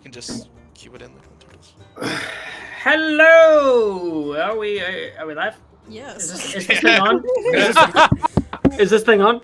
You can just cue it in like the turtles. Hello! Are we live? Yes. Is this thing on? Is this thing on?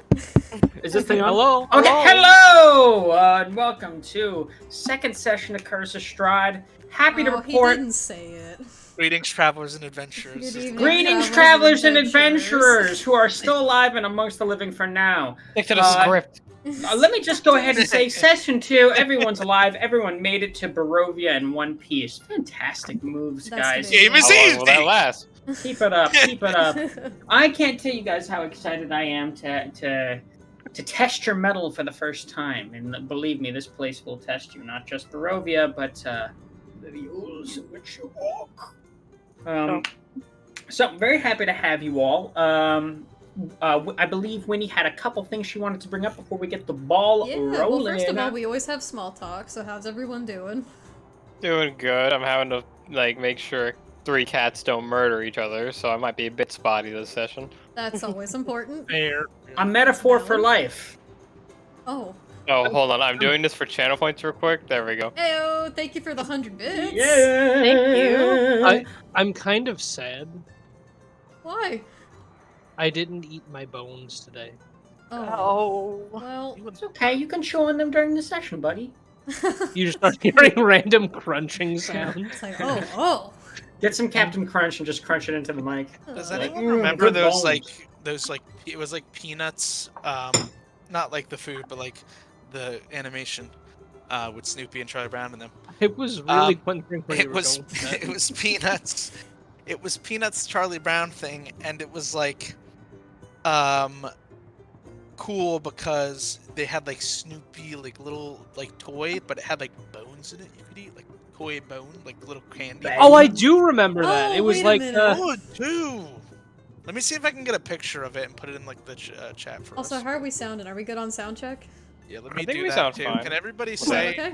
Is this thing on? Hello. Okay, hello! And welcome to second session of Curse of Strahd. Happy to report. He didn't say it. Greetings, travelers and adventurers. Good evening, Greetings, travelers and adventurers who are still alive and amongst the living for now. Stick to the script. Let me just go ahead and say, session 2, everyone's alive. Everyone made it to Barovia in one piece. Fantastic moves, That's guys. amazing. Game is How long easy. will that last? Keep it up, keep it up. I can't tell you guys how excited I am to test your metal for the first time. And believe me, this place will test you. Not just Barovia, but the rules in which you walk. So I'm very happy to have you all. I believe Winnie had a couple things she wanted to bring up before we get the ball rolling. Well, first of all, we always have small talk, so how's everyone doing? Doing good. I'm having to make sure 3 cats don't murder each other, so I might be a bit spotty this session. That's always important. A metaphor for life. Oh. Oh, hold on. I'm doing this for channel points real quick. There we go. Heyo, thank you for the 100 bits. Yeah. Thank you. I'm kind of sad. Why? I didn't eat my bones today. Oh. Well. It's okay. You can chew on them during the session, buddy. You just start hearing random crunching sounds. It's like, oh. Get some Captain Crunch and just crunch it into the mic. Does Like, anyone remember good those bones. it was like peanuts, not like the food, but like the animation with Snoopy and Charlie Brown in them. I was really wondering where you It were was going with that. it was peanuts. It was Peanuts Charlie Brown thing, and it was like cool because they had like Snoopy like little like toy, but it had like bones in it you could eat, like toy bone, like little candy. Oh, I do remember that. Oh, It was wait a like minute. Oh, dude. Let me see if I can get a picture of it and put it in like the chat for Also, us. how are we sounding? Are we good on sound check? Yeah, let I me think do we that sound too. fine. Can everybody Okay.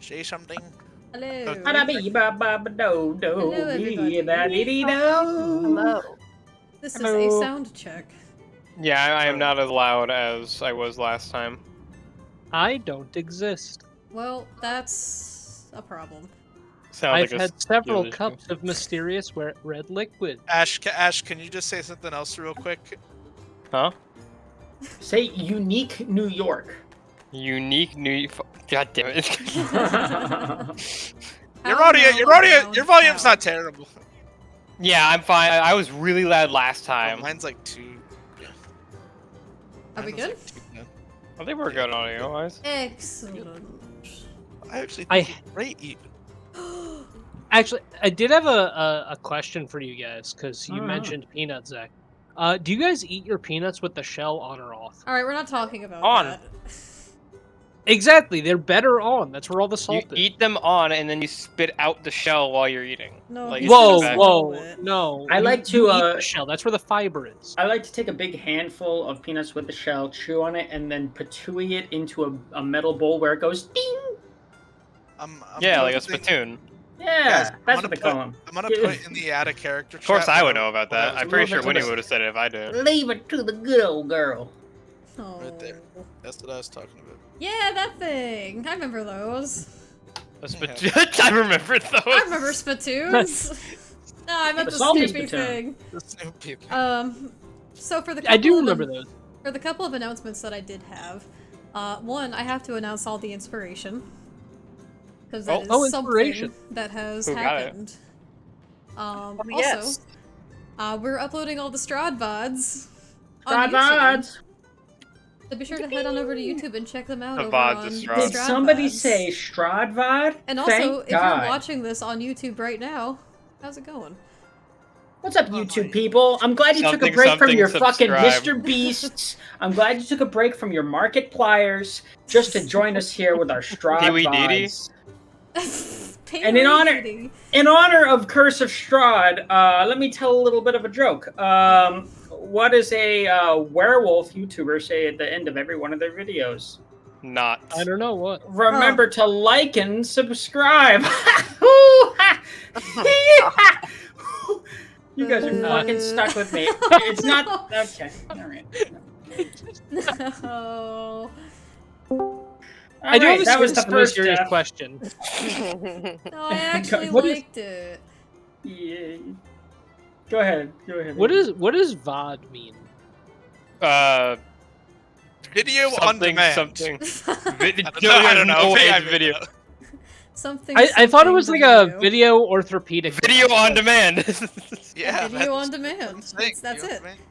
say something? Hello. Hello. This Hello. is a sound check. Yeah, I am not as loud as I was last time. I don't exist. Well, that's a problem. Sounds I've like a had several skill issue. cups of mysterious red liquid. Ash, can you just say something else real quick? Huh? Say unique New York. Unique new. God damn it! Your volume's not terrible. Yeah, I'm fine. I was really loud last Oh, time. mine's like 2. Yeah. Are we Mine was, good? like, 2, yeah. I think we're good audio wise. Excellent. I actually I- think it's great even. Actually, I did have a question for you guys, because you Uh-huh. mentioned peanuts, Zach. Do you guys eat your peanuts with the shell on or off? Alright, we're not talking about On. that. Exactly, they're better on. That's where all the You salt is. eat them on, and then you spit out the shell while you're eating. No, Like, he's it's Whoa, gonna back- swallow whoa, it. no. I like to, you eat the shell. That's where the fiber is. I like to take a big handful of peanuts with the shell, chew on it, and then patooey it into a metal bowl where it goes ding. I'm Yeah, like a posting- spittoon. Yeah, Guys, I'm that's gonna what they put- call them. I'm gonna put it in the added character. Of course, chat I would when know about when I that. was I'm pretty moving sure to Winnie the- would have said it if I did. Leave it to the good old girl. Oh. Right there. That's what I was talking about. Yeah, that thing. I remember those. A spittoon. I remember those. I remember spittoons. No, I meant The the salty Snoopy spittoon. thing. The Snoopy. So for the I do couple of remember those. For the couple of announcements that I did have, one, I have to announce all the inspiration. Because that is Oh, something inspiration. that has Who got it? happened. Also, yes. we're uploading all the Strahd VODs Strahd on YouTube. VODs. So be sure to head on over to YouTube and check them out The over VODs on of the Strahd. Did Strahd somebody VODs. say Strahd VOD? And also, Thank if God. you're watching this on YouTube right now, how's it going? What's up, YouTube people? I'm glad you took a Something, break from something, your fucking subscribe. Mr. Beasts. I'm glad you took a break from your Markipliers just to join us here with our Strahd Pee-wee Dee-Dee? VODs. And in honor- Pay-lady. In honor of Curse of Strahd, let me tell a little bit of a joke. What does a werewolf YouTuber say at the end of every one of their videos? Not. I don't know what. Remember to like and subscribe. You guys are fucking stuck with me. It's not okay. All right. No. I do have a that was the serious first death. question. No, I actually What is- liked it. Yeah. Go ahead. What does VOD mean? Video on Something, demand. something. I don't know. way I it's made video. it up. Something. I thought it was the like a video orthopedic. Video on demand. Yeah, Video on that's demand. what I'm saying, That's you know it. what I mean?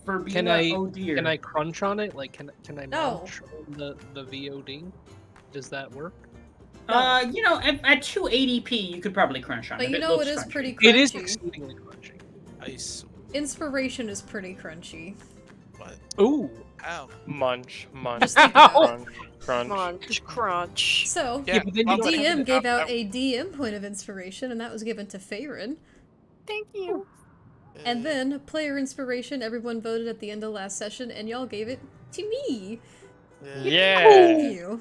Verbena, oh dear. Can I crunch on it? Like, can I No. munch on the VOD? Does that work? You know, at 280p, you could probably crunch on But it. you It know looks it is crunchy. pretty crunchy. It is exceedingly crunchy. Nice. Inspiration is pretty crunchy. What? Ooh. Ow. Munch, munch, Just think about crunch, crunch. Crunch, crunch. So, Yeah, but then you well, don't DM that- gave out that- a DM point of inspiration, and that was given to Faerun. Thank you. And then, player inspiration, everyone voted at the end of last session, and y'all gave it to me. Yeah. Thank you.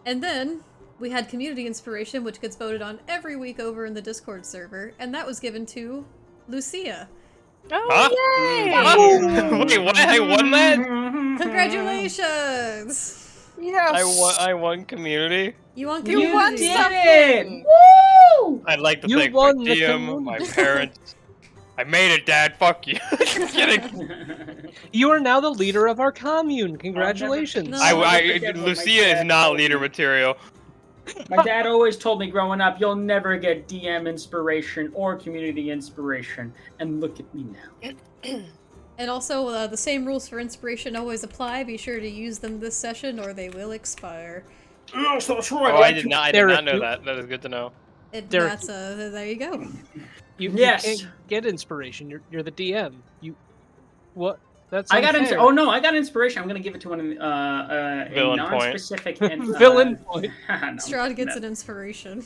And then, we had community inspiration, which gets voted on every week over in the Discord server, and that was given to Lucia. Oh, Huh? yay! Wait, what? I won that? Congratulations! Yes. I won community. You won You community. won did something. it! Woo! I'd like to You thank my won the DM, my community. parents. I made it, Dad. Fuck you. Just kidding. You are now the leader of our commune. Congratulations. No. forget what my Lucia is dad not told leader me. material. My dad always told me growing up, you'll never get DM inspiration or community inspiration. And look at me now. And also, the same rules for inspiration always apply. Be sure to use them this session, or they will expire. Yes, that's Oh, right. I did not Derek, know you- that. That is good to know. There you go. You Yes. can't get inspiration. You're the DM. What? That's I got unfair. oh no, I got inspiration. I'm gonna give it to a Villain point. non-specific and Villain point. no, Strahd gets no. an inspiration.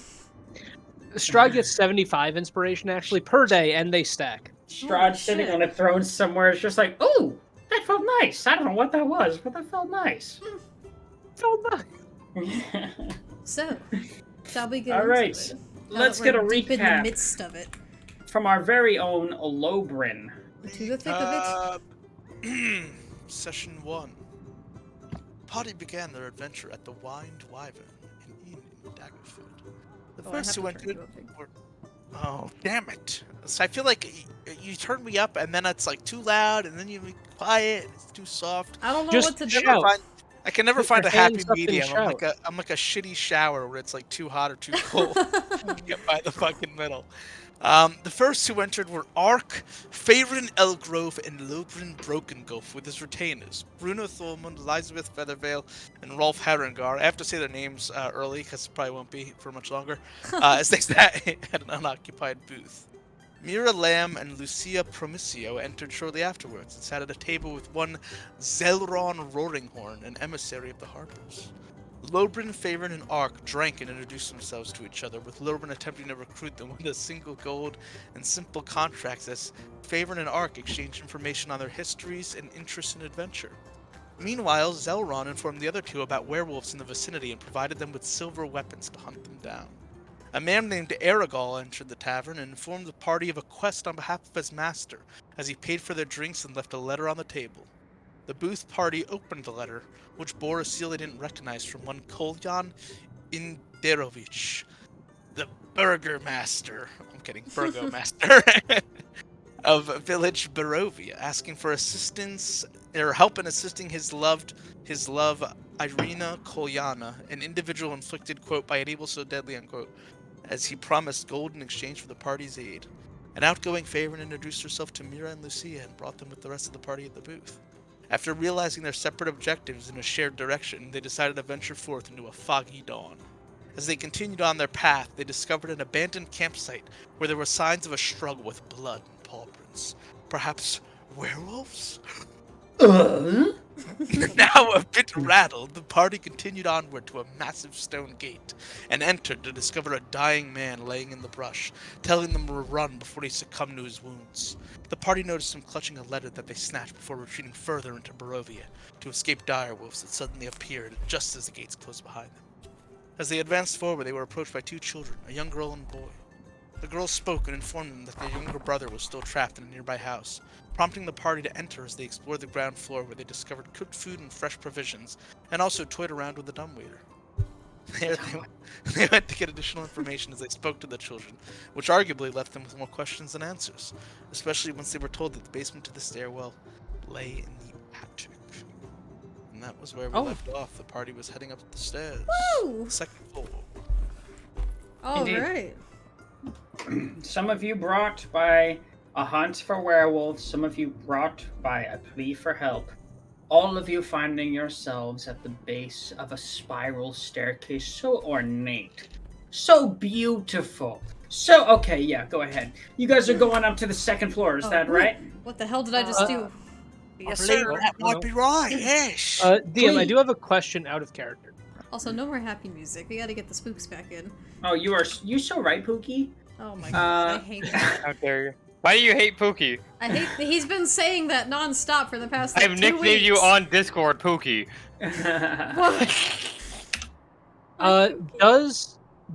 Strahd gets 75 inspiration actually per day, and they stack. Strahd Holy sitting shit. on a throne somewhere is just like, ooh, that felt nice. I don't know what that was, but that felt nice. Felt nice. So, shall we get All into right, it? Now let's that get a we're deep in the recap midst of it. from our very own Lobrin. To the thick of it. Session 1. Party began their adventure at the Wind Wyvern in Eden, Daggerfoot. The Oh, I first have who to turn entered you up big. were... Oh, damn it. So I feel like you turn me up and then it's like too loud and then you make quiet, it's too soft. I don't know Just what to Never do. shout. I can never Put find your a happy hands up and medium. I'm shout. like a shitty shower where it's like too hot or too cold. Get by the fucking middle. The first who entered were Ark, Faerun Elgrove, and Lodrin Brokengulf with his retainers, Bruno Thormund, Elizabeth Feathervale, and Rolf Harengar. I have to say their names early because it probably won't be for much longer, as they sat at an unoccupied booth. Mira Lamb and Lucia Promisio entered shortly afterwards and sat at a table with one Zelron Roaringhorn, an emissary of the Harpers. Lobrin, Faerun, and Ark drank and introduced themselves to each other, with Lobrin attempting to recruit them with a single gold and simple contracts as Faerun and Ark exchanged information on their histories and interests in adventure. Meanwhile, Zelron informed the other two about werewolves in the vicinity and provided them with silver weapons to hunt them down. A man named Aragol entered the tavern and informed the party of a quest on behalf of his master, as he paid for their drinks and left a letter on the table. The booth party opened the letter, which bore a seal they didn't recognize from one Kolyan Inderovich, the Burgomaster. I'm kidding, Burgomaster of village Barovia, asking for assistance or help in assisting his love Irina Kolyana, an individual inflicted, quote, by an evil so deadly, unquote, as he promised gold in exchange for the party's aid. An outgoing Faerun introduced herself to Mira and Lucia and brought them with the rest of the party at the booth. After realizing their separate objectives in a shared direction, they decided to venture forth into a foggy dawn. As they continued on their path, they discovered an abandoned campsite where there were signs of a struggle with blood and paw prints. Perhaps werewolves? Now a bit rattled, the party continued onward to a massive stone gate and entered to discover a dying man laying in the brush, telling them to run before he succumbed to his wounds. The party noticed him clutching a letter that they snatched before retreating further into Barovia to escape direwolves that suddenly appeared just as the gates closed behind them. As they advanced forward, they were approached by two children, a young girl and boy. The girls spoke and informed them that their younger brother was still trapped in a nearby house, prompting the party to enter as they explored the ground floor where they discovered cooked food and fresh provisions, and also toyed around with the dumbwaiter. There they went to get additional information as they spoke to the children, which arguably left them with more questions than answers, especially once they were told that the basement to the stairwell lay in the attic. And that was where we left off. The party was heading up the stairs. Woo! Second floor. Indeed. Alright. Some of you brought by a hunt for werewolves, some of you brought by a plea for help. All of you finding yourselves at the base of a spiral staircase so ornate, so beautiful. So, okay, yeah, go ahead. You guys are going up to the second floor, is that right? What the hell did I just do? Yes, I believe sir. that might be right, yes. DM, I do have a question out of character. Also, no more happy music. We gotta get the spooks back in. Oh, you so right, Pookie. Oh my god, I hate that. How dare you? Why do you hate Pookie? I hate he's been saying that non-stop for the past like, I've 2 nicknamed weeks. you on Discord, Pookie.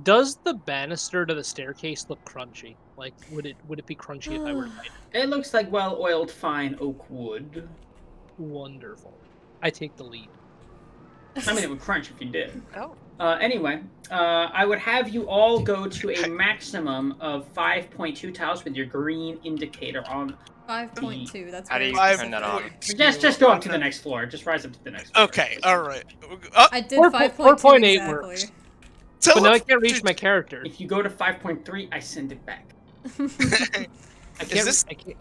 Does the banister to the staircase look crunchy? Like, would it be crunchy if I were to bite it? It looks like well-oiled fine oak wood. Wonderful. I take the lead. I mean, it would crunch if you did. Oh. Anyway, I would have you all go to a maximum of 5.2 tiles with your green indicator on. 5.2, that's How do you very turn that specific. on? Just go up to the next floor. Just rise up to the next floor. Okay, alright. I did 4.8 5.2 exactly. works. But now I can't reach my character. If you go to 5.3, I send it back. I can't. this- I can't.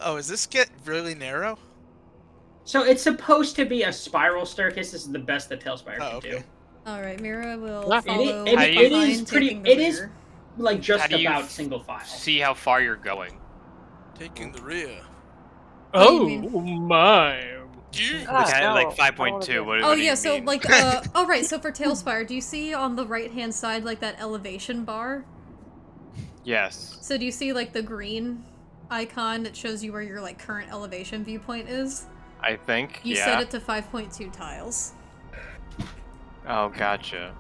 Oh, does this get really narrow? So it's supposed to be a spiral staircase. This is the best that Tailspire Oh, can do. okay. Alright, Mira will It- follow it- it behind, is pretty- taking the it is- rear. Like just How do you about single file. See how far you're going. Taking the rear. What do you Oh mean? my. Ah, Like, no, like I 5.2. wanna Oh What do yeah, you so mean? like oh right, so for Tailspire, do you see on the right hand side like that elevation bar? Yes. So do you see like the green icon that shows you where your like current elevation viewpoint is? I think. You yeah. set it to 5.2 tiles. Oh, gotcha.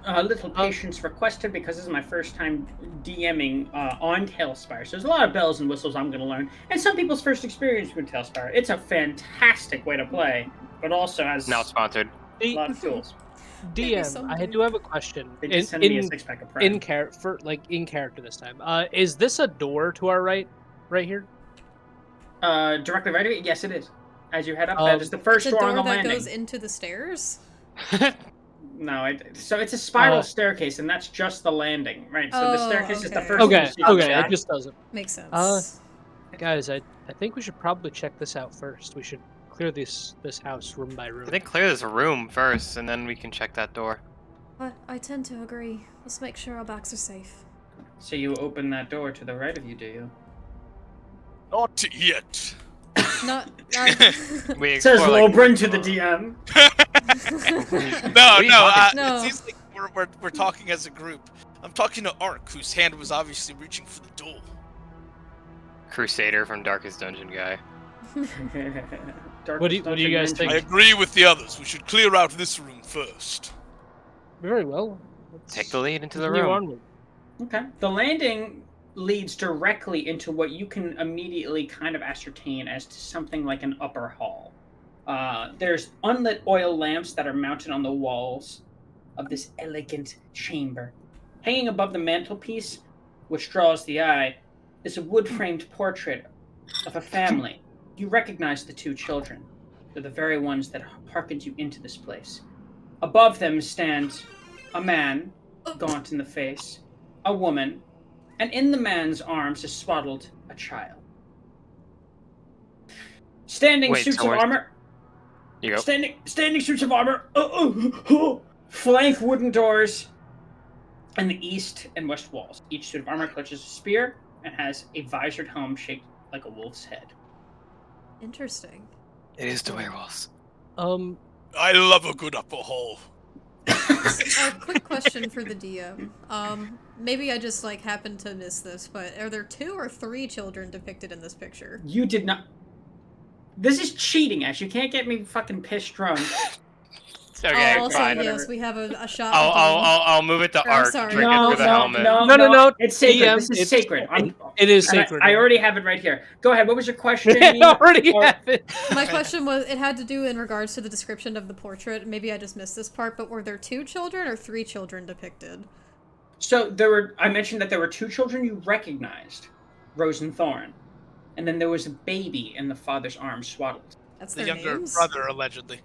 A little patience requested because this is my first time DMing on Tailspire. So there's a lot of bells and whistles I'm going to learn. And some people's first experience with Tailspire. It's a fantastic way to play, but also has Not sponsored. a lot of tools. Maybe DM, I someday. do have a question. They just send me a six-pack of Prime. in character this time. Is this a door to our right here? Directly right of it? Yes, it is. As you head up, that is the first It's a door on door the that landing. goes into the stairs? No, so it's a spiral staircase, and that's just the landing, right? So the Oh, staircase is the okay. first thing Okay, you see from okay, the it just doesn't. Makes sense. Guys, I think we should probably check this out first. We should clear this house room by room. I think clear this room first, and then we can check that door. I tend to agree. Let's make sure our backs are safe. So you open that door to the right of you, do you? Not yet. Not. We Says explore, like, Lobrin to the DM. No, What are you no, talking- No. it seems like we're talking as a group. I'm talking to Ark, whose hand was obviously reaching for the door. Crusader from Darkest Dungeon guy. What do you guys think? I agree with the others. We should clear out this room first. Very well. Let's Take the lead into the continue room. onward. Okay. The landing leads directly into what you can immediately kind of ascertain as to something like an upper hall. There's unlit oil lamps that are mounted on the walls of this elegant chamber. Hanging above the mantelpiece, which draws the eye, is a wood-framed portrait of a family. You recognize the two children. They're the very ones that hearkened you into this place. Above them stand a man, gaunt in the face, a woman, and in the man's arms is swaddled a child. Standing Wait, suits so of where's- armor. You go. Standing suits of armor. Flank wooden doors, and the east and west walls. Each suit of armor clutches a spear and has a visored helm shaped like a wolf's head. Interesting. It is the werewolves. I love a good upper hall. A quick question for the DM. Maybe I just like happened to miss this, but are there 2 or 3 children depicted in this picture? You did not. This is cheating, Ash. You can't get me fucking pissed drunk. Okay, also, fine. yes, we have a shot. I'll move it to Or, I'm Ark to sorry. trick it No, through the no, helmet. no, It's sacred. DM, This is it's- sacred. It is And sacred. I already have it right here. Go ahead. What was your question? I already Or- have it. My question was, it had to do in regards to the description of the portrait. Maybe I just missed this part, but were there 2 children or 3 children depicted? So I mentioned that there were 2 children you recognized, Rose and Thorn, and then there was a baby in the father's arms, swaddled. That's The their younger names? brother, allegedly.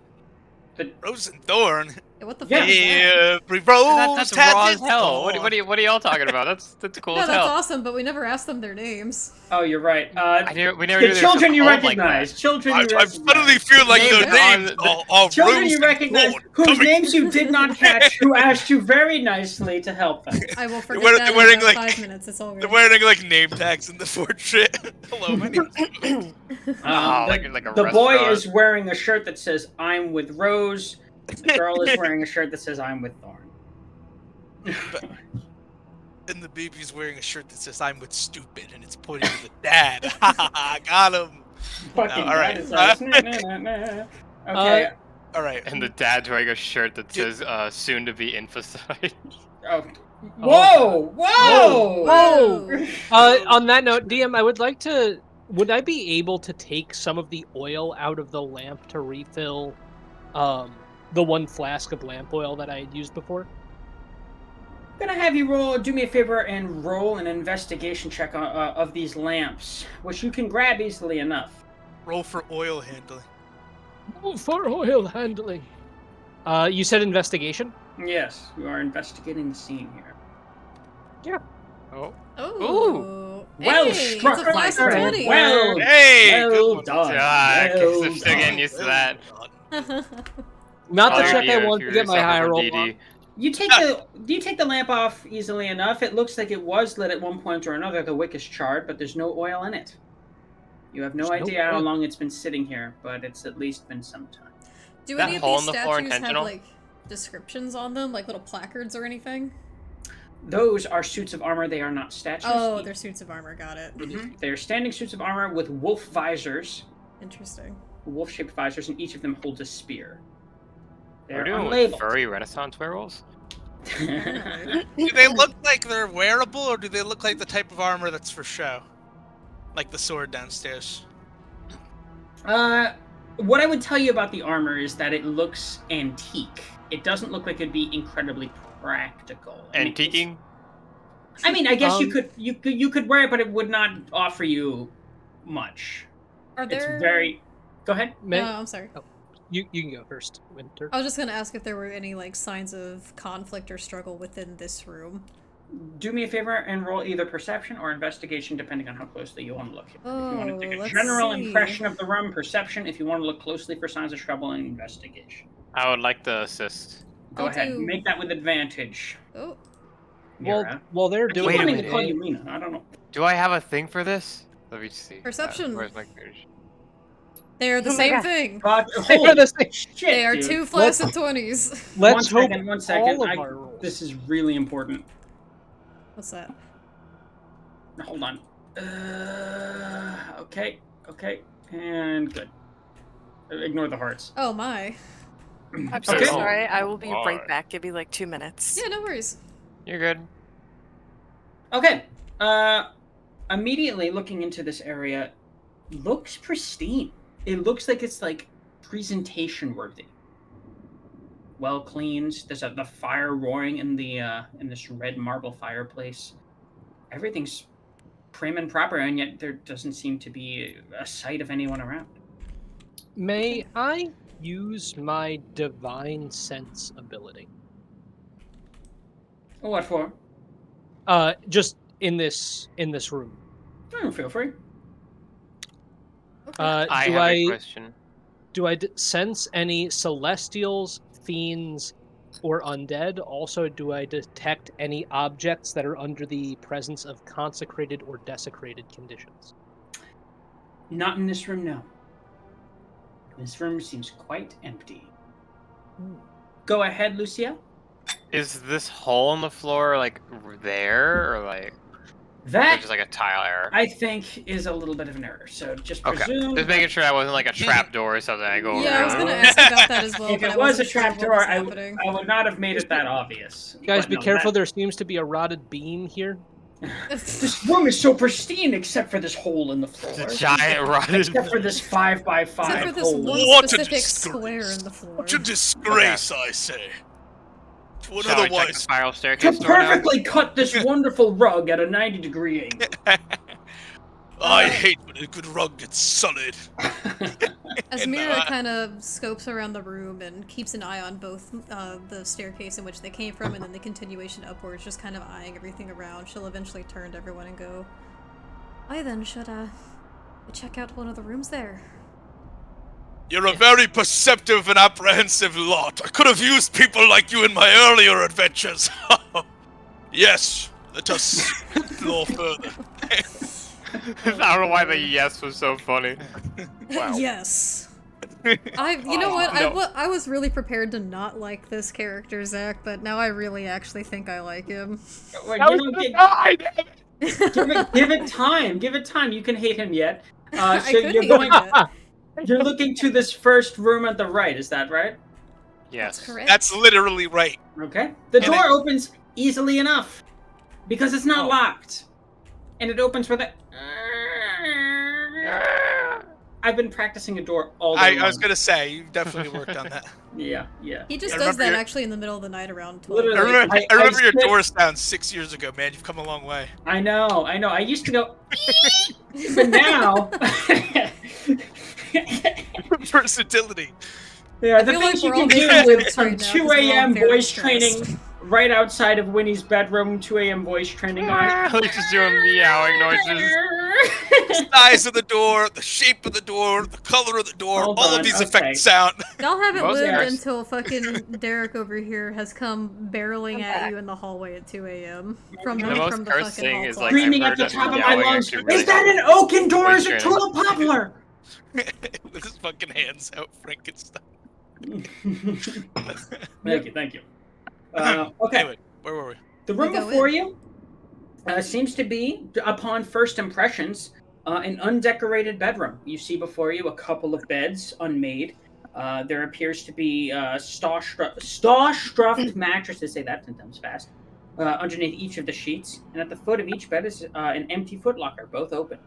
The- Rose and Thorn. Yeah, what the Yeah. fuck is that? Every rose That's has raw as its hell. What thorn. are y'all talking about? That's cool No, as that's hell. awesome, but we never asked them their names. Oh, you're right. We never knew The they were children you called like recognize. that. Children you I recognize. suddenly feel like Names the on names the- are Children Rose you and recognize, Thorn. whose Coming. names you did not catch, who asked you very nicely to help them. I will forget wearing- that they're in wearing, about like- 5 minutes. It's all They're good. wearing like name tags in the portrait. Hello, my name is. Like a the boy restaurant. is wearing a shirt that says "I'm with Rose." The girl is wearing a shirt that says "I'm with Thorn." And the baby's wearing a shirt that says "I'm with stupid" and it's pointing to the dad. Got him. Fucking all right. dinosaurs. Nah, nah, nah, nah. Okay. All right. And the dad's wearing a shirt that says "soon to be infanticide." Oh. Whoa! Whoa! Whoa! On that note, DM, I would like to. Would I be able to take some of the oil out of the lamp to refill, the 1 flask of lamp oil that I had used before? I'm gonna have you do me a favor and roll an investigation check of these lamps, which you can grab easily enough. Roll for oil handling. Oh, for oil handling. You said investigation? Yes, you are investigating the scene here. Oh. Oh. Well Hey, struck, it's a my class friend. 20. Well, Hey, well good one. done. Ah, Well I'm still getting done. used to that. Not the Oh, check I yeah, want if to you get my suffer higher from roll DD. on. You take the lamp off easily enough. It looks like it was lit at one point or another. The wick is charred, but there's no oil in it. You have no There's no idea how oil. long it's been sitting here, but it's at least been some time. Do That any of hole these in the floor statues have, intentional? like, descriptions on them? Like little placards or anything? Those are suits of armor. They are not statues. Oh, they're suits of armor. Got it. Mhm. They are standing suits of armor with wolf visors, Interesting. wolf-shaped visors, and each of them holds a spear. We're They're doing unlabeled. furry Renaissance werewolves. Do they look like they're wearable, or do they look like the type of armor that's for show? Like the sword downstairs. What I would tell you about the armor is that it looks antique. It doesn't look like it'd be incredibly practical. Antiquing? I mean, I guess you could wear it, but it would not offer you much. Are It's there? very. Go ahead. May- No, I'm sorry. You can go first, Winter. I was just gonna ask if there were any like signs of conflict or struggle within this room. Do me a favor and roll either perception or investigation, depending on how closely you want to look. If you want to take a let's general see. impression of the room, perception. If you want to look closely for signs of trouble, and investigation. I would like to assist. Go I'll ahead. do- Make that with advantage. Oh, Mira. While they're I keep doing Wait a wanting minute. to call you Mina. I don't know. Do I have a thing for this? Let me see. Perception. Where's my page? they're the Oh my same God. thing. God, They're holy the same. shit, They are dude. 2 flasks of 20s. Let's hope One second. all of our rolls. This is really important. What's that? Hold on. Okay, and good. Ignore the hearts. Oh my. I'm so Okay. sorry. I will be Alright. right back. Give me like 2 minutes. Yeah, no worries. You're good. Okay. Immediately looking into this area, looks pristine. It looks like it's like presentation worthy. Well cleaned. There's the fire roaring in the in this red marble fireplace. Everything's prim and proper, and yet there doesn't seem to be a sight of anyone around. May I use my divine sense ability? What for? Just in this room. Feel free. I Do have I a question. sense any celestials, fiends, or undead? Also, do I detect any objects that are under the presence of consecrated or desecrated conditions? Not in this room, no. This room seems quite empty. Go ahead, Lucia. Is this hole in the floor like there or like? That just like a tile error. I think is a little bit of an error. So just Okay. presume. Just making sure I wasn't like a trap door or something. I go over Yeah, I was here. gonna ask about that as well, If but it I was wasn't a sure what trapdoor, was I happening. would not have made it that obvious. Guys, But be no, careful. that- There seems to be a rotted beam here. This room is so pristine, except for this hole in the floor. It's a giant rotted. Except for this 5x5 Except for this hole. one What a specific disgrace. square in the floor. What a disgrace, I say. To an Shall we check the otherwise spiral To staircase door now? perfectly cut this wonderful rug at a 90-degree angle. I hate when a good rug gets sullied. As And, Mira kind of scopes around the room and keeps an eye on both the staircase in which they came from and then the continuation upwards, just kind of eyeing everything around, she'll eventually turn to everyone and go, I then should, check out one of the rooms there. You're a very perceptive and apprehensive lot. I could have used people like you in my earlier adventures. Yes, let us explore further. I don't know why the yes was so funny. Wow. Yes. You know what? No. I was really prepared to not like this character, Zach, but now I really actually think I like him. Well, you know, give it time. Give it time. You can hate him yet. I So could you're hate going. him yet. You're looking to this first room at the right. Is that right? Yes. That's correct. That's literally right. Okay. The And door it- opens easily enough because it's not locked, and it opens with a. I've been practicing a door all day. I was long. gonna say, you've definitely worked on that. Yeah, yeah. He just I does remember that your- actually in the middle of the night around 12. Literally. I I remember your spent- door sound 6 years ago, man. You've come a long way. I know. I used to go, but now. Versatility. Yeah, the feel like things you we're all can do making with jokes some right now 'cause 2 we're all a.m. very voice stressed. training right outside of Winnie's bedroom, 2 a.m. voice training. Like just doing meowing noises. The size of the door, the shape of the door, the color of the door, Hold all on, of these okay. effects sound. Y'all haven't Most lived guys- until fucking Derek over here has come barreling at you in the hallway at 2 a.m. from the, The most from the cursed fucking thing hall is, clock. like, Screaming I've at the heard top that of my meowing lungs. actually really Is that an helps oaken door or is voice it training. tulip poplar? With his fucking hands out, Frankenstein. Thank you. Okay. Anyway, where were we? The room We go before in. you seems to be, upon first impressions, an undecorated bedroom. You see before you a couple of beds, unmade. There appears to be straw-stuffed mattresses, say that 10 times fast, underneath each of the sheets. And at the foot of each bed is an empty footlocker, both open.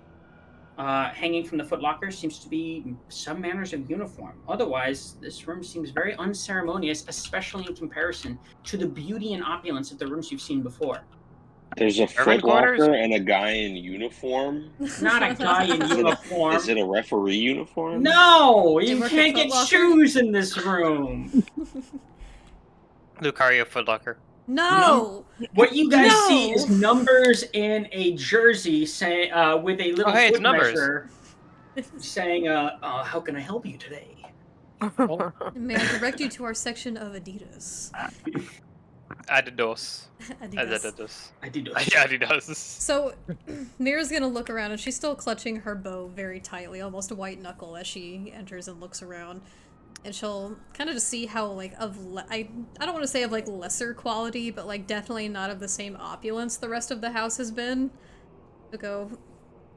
Hanging from the footlocker seems to be some manners of uniform. Otherwise, this room seems very unceremonious, especially in comparison to the beauty and opulence of the rooms you've seen before. There's a Servant quarters? footlocker and a guy in uniform. Not a guy in uniform. Is it a referee uniform? No, They you work at can't Foot get Locker? shoes in this room. Lucario Footlocker. No! What you guys No. see is numbers in a jersey saying, with a little Oh, hey, it's foot numbers. measure saying, how can I help you today? May I direct you to our section of Adidas? Adidas. Adidas. Adidas. I did. Adidas. So, Mira's gonna look around and she's still clutching her bow very tightly, almost a white knuckle as she enters and looks around. And she'll kind of just see how, like, I don't want to say of, like, lesser quality, but, like, definitely not of the same opulence the rest of the house has been. To go,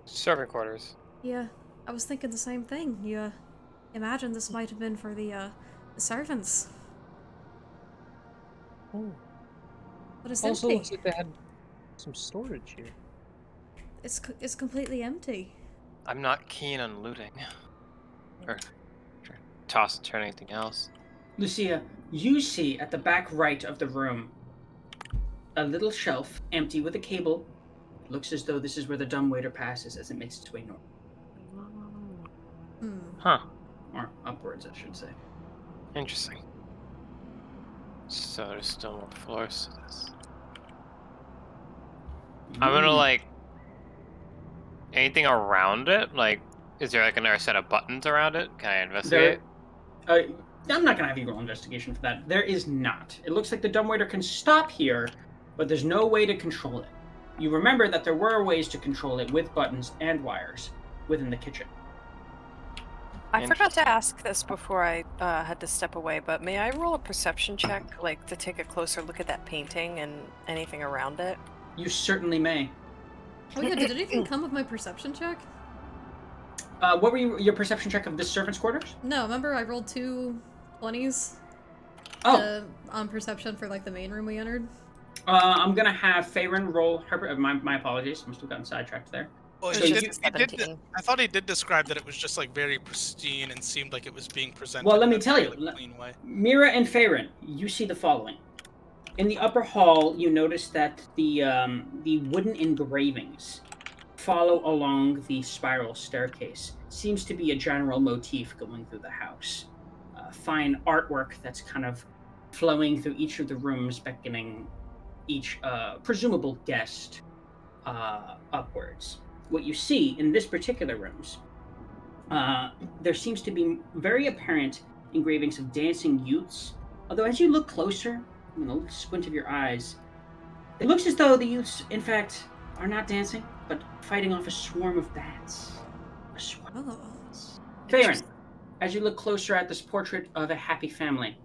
Servant quarters. yeah, I was thinking the same thing. You, imagine this might have been for the servants. Oh. But it's Also, empty. looks like they had some storage here. It's completely empty. I'm not keen on looting. Or toss and turn anything else. Lucia, you see at the back right of the room a little shelf empty with a cable. Looks as though this is where the dumbwaiter passes as it makes its way north. Hmm. Huh. Or upwards, I should say. Interesting. So there's still more floors to this. I'm gonna like anything around it. Like, is there like another set of buttons around it? Can I investigate? I'm not going to have you roll investigation for that. There is not. It looks like the dumbwaiter can stop here, but there's no way to control it. You remember that there were ways to control it with buttons and wires within the kitchen. I forgot to ask this before I had to step away, but may I roll a perception check, like to take a closer look at that painting and anything around it? You certainly may. Oh yeah, did anything come of my perception check? What were your perception check of the servants' quarters? No, remember I rolled 2 20s on perception for like the main room we entered? I'm gonna have Faerun roll her. My apologies. I'm still gotten sidetracked there. Well, It So was he just you, a did. 17. I thought he did describe that it was just like very pristine and seemed like it was being presented. well, let in me a tell you, really clean way. Mira and Faerun, you see the following. In the upper hall, you notice that the wooden engravings follow along the spiral staircase. Seems to be a general motif going through the house. Fine artwork that's kind of flowing through each of the rooms, beckoning each presumable guest upwards. What you see in this particular rooms, there seems to be very apparent engravings of dancing youths. Although as you look closer, squint of your eyes, it looks as though the youths, in fact, are not dancing, but fighting off a swarm of bats. A swarm of bats. Faerun, as you look closer at this portrait of a happy family,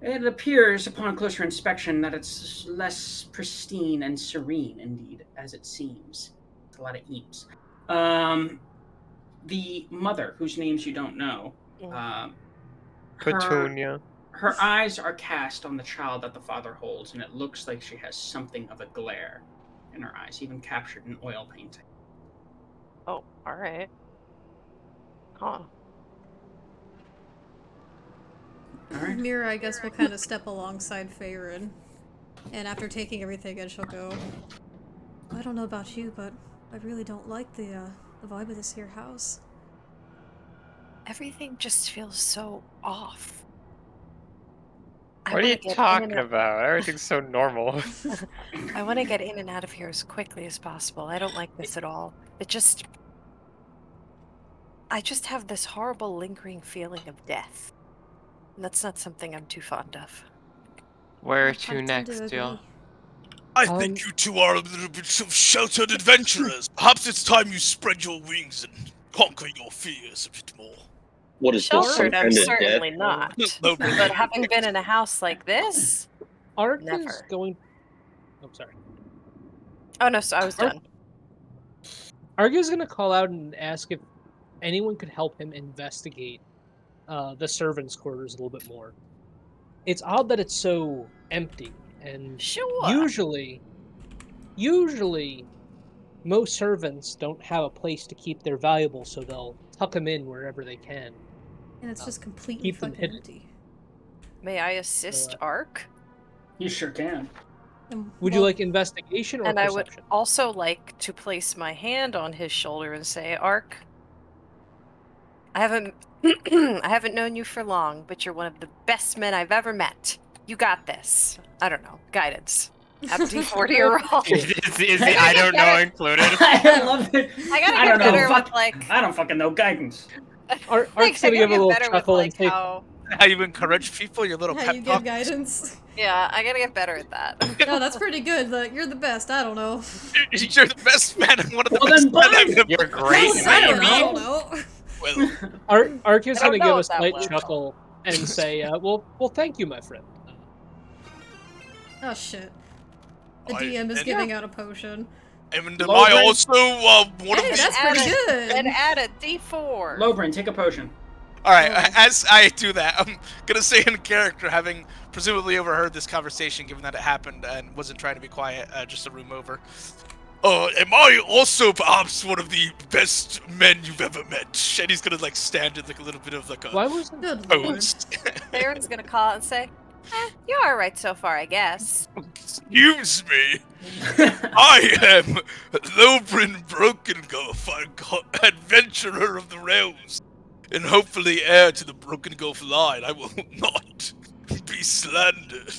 it appears upon closer inspection that it's less pristine and serene, indeed, as it seems. It's a lot of eeps. The mother, whose names you don't know, Petunia. her eyes are cast on the child that the father holds, and it looks like she has something of a glare in her eyes, even captured in oil painting. Oh, alright. Huh. All right. Mira, I guess, will kind of step alongside Faerun. And after taking everything in, she'll go, I don't know about you, but I really don't like the vibe of this here house. Everything just feels so off. What are you talking about? Everything's so normal. I want to get in and out of here as quickly as possible. I don't like this at all. I just have this horrible lingering feeling of death. And that's not something I'm too fond of. Where I to tend next, agree. Jill? I think you two are a little bit of sheltered adventurers. Perhaps it's time you spread your wings and conquer your fears a bit more. What is this? Some Sheltered, I'm kind of certainly death? not. No, But having been in a house like this, Ark is never. going. Oh, sorry. Oh no, so I was done. Ark is going to call out and ask if anyone could help him investigate the servants' quarters a little bit more. It's odd that it's so empty, and Sure. usually, most servants don't have a place to keep their valuables, so they'll tuck them in wherever they can. And it's just completely keep them fucking hidden. empty. May I assist Ark? You sure can. Would you like investigation or And I would perception? also like to place my hand on his shoulder and say, Ark, I haven't known you for long, but you're one of the best men I've ever met. You got this. I don't know. Guidance. Up D40 or roll. Is the I don't know included? I love it. I gotta I get don't know. better Fuck. with like. I don't fucking know guidance. Ark's gonna give a little chuckle and say, how. how you encourage people, your little How pep you give talk. guidance? Yeah, I gotta get better at that. No, that's pretty good. You're the best. I don't know. You're the best man and one of the Well, best then men bye. I've ever You're great, Well, I don't man. know. Well, Ark is I don't gonna give know a it that slight well. chuckle and say, well, thank you, my friend. Oh shit. The I- DM is and- giving out a potion. and am Low I rank- also one Hey, of that's the... pretty good. And add a D4. Lobrin, take a potion. Alright, Oh. as I do that, I'm gonna say in character, having presumably overheard this conversation, given that it happened and wasn't trying to be quiet, just a room over. Am I also perhaps one of the best men you've ever met? And he's gonna like stand in like a little bit of like a Why wasn't Good lord. pose. Aaron's gonna call out and say, you're alright so far, I guess. Excuse me. I am Lobrin Brokengulf, adventurer of the realms, and hopefully heir to the Broken Gulf line. I will not be slandered.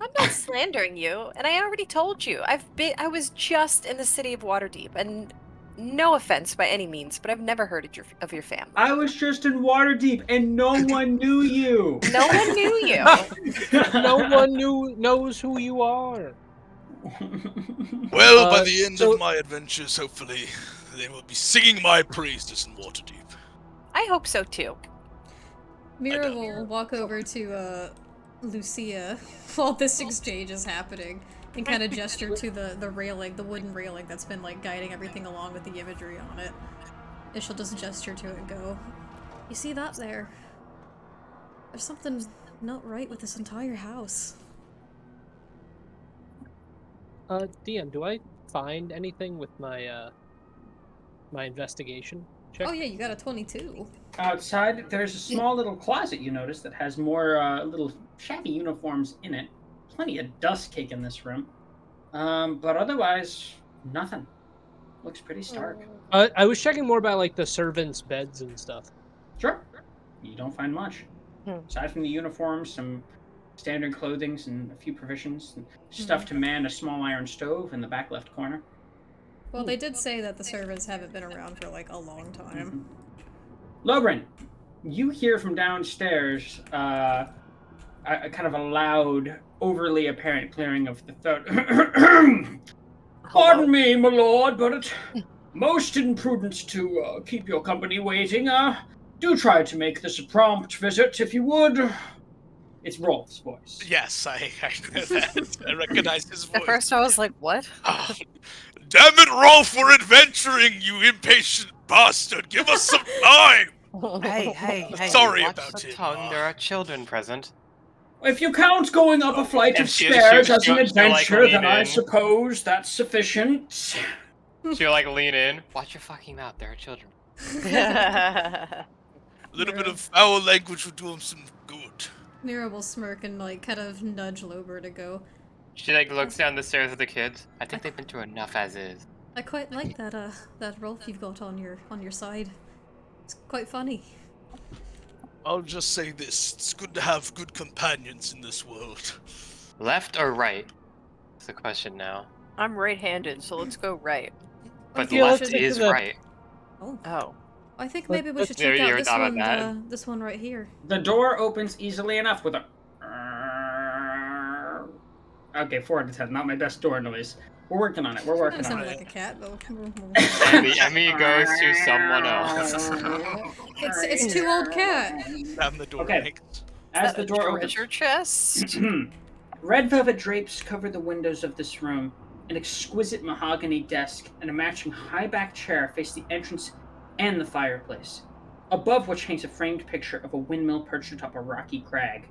I'm not slandering you, and I already told you. I was just in the city of Waterdeep, and no offense by any means, but I've never heard of your family. I was just in Waterdeep and no one knew you. No one knew you. no one knows who you are? Well, by the end so- of my adventures, hopefully, they will be singing my praises in Waterdeep. I hope so too. Mira don't. will walk over to Lucia while this exchange is happening and kind of gesture to the railing, the wooden railing that's been like guiding everything along with the imagery on it. And she'll just gesture to it and go, "You see that there? There's something not right with this entire house." DM, do I find anything with my my investigation check? Oh yeah, you got a 22. Outside, there's a small little closet you notice that has more little shabby uniforms in it. Plenty of dust cake in this room. But otherwise, nothing. Looks pretty stark. I was checking more about like the servants' beds and stuff. Sure. You don't find much. Hmm. Aside from the uniforms, some standard clothing, and a few provisions, and stuff to man a small iron stove in the back left corner. Well, they did say that the servants haven't been around for like a long time. Lobrin, you hear from downstairs a kind of a loud, overly apparent clearing of the throat. Pardon me, my lord, but it's most imprudent to keep your company waiting. Do try to make this a prompt visit, if you would. It's Rolf's voice. Yes, I know that. I recognize his voice. At first I was like, what? Oh, damn it, Rolf, we're adventuring, you impatient bastard. Give us some time. Hey, Sorry watch about the it. tongue. There are children present. If you count going up a flight of She- stairs she- as an she'll, like, adventure, lean then I in. suppose that's sufficient. She'll like lean in. Watch your fucking mouth. There are children. A little bit of foul language will do him some good. Mira will smirk and like kind of nudge Lober to go, She like looks down the stairs at the kids. I think they've been through enough as is. "I quite like that Rolf you've got on your side. It's quite funny." I'll just say this, it's good to have good companions in this world. Left or right? That's the question now. I'm right-handed, so let's go right. But Yeah, left let's stick to is the- right. Oh, Oh. I think Let- maybe we let's- should Yeah, check you out ever this thought one. about This one right here. The door opens easily enough with a. Okay, 4 out of 10. Not my best door noise. We're working on it. We're That working on sounded it. like a cat though. Emmy goes to someone else. It's too old cat. Down the door. Okay. Hanks. As Is the that a door opens, treasure chest? red velvet drapes cover the windows of this room. An exquisite mahogany desk and a matching high-backed chair face the entrance and the fireplace, above which hangs a framed picture of a windmill perched atop a rocky crag.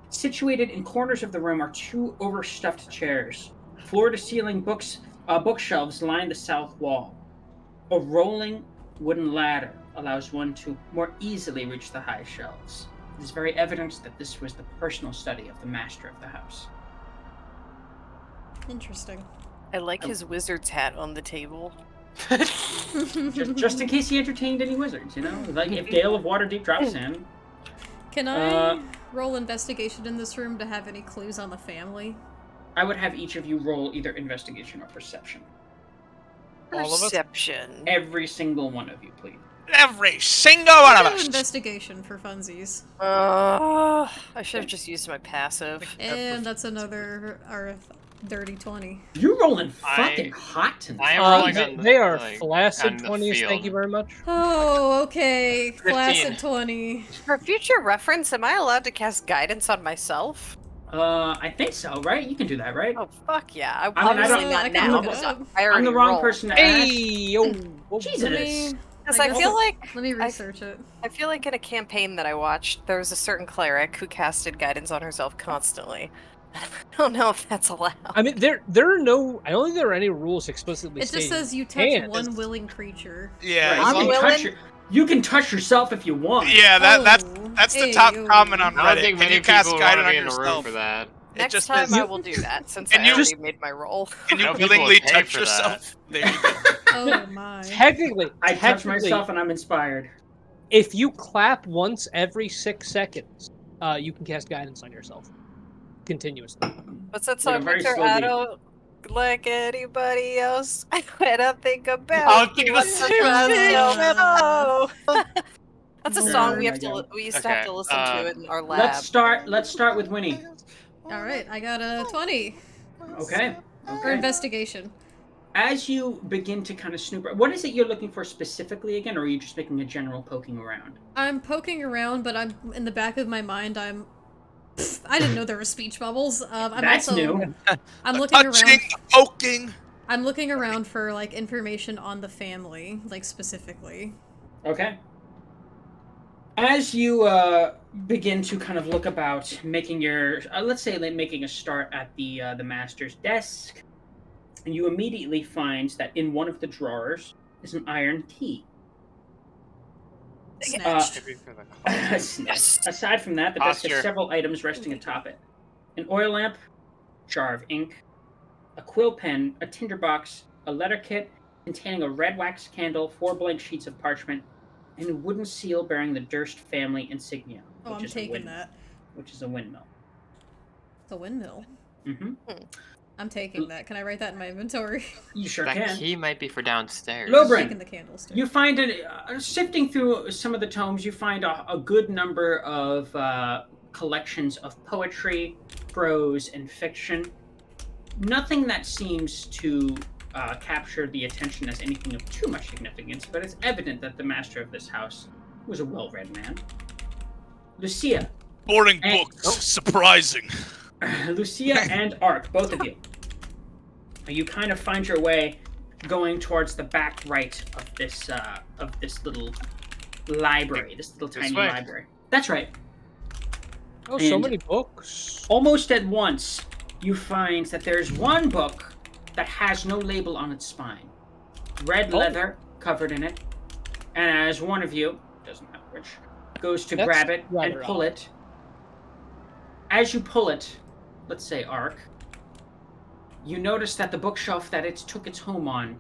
Situated in corners of the room are 2 overstuffed chairs. Floor-to-ceiling bookshelves line the south wall. A rolling wooden ladder allows one to more easily reach the high shelves. It is very evident that this was the personal study of the master of the house. Interesting. I like his wizard's hat on the table. Just in case he entertained any wizards, you know? Like if Gale of Waterdeep drops in. Can I roll investigation in this room to have any clues on the family? I would have each of you roll either investigation or perception. All of us? Perception. Every single one of you, please. Every single one of I'll do us. investigation for funsies. I should have just used my passive. And that's another dirty 20. You're rolling fucking hot tonight. I am rolling they, on the, they are like, flaccid on the 20s, thank field. you very much. Oh, okay. 15. Flaccid 20. For future reference, am I allowed to cast guidance on myself? I think so, right? You can do that, right? Oh, fuck yeah. I Obviously don't- not I can now, look it because up. I already I'm the wrong rolled. person to Hey, ask. yo, whoa. Jesus. Let me, Because I I guess- feel like let me research it. I feel like in a campaign that I watched, there was a certain cleric who casted guidance on herself constantly. I don't know if that's allowed. I mean, there are no. I don't think there are any rules explicitly It just stating says you touch can't. one willing creature. Yeah, Right, as I'm long- willing. you can touch yourself if you want. yeah, that's the Hey, top yo. comment on Reddit. I don't think Can many you cast people want guidance to on be in the room yourself? for that. It Next just time says, I will do that, since And I you- already made my roll. can you No people willingly would pay touch for yourself? There you go. Oh my. Technically, I touch technically, myself and I'm inspired. if you clap once every 6 seconds, you can cast guidance on yourself continuously. What's that Like a song, very Victor? slow I beat. don't like anybody else. When I think about I'll think the what's same the thing. best. That's a Yeah, song we there have you to. go. We used to have to Okay, listen to in our lab. Let's start with Winnie. Alright, I got a 20 Okay. for investigation. As you begin to kind of snoop, what is it you're looking for specifically again, or are you just making a general poking around? I'm poking around, but I'm in the back of my mind. I'm I didn't know there were speech bubbles. That's new. I'm looking Touching, around. poking. I'm looking around for like information on the family, like specifically. Okay. As you begin to kind of look about, making your let's say like making a start at the master's desk, and you immediately find that in one of the drawers is an iron key. Snatched. Maybe for the closet. Yes. Aside from that, the desk has Posture. several items resting atop it: an oil lamp, jar of ink, a quill pen, a tinderbox, a letter kit containing a red wax candle, 4 blank sheets of parchment, and a wooden seal bearing the Durst family insignia, Oh, I'm taking that. which is a windmill. It's a windmill. Mm-hmm. I'm taking that. Can I write that in my inventory? You sure That can. key might be for downstairs. Lobrin. Taking the candlestick. You find sifting through some of the tomes, you find a good number of collections of poetry, prose, and fiction. Nothing that seems to capture the attention as anything of too much significance, but it's evident that the master of this house was a well-read man. Lucia. Boring books. Surprising. Lucia and Ark, both of you. You kind of find your way going towards the back right of this little library, this little tiny way. library. That's right. Oh, so And many books. almost at once, you find that there's one book that has no label on its spine. Red leather covered in it. And as one of you, doesn't matter which, goes to That's grab it and rather pull odd. it, as you pull it, let's say Ark, you notice that the bookshelf that it took its home on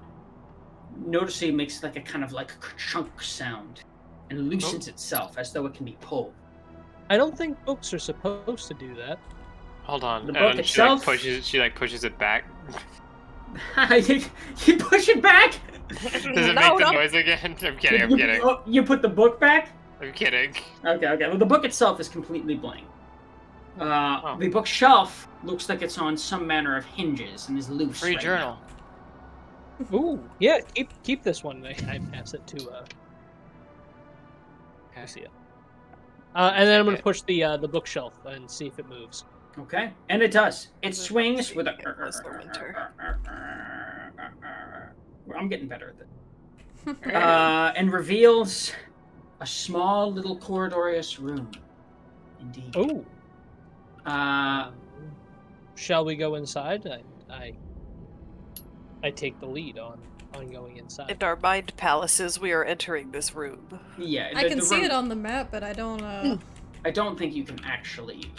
noticeably makes like a kind of like chunk sound and loosens itself as though it can be pulled. I don't think books are supposed to do that. Hold on. The book and itself? She pushes it back. You push it back? Does it make the noise again? I'm kidding. I'm kidding. You put the book back? I'm kidding. Okay. Well, the book itself is completely blank. The bookshelf looks like it's on some manner of hinges and is loose. Free right journal. Ooh, yeah. Keep this one. I pass it to Lucia. And then I'm gonna push the bookshelf and see if it moves. now. Okay, and it does. It swings with a. I'm getting better at it. And reveals a small little corridorous room. Indeed. Oh. Uh, Shall we go inside? I take the lead on going inside. In our mind palaces, we are entering this room. yeah. I can the see room, it on the map, but I don't. I don't think you can actually.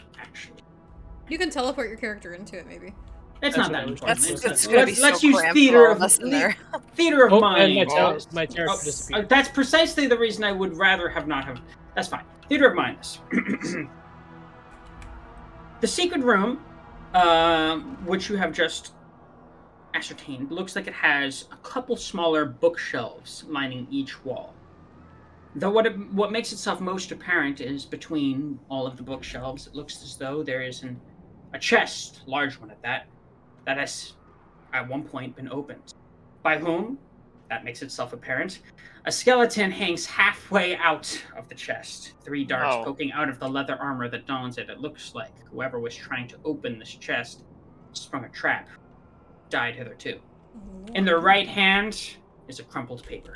You can teleport your character into it, maybe. It's That's not what that I was important. thinking. That's gonna be so let's use cramped theater for all of of us in there. theater of Oh, mind. and my character disappeared. That's precisely the reason I would rather have not have. That's fine. Theater of mind. The secret room, which you have just ascertained, looks like it has a couple smaller bookshelves lining each wall. Though what makes itself most apparent is between all of the bookshelves, it looks as though there is a chest, large one at that has at one point been opened. By whom? That makes itself apparent. A skeleton hangs halfway out of the chest, 3 darts poking out of the leather armor that dons it. It looks like whoever was trying to open this chest sprung a trap, died hitherto. In their right hand is a crumpled paper.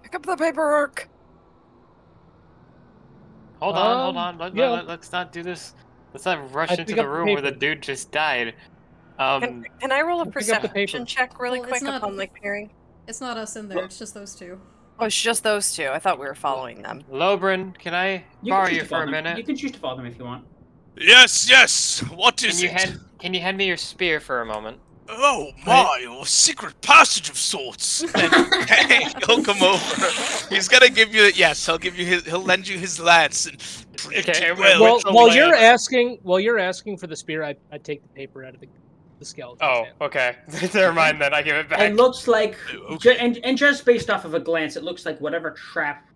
Pick up the paperwork. Hold on. yeah. Let's not do this. Let's not rush I into pick the up the room where the paper. dude just died. Can I roll a pick up the perception paper. check really Well, it's quick not- upon like peering? It's not us in there. It's just those two. Oh, it's just those two. I thought we were following them. Lobrin, can I borrow you for a minute? You can choose to follow them if you want. Yes. What is Can you hand me your spear for a moment? Oh my, a secret passage of sorts. Hey, he'll come over. He's gonna give you. Yes, he'll lend you his lance and. Okay, well, While you're asking for the spear, I take the paper out of the skeleton. Oh, okay. Never mind then. I give it back. It looks like, Okay. and just based off of a glance, it looks like whatever trap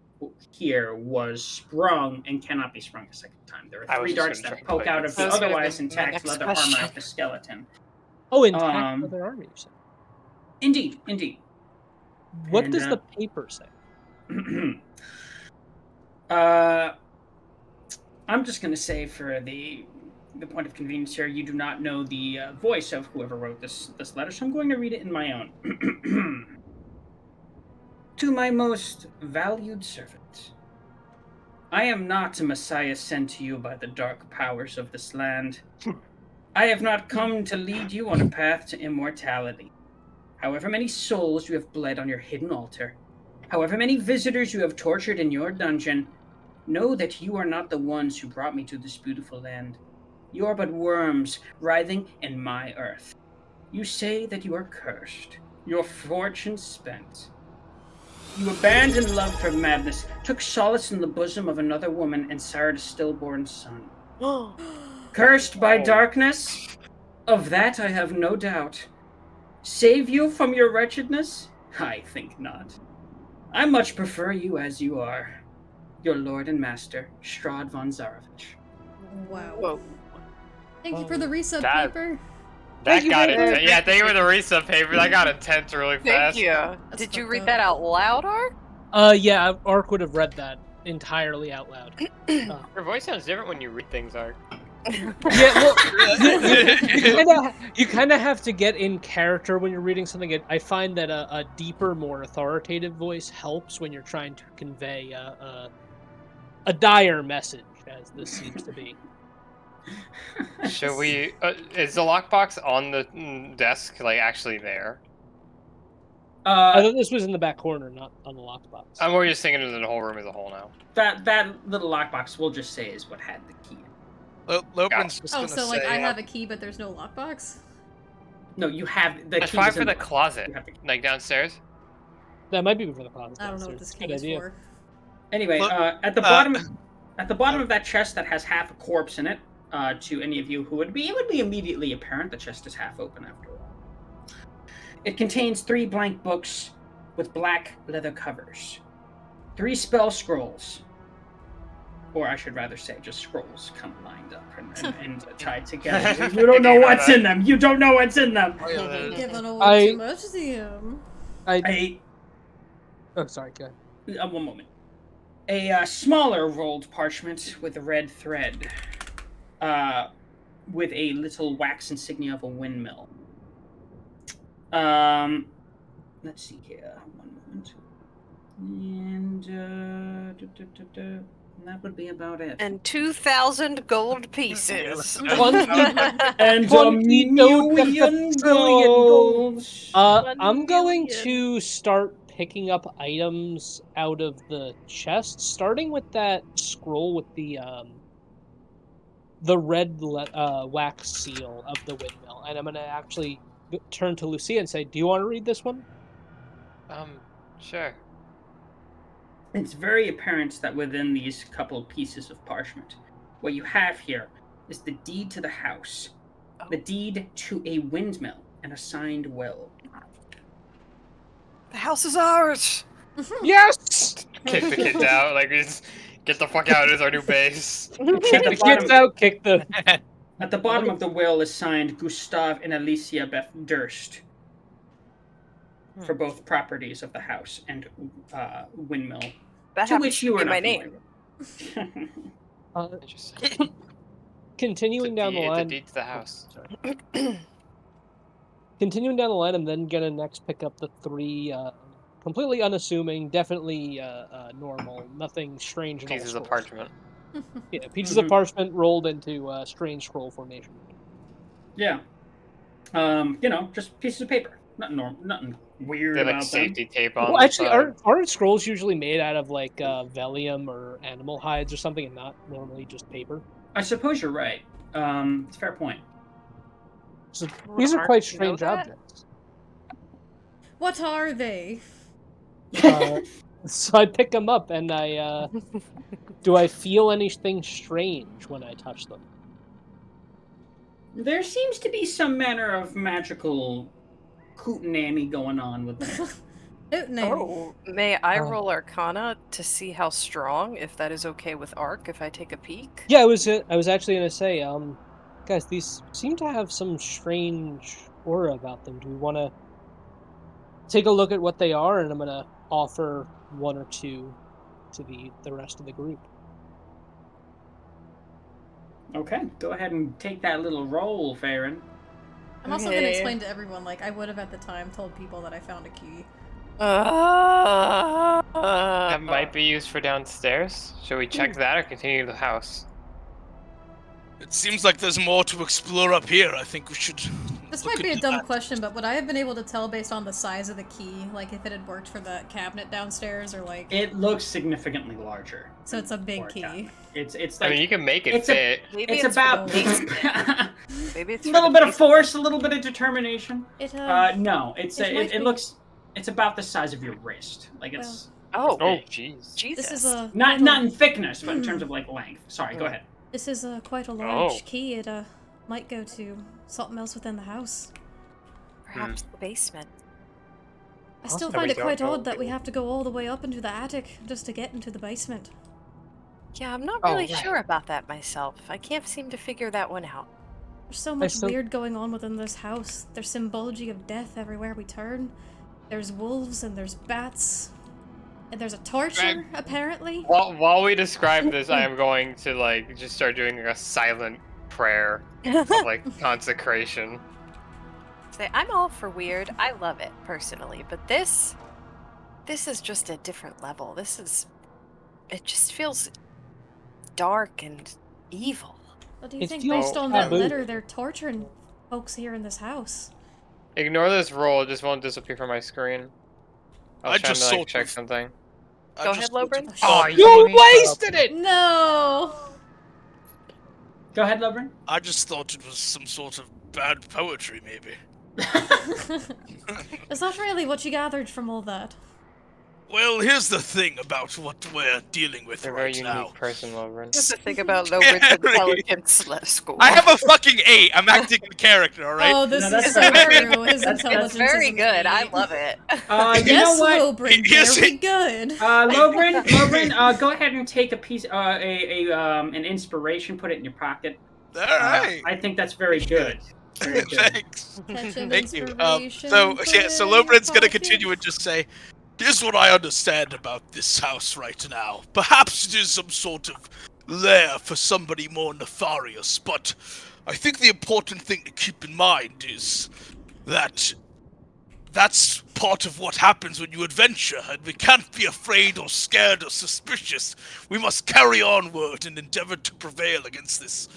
here was sprung and cannot be sprung a second time. There I are was 3 just darts gonna that try- poke out of the That was gonna be otherwise my intact next leather question. armor of the skeleton. Oh, intact leather armor, you said. Indeed. What And, does the paper say? I'm just gonna say for the point of convenience here, you do not know the voice of whoever wrote this letter, so I'm going to read it in my own. To my most valued servant, I am not a messiah sent to you by the dark powers of this land. I have not come to lead you on a path to immortality. However many souls you have bled on your hidden altar, however many visitors you have tortured in your dungeon, know that you are not the ones who brought me to this beautiful land. You are but worms writhing in my earth. You say that you are cursed, your fortune spent. You abandoned love for madness, took solace in the bosom of another woman, and sired a stillborn son. Cursed by darkness? Of that I have no doubt. Save you from your wretchedness? I think not. I much prefer you as you are. Your lord and master, Strahd von Zarovich. Wow. Whoa. Thank you for the resub That- paper. That you got very it. much. Yeah, thank you for the resub paper. That got intense really Thank fast. you. That's Did you fucked read up. that out loud, Ark? Yeah, Ark would have read that entirely out loud. Your voice sounds different when you read things, Ark. Yeah, well, you kind of have to get in character when you're reading something. I find that a deeper, more authoritative voice helps when you're trying to convey a dire message, as this seems to be. Should we? Is the lockbox on the desk like actually there? I thought this was in the back corner, not on the lockbox. I'm more just thinking of the whole room as a whole now. That little lockbox, we'll just say, is what had the key. Loprin's just Oh, gonna so like say, I have a key, but there's no lockbox? No, you have the That's key. fine is for in the closet, you have the- like downstairs. That might be for the closet. I don't know what this key Good is idea. for. Anyway, Look, at the bottom of that chest that has half a corpse in it, to any of you who it would be immediately apparent the chest is half open after all. It contains 3 blank books with black leather covers, 3 spell scrolls, or I should rather say just scrolls kind of lined up and tied together. You don't know what's in them. You don't know what's in them. Giving away I- too much to him. Oh, sorry, go ahead. One moment. A smaller rolled parchment with a red thread, with a little wax insignia of a windmill. Let's see here. One moment. And that would be about it. And 2,000 gold pieces. And a 20 million gold. I'm going million. to start picking up items out of the chest, starting with that scroll with the red wax seal of the windmill, and I'm gonna actually turn to Lucia and say, "Do you want to read this one?" Sure. It's very apparent that within these couple of pieces of parchment, what you have here is the deed to the house, the deed to a windmill, and a signed will. The house is ours. Yes. Kick the kids out. Like, just get the fuck out. It's our new base. Kick the kids out. Kick the. At the bottom of the will is signed Gustav and Alicia Beth Durst for both properties of the house and windmill. That To which you happens are to be my not name. familiar. Interesting. Continuing down the It's a line. deed to the house. Continuing down the line, I'm then gonna next pick up the 3 completely unassuming, definitely normal, nothing strange at all. Pieces of scrolls. parchment. Yeah, pieces of parchment rolled into strange scroll formation. Yeah. Just pieces of paper. Nothing weird They have, about like safety tape on. Well, the actually, side. aren't scrolls usually made out of like vellum or animal hides or something, and not normally just paper? them. I suppose you're right. It's a fair point. So these are Aren't quite you know strange that? objects. What are they? So I pick them up, and I do I feel anything strange when I touch them? There seems to be some manner of magical hootenanny going on with them. Oh, May I roll Arcana to see how strong, if that is okay with Ark, if I take a peek? Yeah, I was actually gonna say, guys, these seem to have some strange aura about them. Do we want to take a look at what they are? And I'm gonna offer 1 or 2 to the rest of the group. Okay, go ahead and take that little roll, Farron. I'm also gonna explain to everyone, like, I would have at the time told people that I found a key. That might be used for downstairs. Should we check that or continue the house? It seems like there's more to explore up here. I think we should. This look might be a into dumb that. question, but would I have been able to tell based on the size of the key, like if it had worked for the cabinet downstairs, or like... It looks significantly larger. So it's a big for a key. cabinet. It's I like mean, you can make it it's fit. Maybe it's it's about for the basement. Maybe it's a for little the bit of basement. force, a little bit of determination. No, it might it be. looks it's about the size of your wrist. Like it's Oh, Oh, jeez. Jesus. This is a... not in thickness, but in terms of like length. Sorry, go ahead. This is quite a large Oh. key. It might go to something else within the house. Perhaps the basement. I still Awesome. find We it quite don't know. odd that we have to go all the way up into the attic just to get into the basement. Yeah, I'm not Oh, really right. sure about that myself. I can't seem to figure that one out. There's so much still- weird going on within this house. There's symbology of death everywhere we turn. There's wolves and there's bats. And there's a torture, apparently. While we describe this, I am going to like just start doing a silent prayer of like consecration. Say, I'm all for weird. I love it personally, but this is just a different level. It just feels dark and evil. What do you It think, feels based on that taboo. letter, they're torturing folks here in this house? Ignore this roll; it just won't disappear from my screen. I was I trying just to like sort check of- something. I Go just ahead, sort of Lobrin. thought- You wasted it! No! Go ahead, Lobrin. I just thought it was some sort of bad poetry, maybe. That's not really what you gathered from all that. Well, here's the thing about what we're dealing with You're a very right unique now. person, Lovren. Just to think about Lobrin's Scary. intelligence score. I have a fucking 8. I'm acting in character, all right? Oh, this No, is that's so fair. true. His That's intelligence very is good. I amazing. love it. You Yes, know what? Lobrin, Yes, very good. Lobrin, go ahead and take a piece, an inspiration, put it in your pocket. All right. I think that's very good. Very good. Thanks. Catch an Thank you. inspiration, So put yeah, it so in your Lobrin's gonna pocket. continue and just say, "Here's what I understand about this house right now. Perhaps it is some sort of lair for somebody more nefarious, but I think the important thing to keep in mind is that that's part of what happens when you adventure, and we can't be afraid or scared or suspicious. We must carry onward and endeavor to prevail against this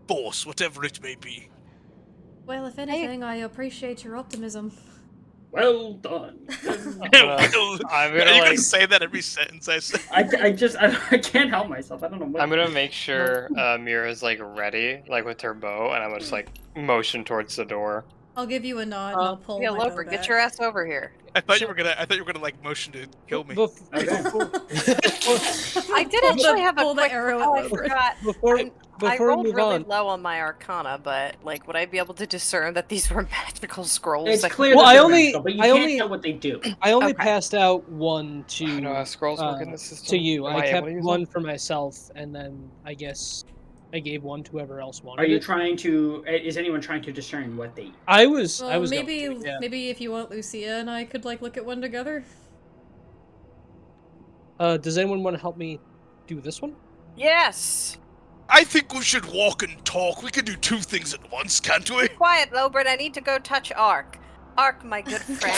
force, whatever it may be." Well, if anything, I appreciate your optimism. Well done. Well, I'm are gonna you like gonna say that every sentence I say? I can't help myself. I don't know what. I'm gonna make sure Mira's like ready, like with her bow, and I'm gonna just like motion towards the door. I'll give you a nod and I'll pull Yeah, my bow Lobrin, back. get your ass over here. I thought you were gonna like motion to kill me. I did Pull the- actually have a pull the quick. arrow Oh, I over. forgot. I Before we rolled move really on, low on my Arcana, but like, would I be able to discern that these were magical scrolls? It's that- clear Well, that I they're only- magical, but you I can't only- tell what they do. I only Okay. passed out one to I know how scrolls work in the system. to you. Am I able kept to use one them? for myself, and then I guess I gave one to whoever else wanted Are you it. trying to? Is anyone trying to discern what they? I was. I Well, was. maybe going to, yeah. maybe if you want Lucia and I could like look at one together. Does anyone want to help me do this one? Yes. I think we should walk and talk. We can do two things at once, can't we? Quiet, Lobrin. I need to go touch Ark. Ark, my good friend.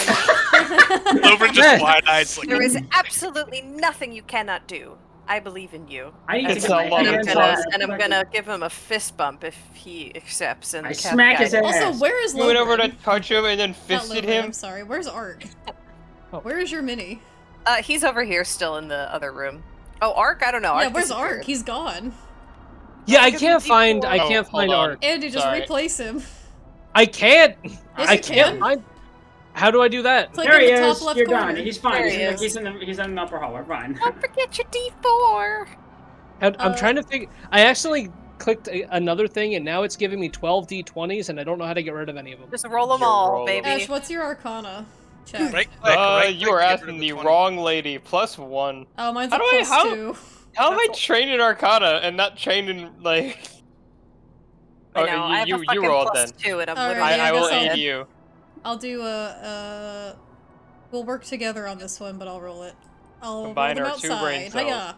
Lobrin just wide eyes like. There is absolutely nothing you cannot do. I believe in you. I need It's to get a my lot of hands time. on that And I'm fucking- gonna give him a fist bump if he accepts. And I the cat smack his guy- ass. Also, where is You went over to Lobrin? touch him and then Not fisted Lobrin, him. I'm sorry. Where's Ark? Oh. Where is your mini? He's over here still in the other room. Oh, Ark? I don't know. Yeah, Ark where's disappeared. Ark? He's gone. Yeah, I Because can't it's find. equal. I Oh, can't hold find on. Ark. Andy, just Sorry. replace him. I can't. Yes, I you can't can. find. How do I do that? It's like There in he the is. top left You're corner. done. He's fine. There He's, he in the, is. he's in the upper hall. We're fine. Don't forget your D4. I'm trying to figure. I accidentally clicked another thing, and now it's giving me 12 d20s, and I don't know how to get rid of any of them. Just roll them You all, roll 'em. baby. Ash, what's your Arcana? Check. Right click, right You click are to get rid asking of the 20. wrong lady. +1. Oh, mine's How a do I- plus how- 2. How am I trained in Arcana and not trained in like? I know. I have you a fucking rolled +2, and I'm Alright, literally. yeah, I will guess I'll- aid you. I'll do a. We'll work together on this one, but I'll roll it. I'll Combine roll them our two brain outside. cells. Hiya.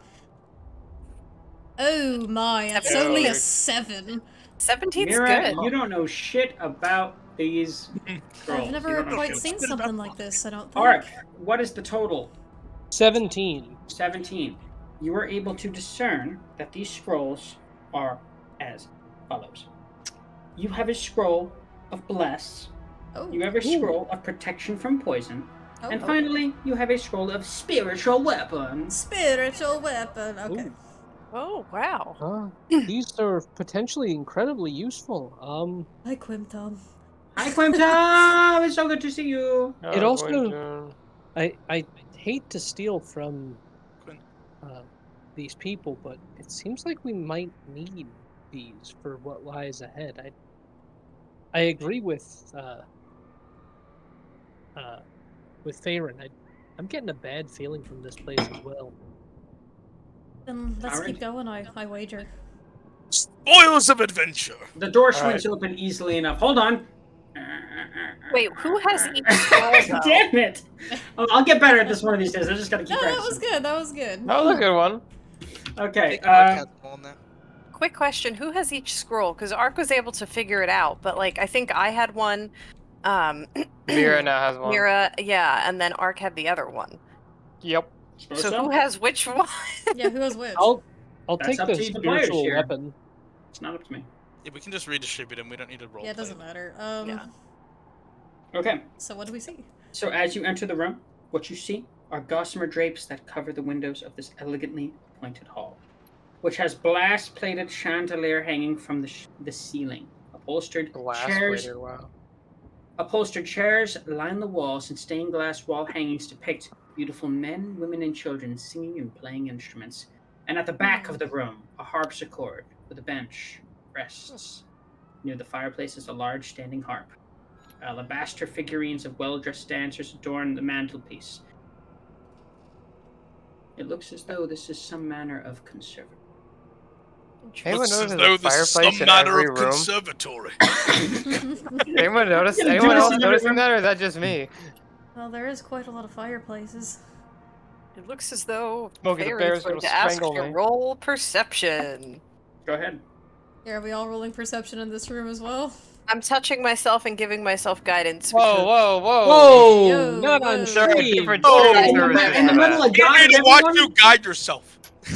Oh my, that's Seventeen. only a 7. 17's Mira, good. you don't know shit about these scrolls. I've You never don't know quite shit seen about them. something like this, I don't think. Ark, what is the total? 17. 17. You are able to discern that these scrolls are as follows. You have a scroll of bless. Oh. You have a scroll of protection from poison. Oh, And oh. finally, you have a scroll of spiritual weapons. Spiritual weapon. Okay. Ooh. Oh, wow. These are potentially incredibly useful. Hi, Quimtom. Hi, Quimtom! It's so good to see you. It also, I hate to steal from Quinn. these people, but it seems like we might need these for what lies ahead. I agree with Farron. I'm getting a bad feeling from this place as well. Then let's Alright. keep going, I wager. Spoils of adventure. The door Alright. swings open easily enough. Hold on. Wait, who has each scroll, though? Damn it! I'll get better at this one of these days. I just gotta keep No, that practicing. was good, that was good. That was a good one. I Okay. think Ark has them all now. Quick question: who has each scroll? Because Ark was able to figure it out, but like I think I had one. Mira now has one. Mira, yeah, and then Ark had the other one. Yep. Suppose So who has which one? Yeah, who has which? I'll That's take up the to the players spiritual here. weapon. It's not up to me. Yeah, we can just redistribute them. We don't need to roll. Yeah, it doesn't matter. Yeah. Okay. So what do we see? So as you enter the room, what you see are gossamer drapes that cover the windows of this elegantly appointed hall, which has glass-plated chandelier hanging from the ceiling. Upholstered chairs line the walls, and stained glass wall hangings depict beautiful men, women, and children singing and playing instruments. And at the back of the room, a harpsichord with a bench rests. Near the fireplace is a large standing harp. Alabaster figurines of well-dressed dancers adorn the mantelpiece. It looks as though this is some manner of conservatory. Anyone Looks as notice though a this is fireplace some in manner every of room? conservatory. Anyone notice? Yeah, Anyone Judas else in every noticing room. that, or is that just me? Well, there is quite a lot of fireplaces. It looks as though Smokey the Farron's Bear's going gonna to ask strangle to me. roll perception. Go ahead. Yeah, are we all rolling perception in this room as well? I'm touching myself and giving myself guidance. Whoa, whoa, whoa! Whoa! Yo, not on whoa. There are stream. different Oh, streaming In the, services in the for middle that. of You God need and to watch everyone? you guide yourself.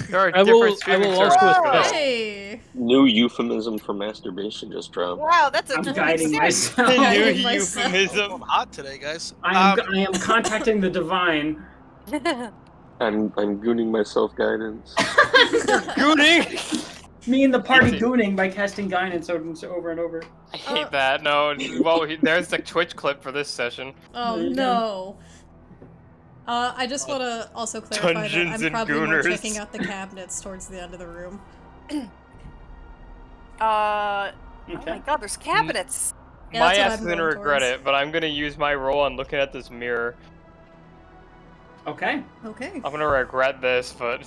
There are I will different streaming also services for assist. that. Hey! New euphemism for masturbation just dropped. Wow, that's a I'm 26. guiding myself. New Guiding myself. I'm euphemism. hot today, guys. I am contacting the divine. I'm gooning myself guidance. Gooning. Me and the party It's a- gooning by casting guidance over and over. I hate that. No, well, there's the Twitch clip for this session. Oh There you no. I just want to also clarify Dungeons that I'm and probably more Gooners. checking out the cabinets towards the end of the room. Oh my Okay. god, there's cabinets. Yeah, My that's what ass I'm is gonna going regret towards. it, but I'm gonna use my roll on looking at this mirror. Okay. Okay. I'm gonna regret this, but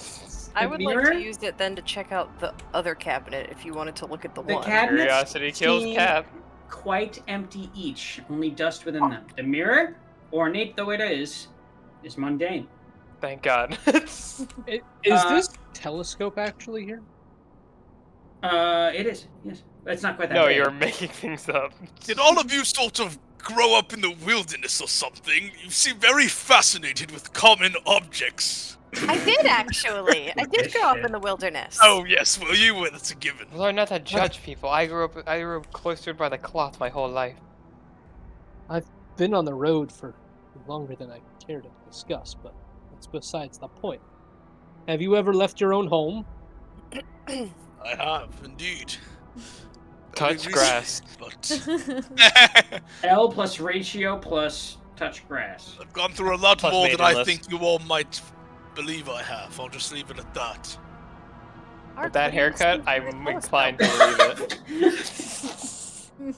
I would like mirror? to use it then to check out the other cabinet if you wanted to look at the The one. cabinets curiosity kills seem cat. quite empty each, only dust within them. The mirror, ornate though it is mundane. Thank God. Is this telescope actually here? It is, yes. It's not quite that No, big. you're making things up. Did all of you sort of grow up in the wilderness or something? You seem very fascinated with common objects. I did actually. I did grow up in the wilderness. Oh yes, well you were. That's a given. Learn not to judge people. I grew up cloistered by the cloth my whole life. I've been on the road for longer than I care to discuss, but that's besides the point. Have you ever left your own home? I have indeed. Touch Very grass. recently, but L plus ratio plus touch grass. I've gone through a lot Plus more than mailing I list. think you all might believe I have. I'll just leave it at that. Art, With that what do you haircut, think you're I'm gonna tell us inclined about? to believe it.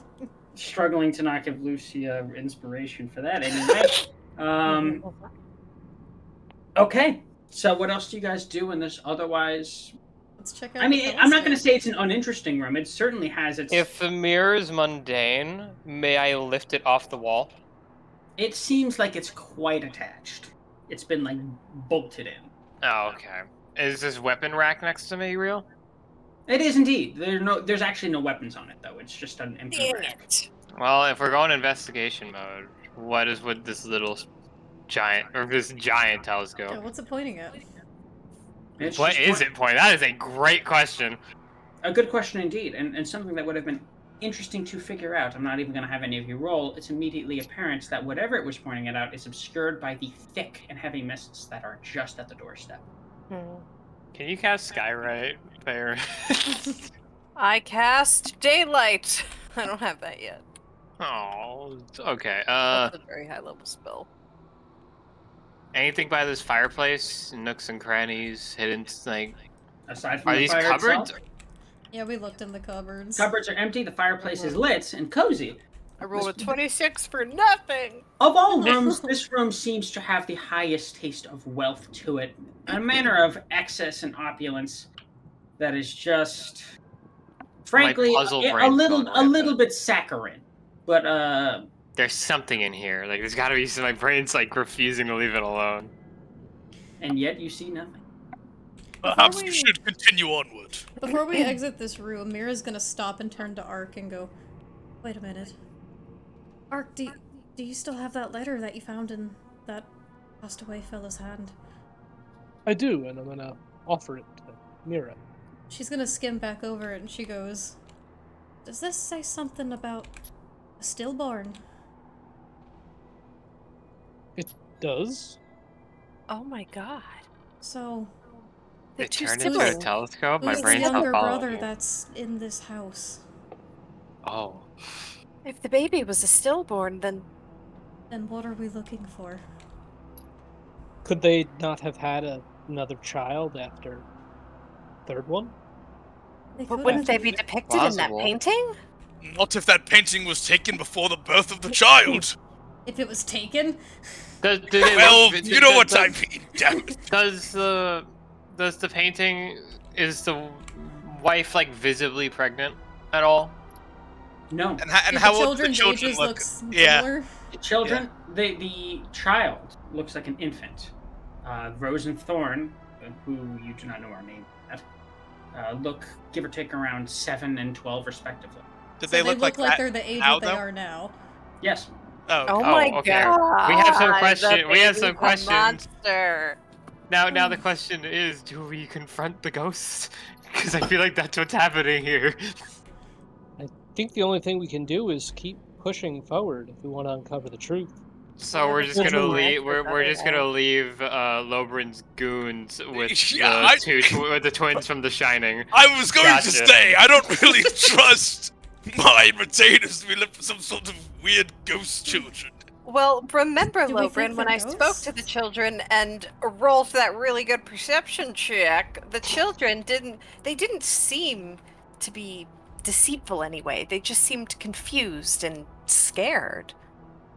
Struggling to not give Lucy inspiration for that anyway. Okay. So what else do you guys do in this otherwise? Let's check out I mean, the I'm not going to telescope. say it's an uninteresting room. It certainly has its... If the mirror is mundane, may I lift it off the wall? It seems like it's quite attached. It's been, like, bolted in. Oh, okay. Is this weapon rack next to me real? It is indeed. There's actually no weapons on it though. It's just an empty Dang rack. it. Well, if we're going investigation mode, what is with this little giant or this giant Yeah, telescope? what's it pointing at? It's What just is it point? That is a great question. a good question indeed, and something that would have been interesting to figure out. I'm not even going to have any of you roll. It's immediately apparent that whatever it was pointing it out is obscured by the thick and heavy mists that are just at the doorstep. Can you cast Skyrite, Fair? I cast Daylight. I don't have that yet. Oh, okay. That's a very high level spell. Anything by this fireplace, nooks and crannies, hidden like. Aside from Are the these fire cupboards? itself, Yeah, we looked in the cupboards. cupboards are empty. The fireplace is lit and cozy. I rolled a 26 for nothing. Of all rooms, this room seems to have the highest taste of wealth to it, a manner of excess and opulence that is just, frankly, puzzle a brain's little going rampant. bit saccharine. But There's something in here. Like, there's gotta be some. My brain's like refusing to leave it alone. and yet you see nothing. Perhaps we should continue onward. Before we exit this room, Mira's gonna stop and turn to Ark and go, "Wait a minute. Ark, do you still have that letter that you found in that passed away fella's hand?" I do, and I'm gonna offer it to Mira. She's gonna skim back over it and she goes, "Does this say something about a stillborn?" It does. Oh my god. So, They two turned into a siblings. telescope. My who's the brain's not younger following brother me. that's in this house? Oh. If the baby was a stillborn, then And what are we looking for? Could they not have had another child after third one? They but could wouldn't have. they be depicted in that Plausible. painting? Not if that painting was taken before the birth of the child. If it was taken? Do they Well, look- you know what I does- mean. Damn it. Does the painting, is the wife like visibly pregnant at all? No. And Did how the old do the children's children ages look? look Yeah. similar? The children, the child looks like an infant. Rose and Thorn, who you do not know our name yet, look, give or take, around 7 and 12 respectively. Did So they look like that? they're the age now, that they though? are now. Yes. Oh, Oh okay. my okay. god. We have some the question- we have some baby's a questions. monster. Now the question is, do we confront the ghosts? Because I feel like that's what's happening here. I think the only thing we can do is keep pushing forward if we want to uncover the truth. So we're just That's gonna what leave. we're We're just better gonna at. leave Lobrin's goons with Yeah, with the twins from The Shining. I was going to Gotcha. say, I don't really trust my retainers to be left for some sort of weird ghost children. Well, remember, Do we Lobrin, think when they're I spoke to the ghosts? children and rolled that really good perception check, the children didn't seem to be deceitful anyway. They just seemed confused and scared.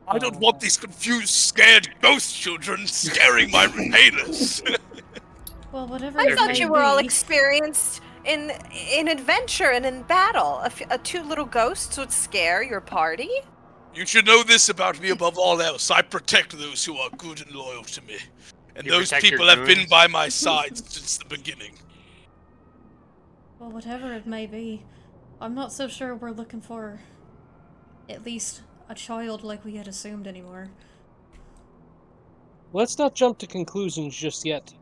I don't want these confused, scared ghost children scaring my retainers. Well, whatever I it thought may you were all be. experienced in adventure and in battle. Two little ghosts would scare your party. You should know this about me above all else. I protect those who are good and loyal to me. And You those protect your people have been goons? by my side since the beginning. Well, whatever it may be, I'm not so sure we're looking for at least a child like we had assumed anymore. Let's not jump to conclusions just yet.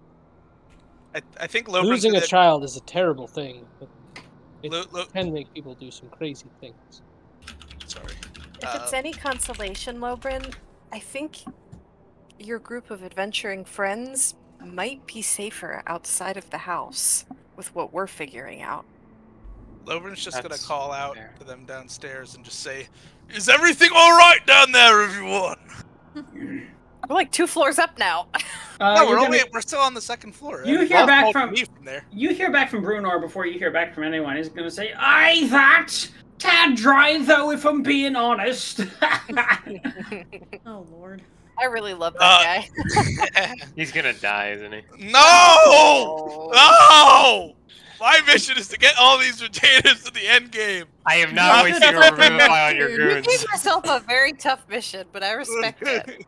I think Lobrin's Losing a gonna... child is a terrible thing, but it Lo- can make people do some crazy things. Sorry. If it's any consolation, Lobrin, I think your group of adventuring friends might be safer outside of the house with what we're figuring out. Lobrin's just gonna That's call out fair. to them downstairs and just say, "Is everything alright down there, everyone?" We're like 2 floors up now. No, You're gonna- we're still on the second floor. You Right? hear Boss back called from- me from there. You hear back from Brunor before you hear back from anyone. He's gonna say, "Aye, that! Tad dry though, if I'm being honest." Oh, Lord. I really love that guy. He's gonna die, isn't he? No! No! My mission is to get all these retainers to the end game. I am Yeah, not waiting to that's revivify on your dude. You goons. gave yourself a very tough mission, but I respect it.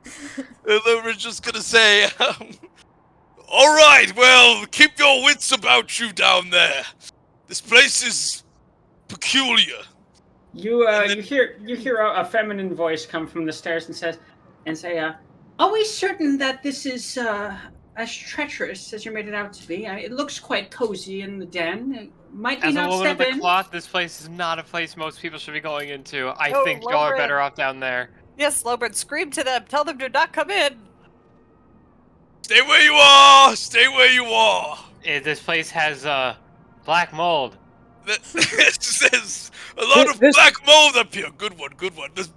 And then we're just gonna say, all right, well, keep your wits about you down there. This place is peculiar. You hear a feminine voice come from the stairs and say, "Are we certain that this is as treacherous as you made it out to be? It looks quite cozy in the den. Might we As a not woman step of the in?" cloth, this place is not a place most people should be going into. I Oh, think y'all are Lobred. better off down there. Yes, Lobert, scream to them. Tell them to not come in. Stay where you are. Stay where you are. This place has black mold. There's a lot of This- black mold up here. Good one. There's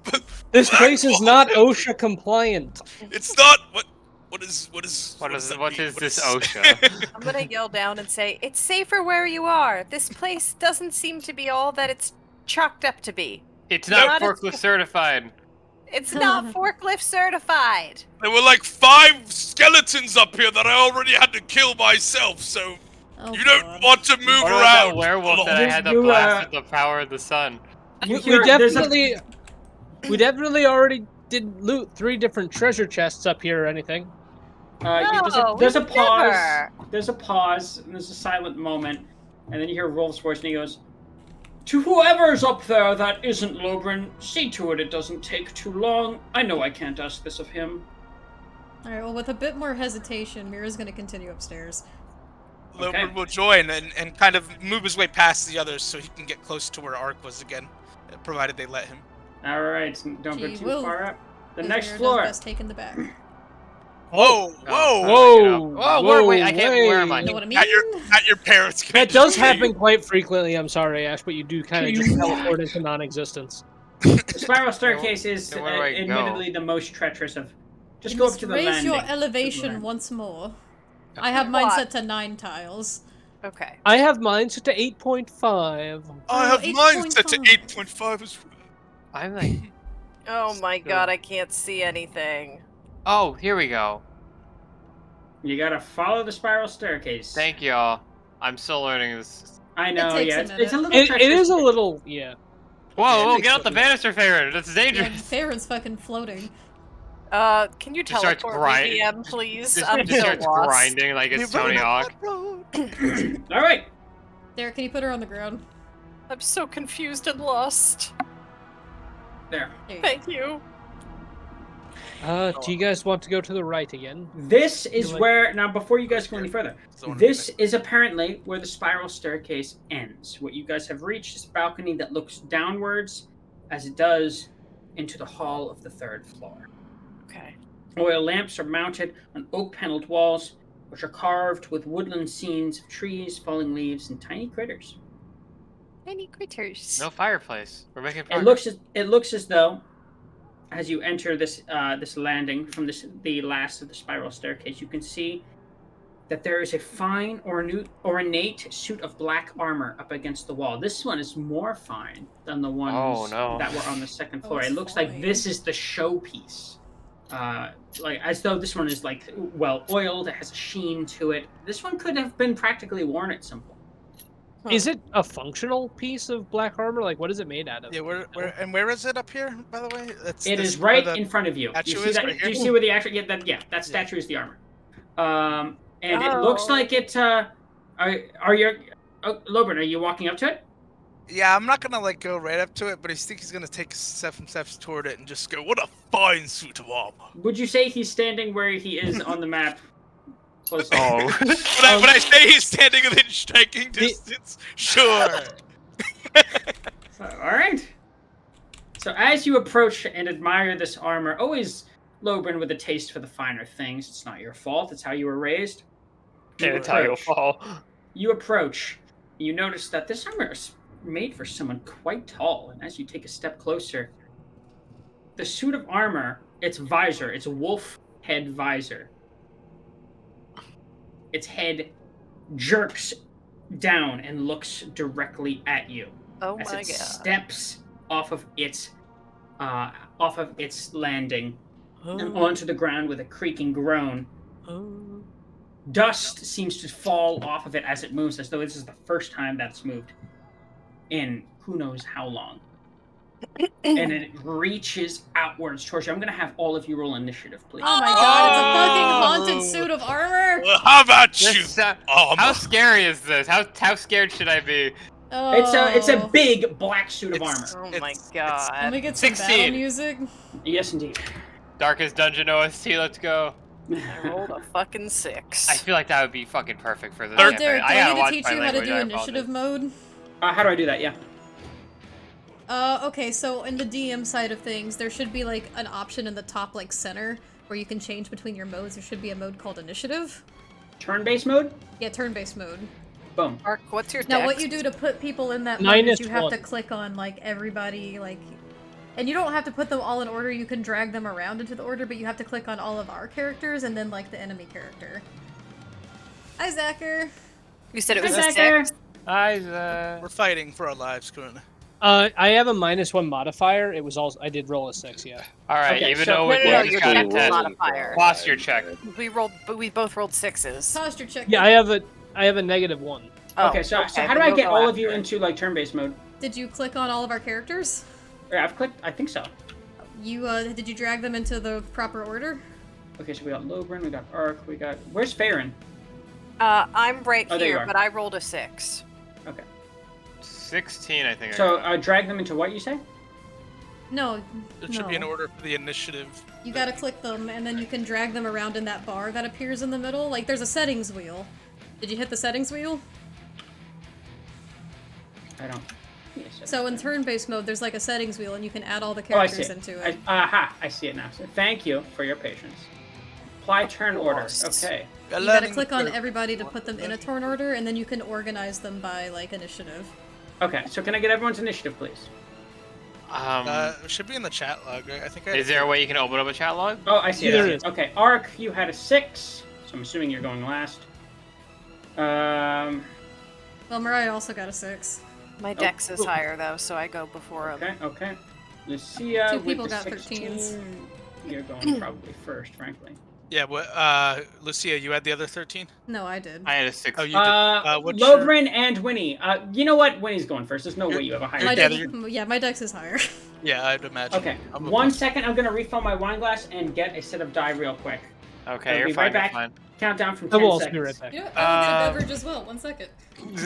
This black place is mold. not OSHA compliant. It's not. What is What that is mean? this OSHA? I'm gonna yell down and say, it's safer where you are. This place doesn't seem to be all that it's chalked up to be. It's not Not as- forklift certified. It's not forklift certified. There were like 5 skeletons up here that I already had to kill myself, so Oh, you don't God. want to move What around. about that werewolf a that I lot. had to You, blast with the power of the sun? You We hear- there's a- definitely already did loot 3 different treasure chests up here or anything. There's a we've pause. never. There's a pause, and there's a silent moment, and then you hear Rolf's voice, and he goes, "To whoever's up there that isn't Lobrin, see to it doesn't take too long. I know I can't ask this of him." Alright, well, with a bit more hesitation, Mira's gonna continue upstairs. Okay. Lobert will join and kind of move his way past the others so he can get close to where Ark was again, provided they let him. All right, don't go She too will, far up. The Because next Mira floor. does best taking the back. Whoa! Whoa, wait, I can't. Where am I? You know what I mean? At your parents. That does happen quite frequently, I'm sorry, Ash, but you do kind of just teleport into non-existence. The spiral staircase is then where do I go? admittedly the most treacherous of. Just You go up must to the raise landing. your To elevation the landing. once more. I have mine What? set to 9 tiles. Okay. I have mine set to 8.5. I Oh, have mine set to 8.5. 8.5 as well. I'm like, Oh my god, I can't see anything. oh, here we go. You gotta follow the spiral staircase. Thank y'all. I'm still learning this. I know, takes yeah. a It's a minute. little It treacherous. is a little, yeah. Whoa, makes get out the sense. banister, Farron. That's Yeah, dangerous. Farron's fucking floating. Can you Just starts teleport me, grind- DM, please? Just, I'm just so starts lost. grinding like it's Tony Hawk. All right. Derek, can you put her on the ground? I'm so confused and lost. There. There you go. Thank you. Do you guys want to go to the right again? This is You like- where now. Before you guys go any further, this is apparently where the spiral staircase ends. What you guys have reached is a balcony that looks downwards, as it does, into the hall of the 3rd floor. Okay. Oil lamps are mounted on oak-paneled walls, which are carved with woodland scenes of trees, falling leaves, and tiny critters. Any critters. No fireplace. We're making It progress. looks as though, as you enter this landing from the last of the spiral staircase, you can see that there is a fine ornate suit of black armor up against the wall. This one is more fine than the ones Oh, no. that were on the 2nd floor. it's It looks like fine. this is the showpiece. Like as though this one is like well oiled, it has a sheen to it. This one could have been practically worn at some point. Is it a functional piece of black armor? Like, what is it made out of? Yeah, where is it up here, by the way? It This is right where the in front of you. You statue see is that? right Do you here? see where the actual that statue is the armor. And it looks Oh. like it. Are you, Lobert? Are you walking up to it? Yeah, I'm not gonna like go right up to it, but I think he's gonna take some steps toward it and just go, "What a fine suit of armor!" Would you say he's standing where he is on the map? Close to- Oh. When I say he's standing within striking distance, sure. All right. So as you approach and admire this armor, always Lobrin with a taste for the finer things. It's not your fault. It's how you were raised. And it's how you'll fall. You approach. You notice that this armor is made for someone quite tall. And as you take a step closer, the suit of armor, its visor, its wolf head visor, its head jerks down and looks directly at you. Oh As my it god. steps off of its landing and onto the ground with a creaking groan. Dust seems to fall off of it as it moves, as though this is the first time that's moved in who knows how long. and it reaches outwards towards you. I'm gonna have all of you roll initiative, please. Oh my god, it's a fucking haunted suit of armor! Well, how about you? This, how scary is this? How scared should I be? Oh. It's a big black suit of armor. Oh my Let god. me get some battle 16. music. Yes, indeed. Darkest Dungeon OST, let's go. I rolled a fucking 6. I feel like that would be fucking perfect for this Oh, campaign. Derek, do I I gotta need to watch teach my you how to language, do I initiative apologize. mode? How do I do that? Yeah. Okay, so in the DM side of things, there should be like an option in the top like center where you can change between your modes. There should be a mode called initiative. Turn-based mode. Yeah, turn-based mode. Boom. Ark, what's your Now, dex? what you do to put people in that mode is you have to -1. click on like everybody, like, and you don't have to put them all in order. You can drag them around into the order, but you have to click on all of our characters and then like the enemy character. Hi, Zacher. You said it was a Zacher. 6? We're fighting for our lives currently. I have a -1 modifier. It was also I did roll a 6. Yeah. All right, Okay, even so- though No, we no, just your got a dex 10. modifier. Posture check. We both rolled 6s. Posture check. Yeah, I have a -1. Oh, Okay, so how do then I we'll get go all of you after. into like turn-based mode? Did you click on all of our characters? Yeah, I've clicked. I think so. You did you drag them into the proper order? Okay, so we got Lobrin, we got Ark, we got. Where's Farron? I'm right Oh, there you here, are. but I rolled a 6. Okay. 16, I think. So I got. drag them into what you say? No. It should be an no. order for the initiative. You gotta click them, and then you can drag them around in that bar that appears in the middle. Like, there's a settings wheel. Did you hit the settings wheel? I don't. Yes, So in turn-based mode, there's like a settings wheel, and you can add all the Oh, I see characters it. into it. Aha! I see it now. So thank you for your patience. Apply turn order. course. Okay. You gotta click on everybody to put them in a turn order, and then you can organize them by, like, initiative. Okay. So can I get everyone's initiative, please? It should be in the chat log, right? I think I. Is there a way you can open up a chat log? Oh, I see it. There I see it is. it. Okay. Ark, you had a 6, so I'm assuming you're going last. Well, Mariah also got a 6. My dex is higher though, so I go before him. Okay. Okay. Lucia. Two with people the got 16. 13s. You're going probably first, frankly. Yeah. What? Lucia, you had the other 13. No, I did. I had a 6. Oh, you did. What's your- Lobrin and Winnie. You know what? Winnie's going first. There's no way you have a higher. My Yeah, dex, yeah, my dex is higher. Yeah, I'd imagine. Okay. I'm 1 second. I'm gonna refill my wine glass and get a sip of dye real quick. Okay, I'll you're be fine. right back. You're fine. Countdown from I 10 will also seconds. be right back. You know what? I will get a Uh, beverage as well. 1 second.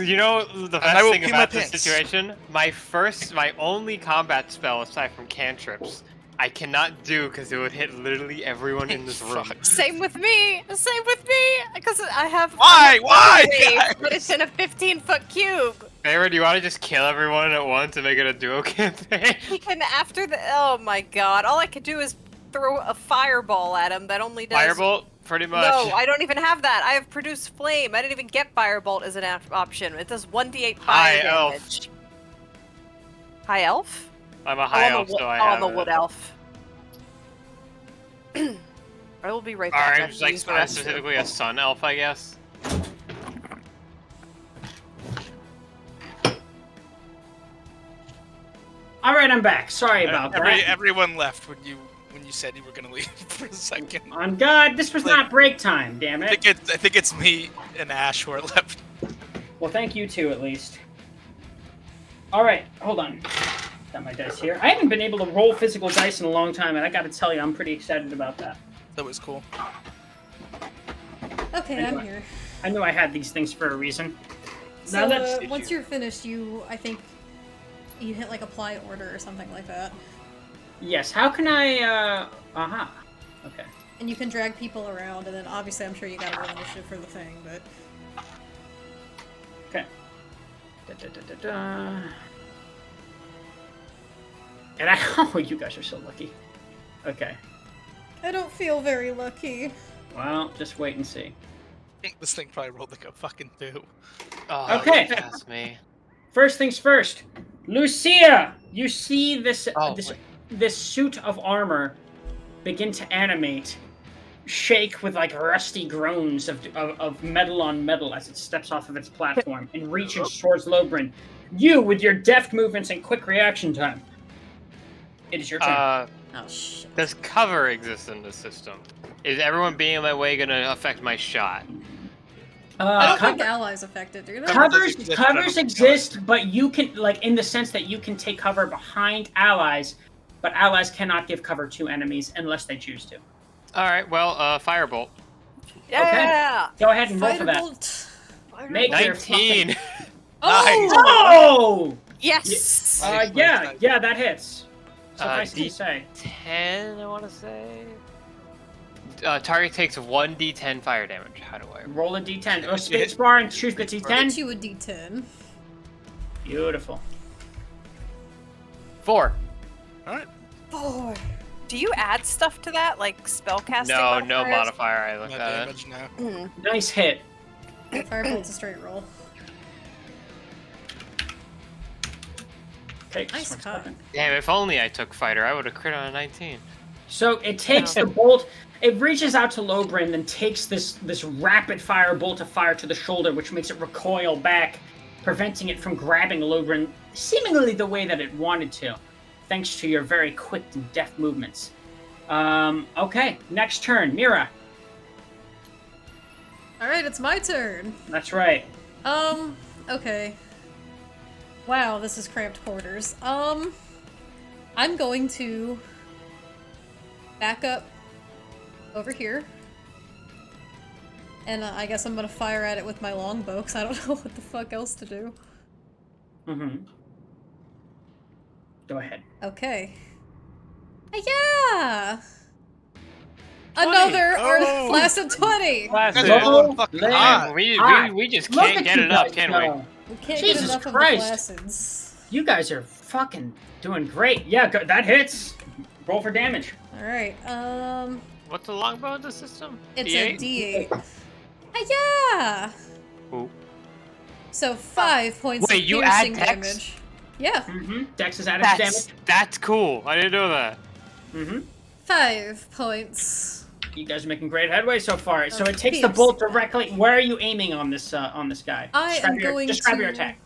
You know the I best will thing pee my about this pants. situation? My only combat spell aside from cantrips, I cannot do because it would hit literally everyone in this room. Same with me. Same with me. Because I have. Why? Why? Wave, but it's in a 15-foot cube. Favor, do you want to just kill everyone at once and make it a duo campaign? He can after the. Oh my god! All I could do is throw a fireball at him. That only does. Firebolt, pretty much. No, I don't even have that. I have produce flame. I didn't even get firebolt as an option. It does 1d8 High fire elf. damage. High elf? I'm a high elf, so I have I'm a it. wood elf. I will be right back. I Alright, have just to like use the restroom. specifically a sun elf, I guess. All right, I'm back. Sorry about that. Everyone left when you said you were gonna leave for a second. On God, this was not break time. Damn I it. think it's me and Ash who are left. Well, thank you too, at least. All right, hold on. Got my dice here. I haven't been able to roll physical dice in a long time, and I got to tell you, I'm pretty excited about that. That was cool. Okay, I'm here. I knew I had these things for a reason. So Now that's once you're finished, I think you hit like apply order or something like that, yes. How can I? Aha. Okay. and you can drag people around. And then obviously, I'm sure you got to roll initiative for the thing, but Okay. Da-da-da-da-da. And oh, you guys are so lucky. Okay. I don't feel very lucky. Well, just wait and see. This thing probably rolled like a fucking 2. Oh, Okay. That's me. First things first. Lucia, you see this Oh, this suit of armor begin to animate, shake with like rusty groans of metal on metal as it steps off of its platform and reaches towards Lobrin. You, with your deft movements and quick reaction time. It is your turn. Oh shit. Does cover exist in this system? Is everyone being in my way gonna affect my shot? I don't think Cover- allies affected, do they? Covers exist, but you can, like, in the sense that you can take cover behind allies, but allies cannot give cover to enemies unless they choose to. All right. Well, firebolt. Yeah. Go ahead and roll for that. Firebolt. Make your 19. fucking... Oh! Oh! Yes. Yeah, that hits. Suffice to D- say. 10, I want to say. Target takes 1d10 fire damage. How do I? Roll a d10. Or spacebar and choose the Get d10. you a D10. Beautiful. 4. Alright. 4. Do you add stuff to that, like spellcasting? No modifier. I looked No at damage now. Nice hit. Firebolt's a straight roll. Okay, Nice just cut. 1 second. Damn, if only I took fighter, I would have crit on a 19. So it takes the bolt, it reaches out to Lobrin, then takes this rapid fire bolt of fire to the shoulder, which makes it recoil back, preventing it from grabbing Lobrin seemingly the way that it wanted to, thanks to your very quick and deft movements. Okay, next turn, Mira. Alright, it's my turn. That's right. Okay. Wow, this is cramped quarters. I'm going to back up over here. And I guess I'm gonna fire at it with my longbow, because I don't know what the fuck else to do. Mm-hmm. Go ahead. Okay. Yeah! Another Oh! Flaccid 20! Classic. That's all fucking Damn. high. We just Look can't at get you it up, guys can go. We can't Jesus get enough Christ. of the Flaccids. You guys are fucking doing great. Yeah, that hits. Roll for damage. Alright, What's the longbow in the system? it's D8? a D8. Yeah! Ooh. So 5 points Wait, of you add piercing dex? damage. Yeah, Mm-hmm. Dex is added to damage. That's cool. I didn't know that. Mm-hmm. 5 points. You guys are making great headway so far. So Of it takes the piercing. bolt directly. Where are you aiming on this guy? I am going describe to... your attack.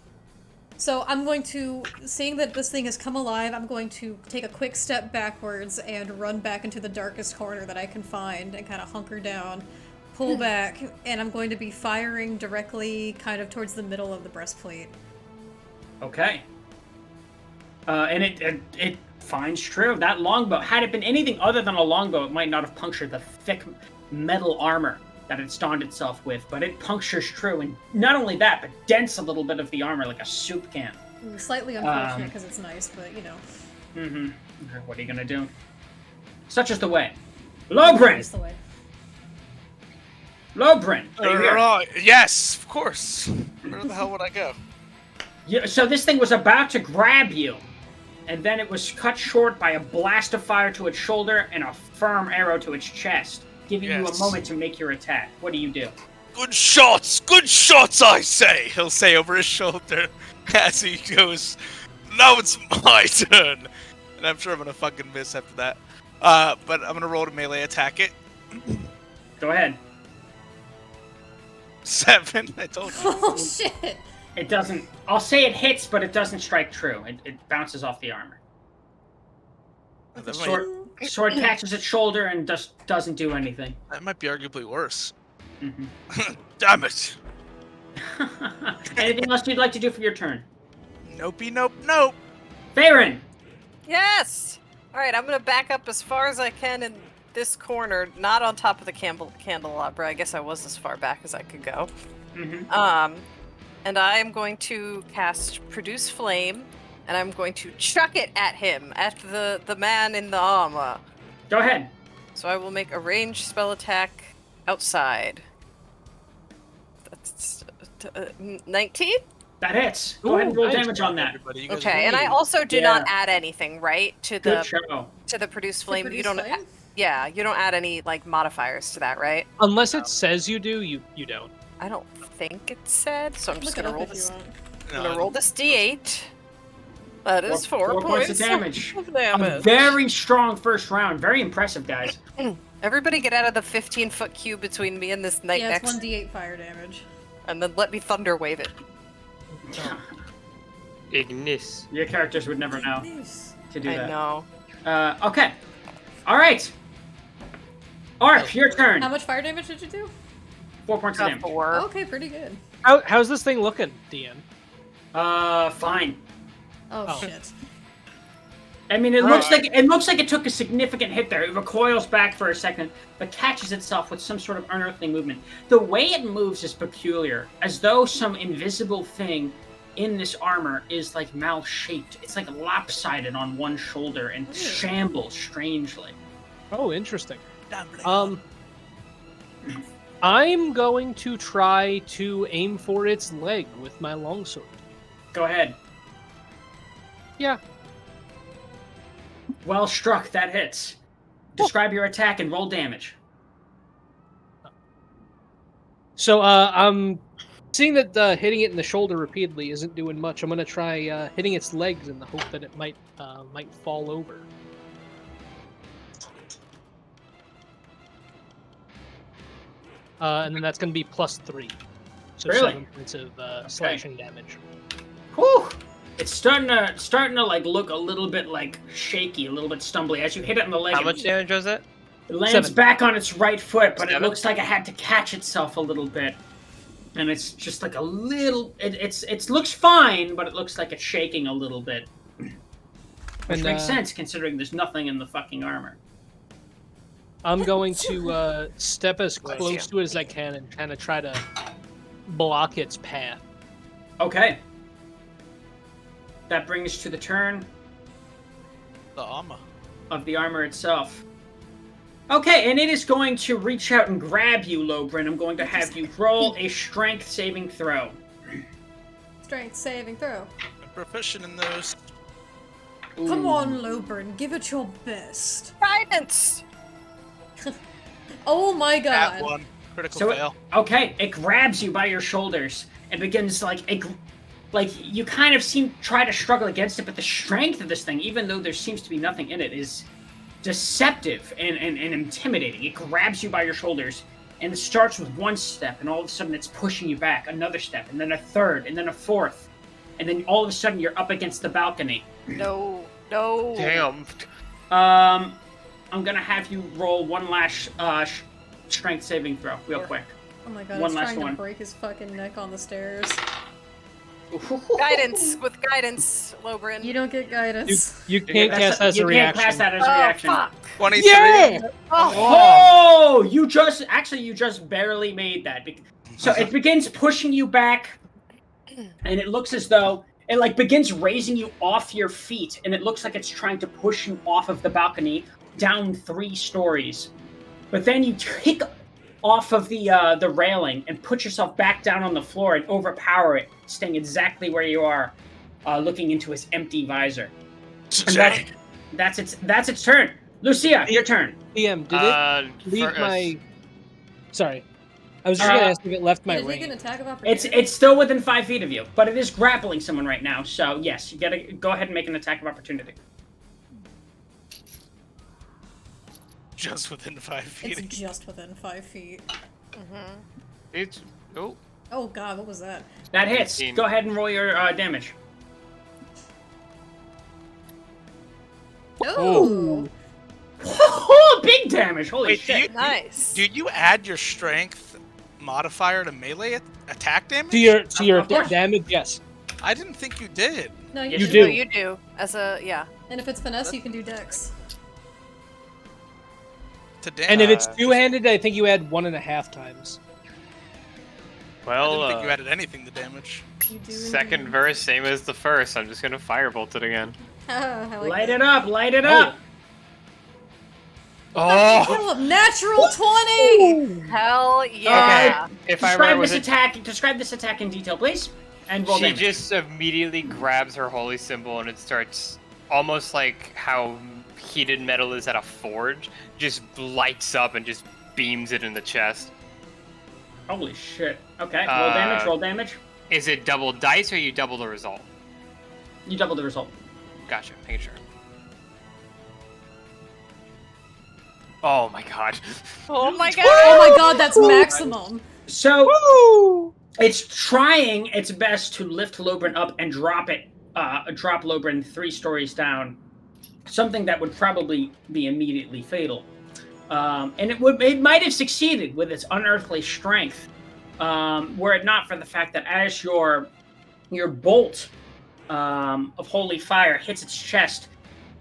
So I'm going to, seeing that this thing has come alive, I'm going to take a quick step backwards and run back into the darkest corner that I can find and kind of hunker down, pull back, and I'm going to be firing directly kind of towards the middle of the breastplate. Okay. And it finds true. That longbow, had it been anything other than a longbow, it might not have punctured the thick metal armor that it donned itself with, but it punctures true, and not only that, but dents a little bit of the armor like a soup can. Slightly unfortunate because it's nice, but you know. Mm-hmm. What are you gonna do? Such is the way. Lobrin! Just the way. Lobrin! Are you here? Right. Yes, of course. Where the hell would I go? Yeah, so this thing was about to grab you, and then it was cut short by a blast of fire to its shoulder and a firm arrow to its chest, giving you a Yes. moment to make your attack. What do you do? Good shots, I say. He'll say over his shoulder as he goes. Now it's my turn, and I'm sure I'm gonna fucking miss after that. But I'm gonna roll to melee attack it. Go ahead. 7. I told you. Oh shit! It doesn't... I'll say it hits, but it doesn't strike true. It bounces off the armor. That Sword catches its shoulder and just doesn't do anything. might be arguably worse. Mm-hmm. Damn it. Anything else you'd like to do for your turn? Nopey, nope, nope. Farron! Yes. All right, I'm gonna back up as far as I can in this corner, not on top of the candelabra. I guess I was as far back as I could go. Mm-hmm. And I am going to cast Produce Flame, and I'm going to chuck it at him, at the man in the armor. Go ahead. So I will make a ranged spell attack outside. That's 19? That hits. Go ahead and roll nice. damage on that. Everybody, you guys Okay, are and I great. also do Yeah. not add anything, right? To Good the show. Produce Flame. Produce You don't flame? yeah, you don't add any like modifiers to that, right? Unless it says you do, you don't. I don't think it said, so I'm just Look it gonna roll up if you this. want. I'm gonna roll this D8. That is 4 points of damage. of A damage. very strong first round. Very impressive, guys. Everybody get out of the 15-foot cube between me and this knight Yeah, it's next, 1d8 fire damage. and then let me thunder wave it. Ignis. Your characters would never know to do I that. know. Okay. All right. Ark, your turn. How much fire damage did you do? 4 points of damage. 4. Okay, pretty good. How's this thing looking, DM? Fine. Oh, shit. I mean, it looks like it took a significant hit there. It recoils back for a second, but catches itself with some sort of unearthly movement. The way it moves is peculiar, as though some invisible thing in this armor is like mal-shaped. It's like lopsided on one shoulder and shambles strangely. Oh, interesting. I'm going to try to aim for its leg with my longsword. Go ahead. Yeah. Well struck, that hits. Describe your attack and roll damage. So, I'm seeing that hitting it in the shoulder repeatedly isn't doing much. I'm going to try hitting its legs in the hope that it might fall over. And then that's going to be +3. So Really? 7 points of slashing damage. Whew! It's starting to like look a little bit like shaky, a little bit stumbly. As you hit it in the leg, How much damage was it? it lands 7. back on its right foot, but it 7? looks like it had to catch itself a little bit. And it's just like a little. It looks fine, but it looks like it's shaking a little bit, which makes sense considering there's nothing in the fucking armor. I'm going to step as close to it as I can and kind of try to block its path. Okay. That brings to the turn The armor. of the armor itself. Okay, and it is going to reach out and grab you, Lobrin. I'm going to have you roll a strength saving throw. Strength saving throw. I'm proficient in those. Come on, Lobrin, give it your best. Guidance! Oh my That god. one. Critical So fail. Okay, it grabs you by your shoulders and begins like you kind of try to struggle against it, but the strength of this thing, even though there seems to be nothing in it, is deceptive and intimidating. It grabs you by your shoulders and it starts with one step, and all of a sudden it's pushing you back, another step, and then a third, and then a fourth, and then all of a sudden you're up against the balcony. No. Damn. I'm gonna have you roll one last strength saving throw, real quick. Oh my god, One it's last trying one. to break his fucking neck on the stairs. Guidance with guidance, Lobrin. You don't get guidance. You can't cast that as a You can't reaction. pass that as a Oh, reaction. fuck. 23. Yeah! Oh, you just barely made that. So it begins pushing you back, and it looks as though it like begins raising you off your feet, and it looks like it's trying to push you off of the balcony down 3 stories. But then you kick off of the railing and put yourself back down on the floor and overpower it, staying exactly where you are, looking into its empty visor. And that's its turn. Lucia, your turn. DM, did it leave my... Sorry. I was just going to ask if it left my Did it take an range. attack of opportunity? It's still within 5 feet of you, but it is grappling someone right now. So yes, you gotta go ahead and make an attack of opportunity. Just within 5 feet. It's just within 5 feet. It's Oh god, what was that? That hits. 15. Go ahead and roll your damage. Oh! Oh, big damage! Holy Wait, shit! Nice. Do you add your strength modifier to melee attack damage? To your Of course. damage, yes. I didn't think you did. No, You you do. No, you do. As a And if it's finesse, you can do dex. To damage. And if it's two-handed, I think you add 1.5 times. I well. didn't think you added anything to damage. You do Second indeed. verse, same as the first. I'm just gonna firebolt it again. I like Light that. it up! Light it up! Oh! Kill him! Natural 20! hell yeah. If I remember, was it Describe this attack in detail, please, and roll she damage. just immediately grabs her holy symbol and it starts almost like how heated metal is at a forge, just lights up and just beams it in the chest. Holy shit! Okay, roll damage. Roll damage. Is it double dice or you double the result? You double the result. Gotcha, making sure. Oh my god. Oh my god. Oh my god, that's maximum! So it's trying its best to lift Lobrin up and drop Lobrin 3 stories down, something that would probably be immediately fatal. And it might have succeeded with its unearthly strength, were it not for the fact that as your bolt of holy fire hits its chest,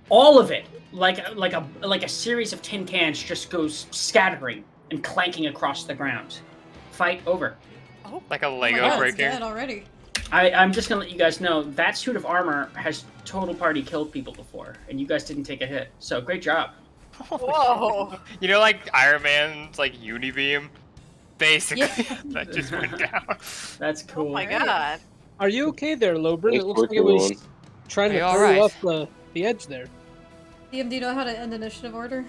all of it, like a series of tin cans, just goes scattering and clanking across the ground. Fight over. Oh, Like a Oh my Lego God, it's breaker. dead already. I'm just gonna let you guys know that suit of armor has total party killed people before, and you guys didn't take a hit. So great job. whoa. You know, like Iron Man's like unibeam. Basically, Yeah. that just went down. That's cool. Oh my god. Are you okay there, Lobrin? Nice It looks work, like it was everyone. trying Are to you all throw right? off the edge there. DM, do you know how to end initiative order?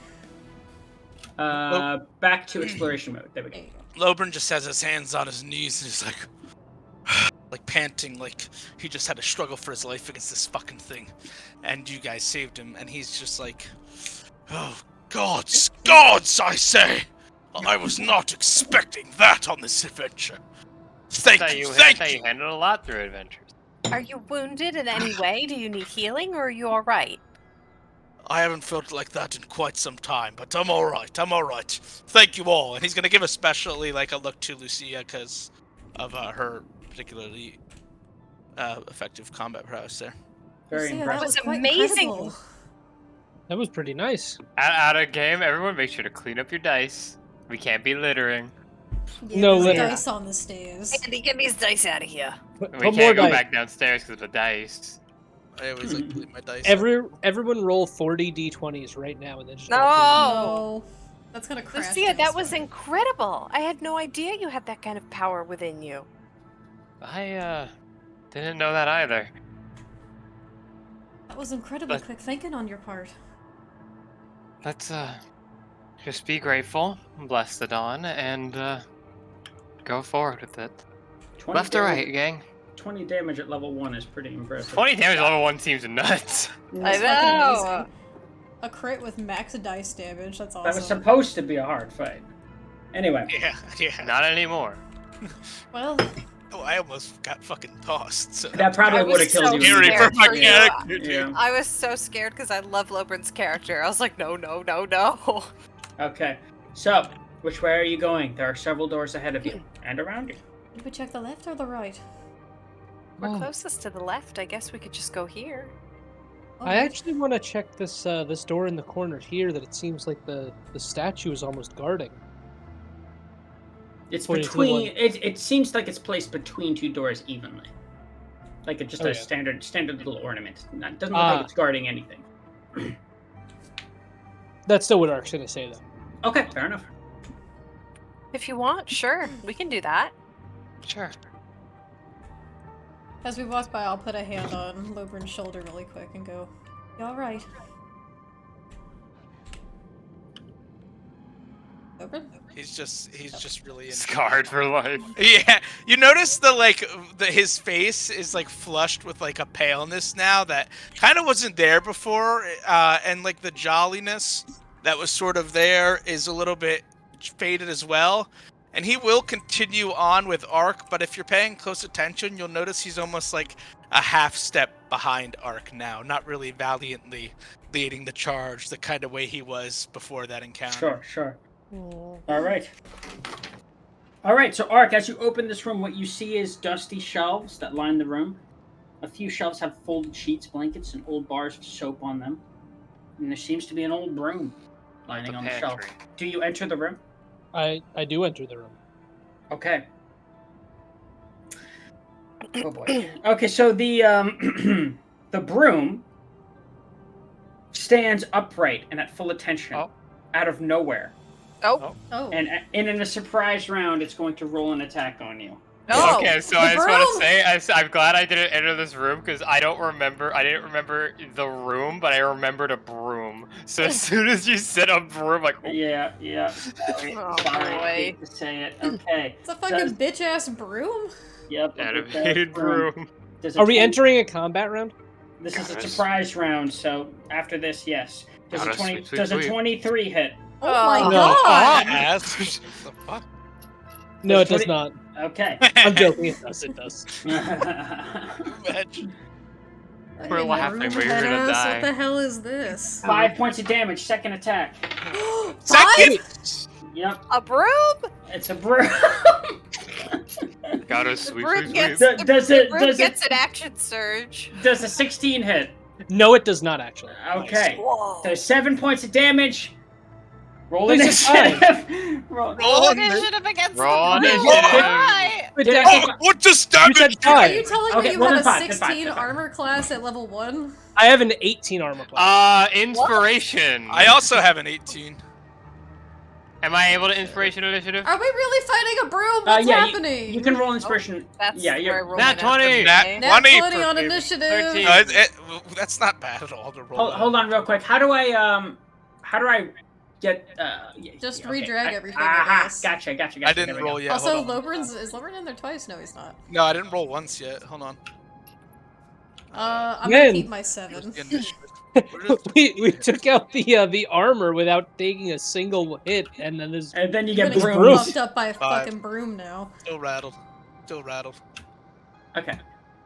Back to exploration mode. There we go. There you go. Lobrin just has his hands on his knees and he's like panting, like he just had to struggle for his life against this fucking thing. And you guys saved him, and he's just like, oh, gods, I say! I was not expecting that on this adventure. Thank you. That's how you handle a lot through adventures. Are you wounded in any way? Do you need healing, or are you all right? I haven't felt like that in quite some time, but I'm all right. Thank you all. And he's gonna give especially like a look to Lucia because of her particularly effective combat prowess there. Very Lucia, impressive. That was quite amazing. incredible. That was pretty nice. Out of game, everyone make sure to clean up your dice. We can't be littering. Yeah, No there's litter. dice on the stairs. Andy, get these dice out of here. Put We more can't go dice. back downstairs because of the dice. I always like to leave my dice. Everyone roll 40 d20s right now and then just No. No. That's gonna crash. Lucia, dice that was fire. incredible. I had no idea you had that kind of power within you. I didn't know that either. That was incredibly But- quick thinking on your part. Let's just be grateful, bless the dawn, and go forward with it. 20 Left or damage- right, gang? 20 damage at level 1 is pretty impressive. 20 damage level 1 seems nuts. I That's fucking know. amazing. A crit with max dice damage. That's That was awesome. supposed to be a hard fight. Anyway, Yeah. Not anymore. Well, Oh, I almost got fucking tossed. So that probably I would have was killed so you. Scary for scared my for you. character, dude. Yeah. I was so scared because I love Lobrin's character. I was like, no. Okay. So, which way are you going? There are several doors ahead of you and around you. did we check the left or the right? We're closest to the left. I guess we could just go here. Oh, I right. actually want to check this this door in the corner here that it seems like the statue is almost guarding. It's Pointing to the between. one. It seems like it's placed between two doors evenly, like just Oh, a yeah. standard little ornament. It doesn't look like it's guarding anything. That's still what Ark's gonna say though. Okay, fair enough. If you want, sure. We can do that. Sure. As we walk by, I'll put a hand on Lobrin's shoulder really quick and go, "You all right?" Lobrin? He's just really into Scarred for life. Yeah, you notice his face is like flushed with like a paleness now that kind of wasn't there before, and like the jolliness that was sort of there is a little bit faded as well. And he will continue on with Ark, but if you're paying close attention, you'll notice he's almost like a half step behind Ark now, not really valiantly leading the charge the kind of way he was before that encounter. Sure. All right. So, Ark, as you open this room, what you see is dusty shelves that line the room. A few shelves have folded sheets, blankets, and old bars of soap on them. And there seems to be an old broom lining on the shelf. pantry. Do you enter the room? I do enter the room. Okay. Oh boy. Okay, so the the broom stands upright and at full attention Oh. out of nowhere. Oh. Oh. And in a surprise round, it's going to roll an attack on you. Oh. Okay, so the I just want broom! to say, I'm glad I didn't enter this room because I didn't remember the room, but I remembered a broom. So as soon as you said a broom, like, oh, Yeah. Oh, Sorry, I boy. hate to say it. Okay. It's a fucking bitch-ass broom? Yep. animated broom. Does a Are we 20 entering a combat round? This is a Goodness. surprise round, so after this, yes. Does a Gotta 20? sweet, sweet, Does a sweet. 23 hit? Oh my Oh. god! Ass. What the fuck? No, it Does does 20 not. Okay. I'm joking. It does. It does. Imagine. We're laughing, but you're gonna Badass, die. What the hell is this? 5 points of damage. Second attack. Second. Yep. A broom? It's a broom. Got a sweep, Broom sweep, gets, sweep. the Broom gets an action surge. Does a 16 hit? No, it does not actually. Okay. Whoa. So 7 points of damage. Roll Please initiative. Roll. Roll initiative against Roll the Broom. initiative. Why? But Did that- I- Oh, what just You damage? said Are five. you telling Okay, me you well, have a then fine, then 16 fine. armor class at level 1? I have an 18 armor class. Inspiration. I also have an 18. Am I able to inspiration initiative? Are we really fighting a broom? What's yeah, happening? You can roll inspiration. That's yeah, where I you're. roll Nat my 20. Nat Nat 20 20 for on me. initiative. 13. That's not bad at all to roll. Hold on, real quick. How do I get? Just okay. re-drag everything, I Aha, guess. gotcha. I There didn't we roll go. yet. Also, hold on. is Lobrin in there twice? No, he's not. No, I didn't roll once yet. Hold on. I'm Man. gonna keep my 7. we took out the armor without taking a single hit, and then this. And then you You're get gonna get brooms. puffed up by a 5. fucking broom now. Still rattled. Still rattled. Okay.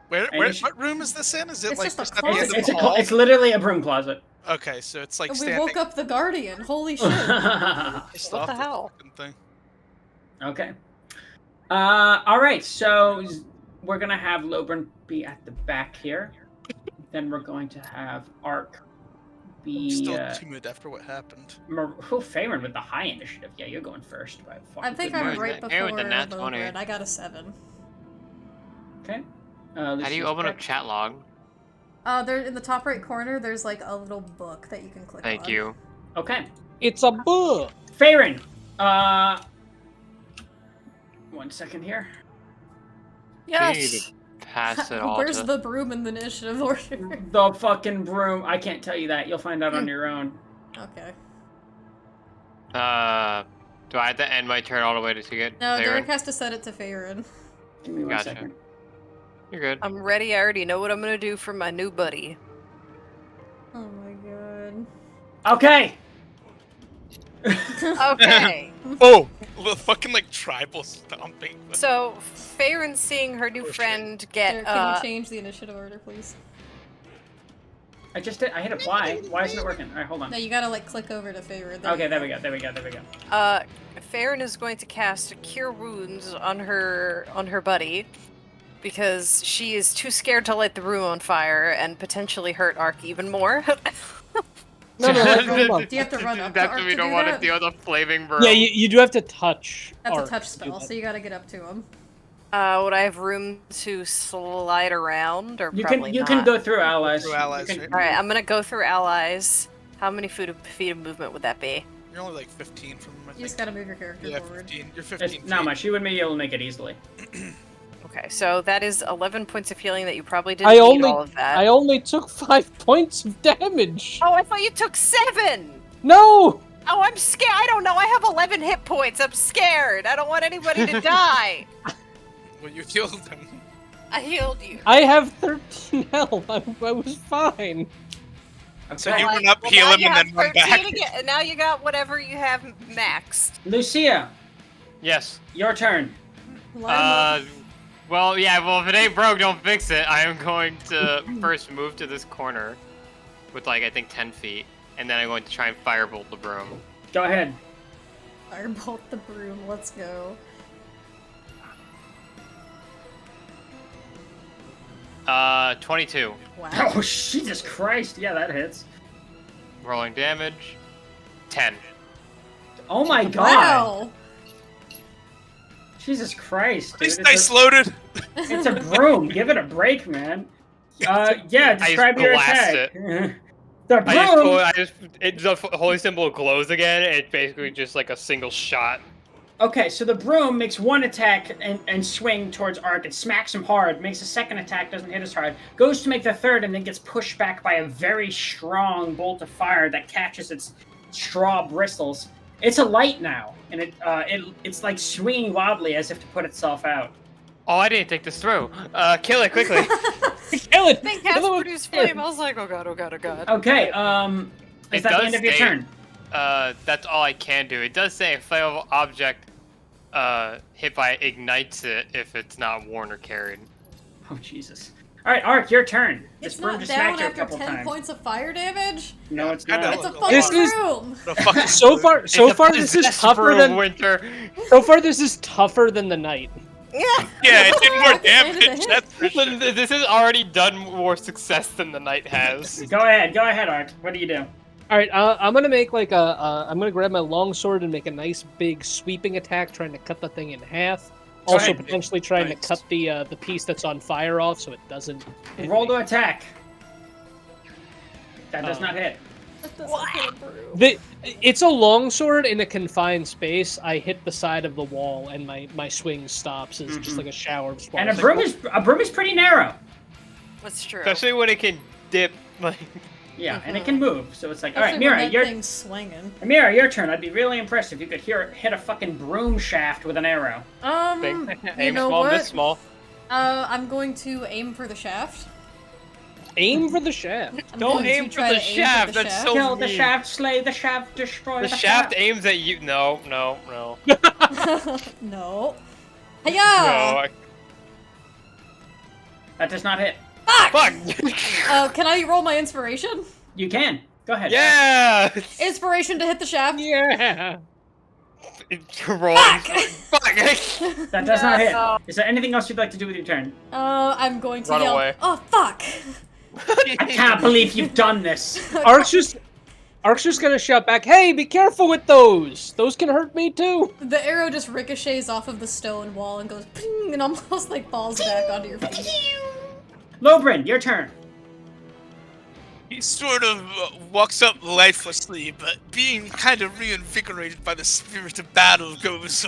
Where? And Where? you should- What room is this in? Is it It's like just a just at the end closet. of the hall? It's literally a broom closet. Okay, so it's like And we standing. woke up the Guardian. Holy shit. Pissed What off the this hell? fucking thing. Okay. All right. So we're gonna have Lobrin be at the back here. Then we're going to have Ark I'm be. still timid after what happened. Favorite with the high initiative. Yeah, you're going first. By a I fucking think good I'm margin. right Hey, before with the nat 20. Lobrin. I got a 7. Okay. How do you Lucius open up Beck. chat log? There in the top right corner, there's like a little book that you can click on. Thank you. Okay. It's a book. Farron. 1 second here. You need Yes. to pass it all Where's to... the broom in the initiative order? The fucking broom. I can't tell you that. You'll find out on your own. Okay. Do I have to end my turn all the way to get No, Farron? Derek has to set it to Farron. Give me one Gotcha. second. You're good. I'm ready. I already know what I'm gonna do for my new buddy. Oh my god. Okay. Okay. Oh, the fucking like tribal stomping. So, Farron seeing her new friend get Derek, can you change the initiative order, please? I just did. I hit apply. Why isn't it working? All right, hold on. No, you gotta like click over to Farron. Okay, there we go. Farron is going to cast Cure Wounds on her buddy because she is too scared to light the room on fire and potentially hurt Ark even more. No, like, hold on. Do you have to run up to That's Ark what we to don't do want that? to deal with the flaming broom. Yeah, you do have to touch. That's Ark a touch to do spell, that. so you gotta get up to him. Would I have room to slide around, or You probably can not? can go through allies. Through allies, You can- right? All right, I'm gonna go through allies. How many feet of movement would that be? You're only like 15 from, I think. You just gotta move your character Yeah, forward. 15. You're 15. It's not feet. much. You and me, you'll make it easily. Okay, so that is 11 points of healing that you probably didn't I need only all of that. I only took 5 points of damage. Oh, I thought you took 7! No. Oh, I'm scared. I don't know. I have 11 hit points. I'm scared. I don't want anybody to die. Well, you healed him. I healed you. I have 13 health. I was fine. So Okay. you run up, Well, heal now him, you and have then run 13 back. again, and now you got whatever you have maxed. Lucia, Yes. your turn. Line up. Well, yeah, well, if it ain't broke, don't fix it. I am going to first move to this corner with, like, I think 10 feet, and then I'm going to try and firebolt the broom. Go ahead. Firebolt the broom, let's go. 22. Wow. Oh, Jesus Christ. Yeah, that hits. Rolling damage. 10. Oh my god. Wow! Jesus Christ, dude. Nice dice loaded. It's a broom. Give it a break, man. Yeah, describe your blast attack. The broom. The holy symbol glows again. It's basically just like a single shot. Okay, so the broom makes one attack and swing towards Ark. It smacks him hard, makes a second attack, doesn't hit as hard, goes to make the third, and then gets pushed back by a very strong bolt of fire that catches its straw bristles. It's a light now, and it's like swinging wildly as if to put itself out. Oh, I didn't think this through. Kill it quickly. Kill it. Thing Kill has it with produced fire. flame. I was like, oh god, oh god, oh god. Okay, It is that the does end of your say- turn? That's all I can do. It does say a flammable object hit by ignites it if it's not worn or carried. Oh, Jesus. Alright, Ark, your turn. This It's broom not just down smacked you a after couple 10 times. points of fire damage? No, it's I know. not. It's a This fucking is- broom! The fucking So far, It's a this is possessed tougher broom, than. Winter. So far, this is tougher than the knight. Yeah. Yeah, it did more Landed a damage. hit. That's for sure. This has already done more success than the knight has. Go ahead, Art. What do you do? All right, I'm gonna make like I'm gonna grab my longsword and make a nice big sweeping attack, trying to cut the thing in half. Go Also, ahead. potentially trying Nice. to cut the piece that's on fire off, so it doesn't. hit Roll me. to attack. That does Oh. not hit. That doesn't hit a broom. It's a longsword in a confined space. I hit the side of the wall, and my swing stops. It's just like a shower of sparks. And a broom is pretty narrow. That's true. Especially when it can dip. Like, Yeah, and it can move. So it's like, all right, Especially when Mira, that thing's swinging. your turn. I'd be really impressed if you could hit a fucking broom shaft with an arrow. You aim know small, what? miss small. I'm going to aim for the shaft. Aim for the shaft. I'm Don't going to aim for try the to aim shaft, For the that's shaft. so- Kill the mean. shaft, slay the shaft, destroy The the shaft aims at you. No. No. No. Hiya! I- That does not hit. Fuck! Can I roll my inspiration? You can. Go ahead. Yeah! Inspiration to hit the shaft. Yeah. Roll. Fuck! That does not hit. No. Is there anything else you'd like to do with your turn? I'm going to Run yell. away. Oh fuck! I can't believe you've done this. Ark's just gonna shout back, "Hey, be careful with those! Those can hurt me too!" The arrow just ricochets off of the stone wall and goes ping and almost like falls back onto your feet. Lobrin, your turn. He sort of walks up lifelessly, but being kind of reinvigorated by the spirit of battle, goes,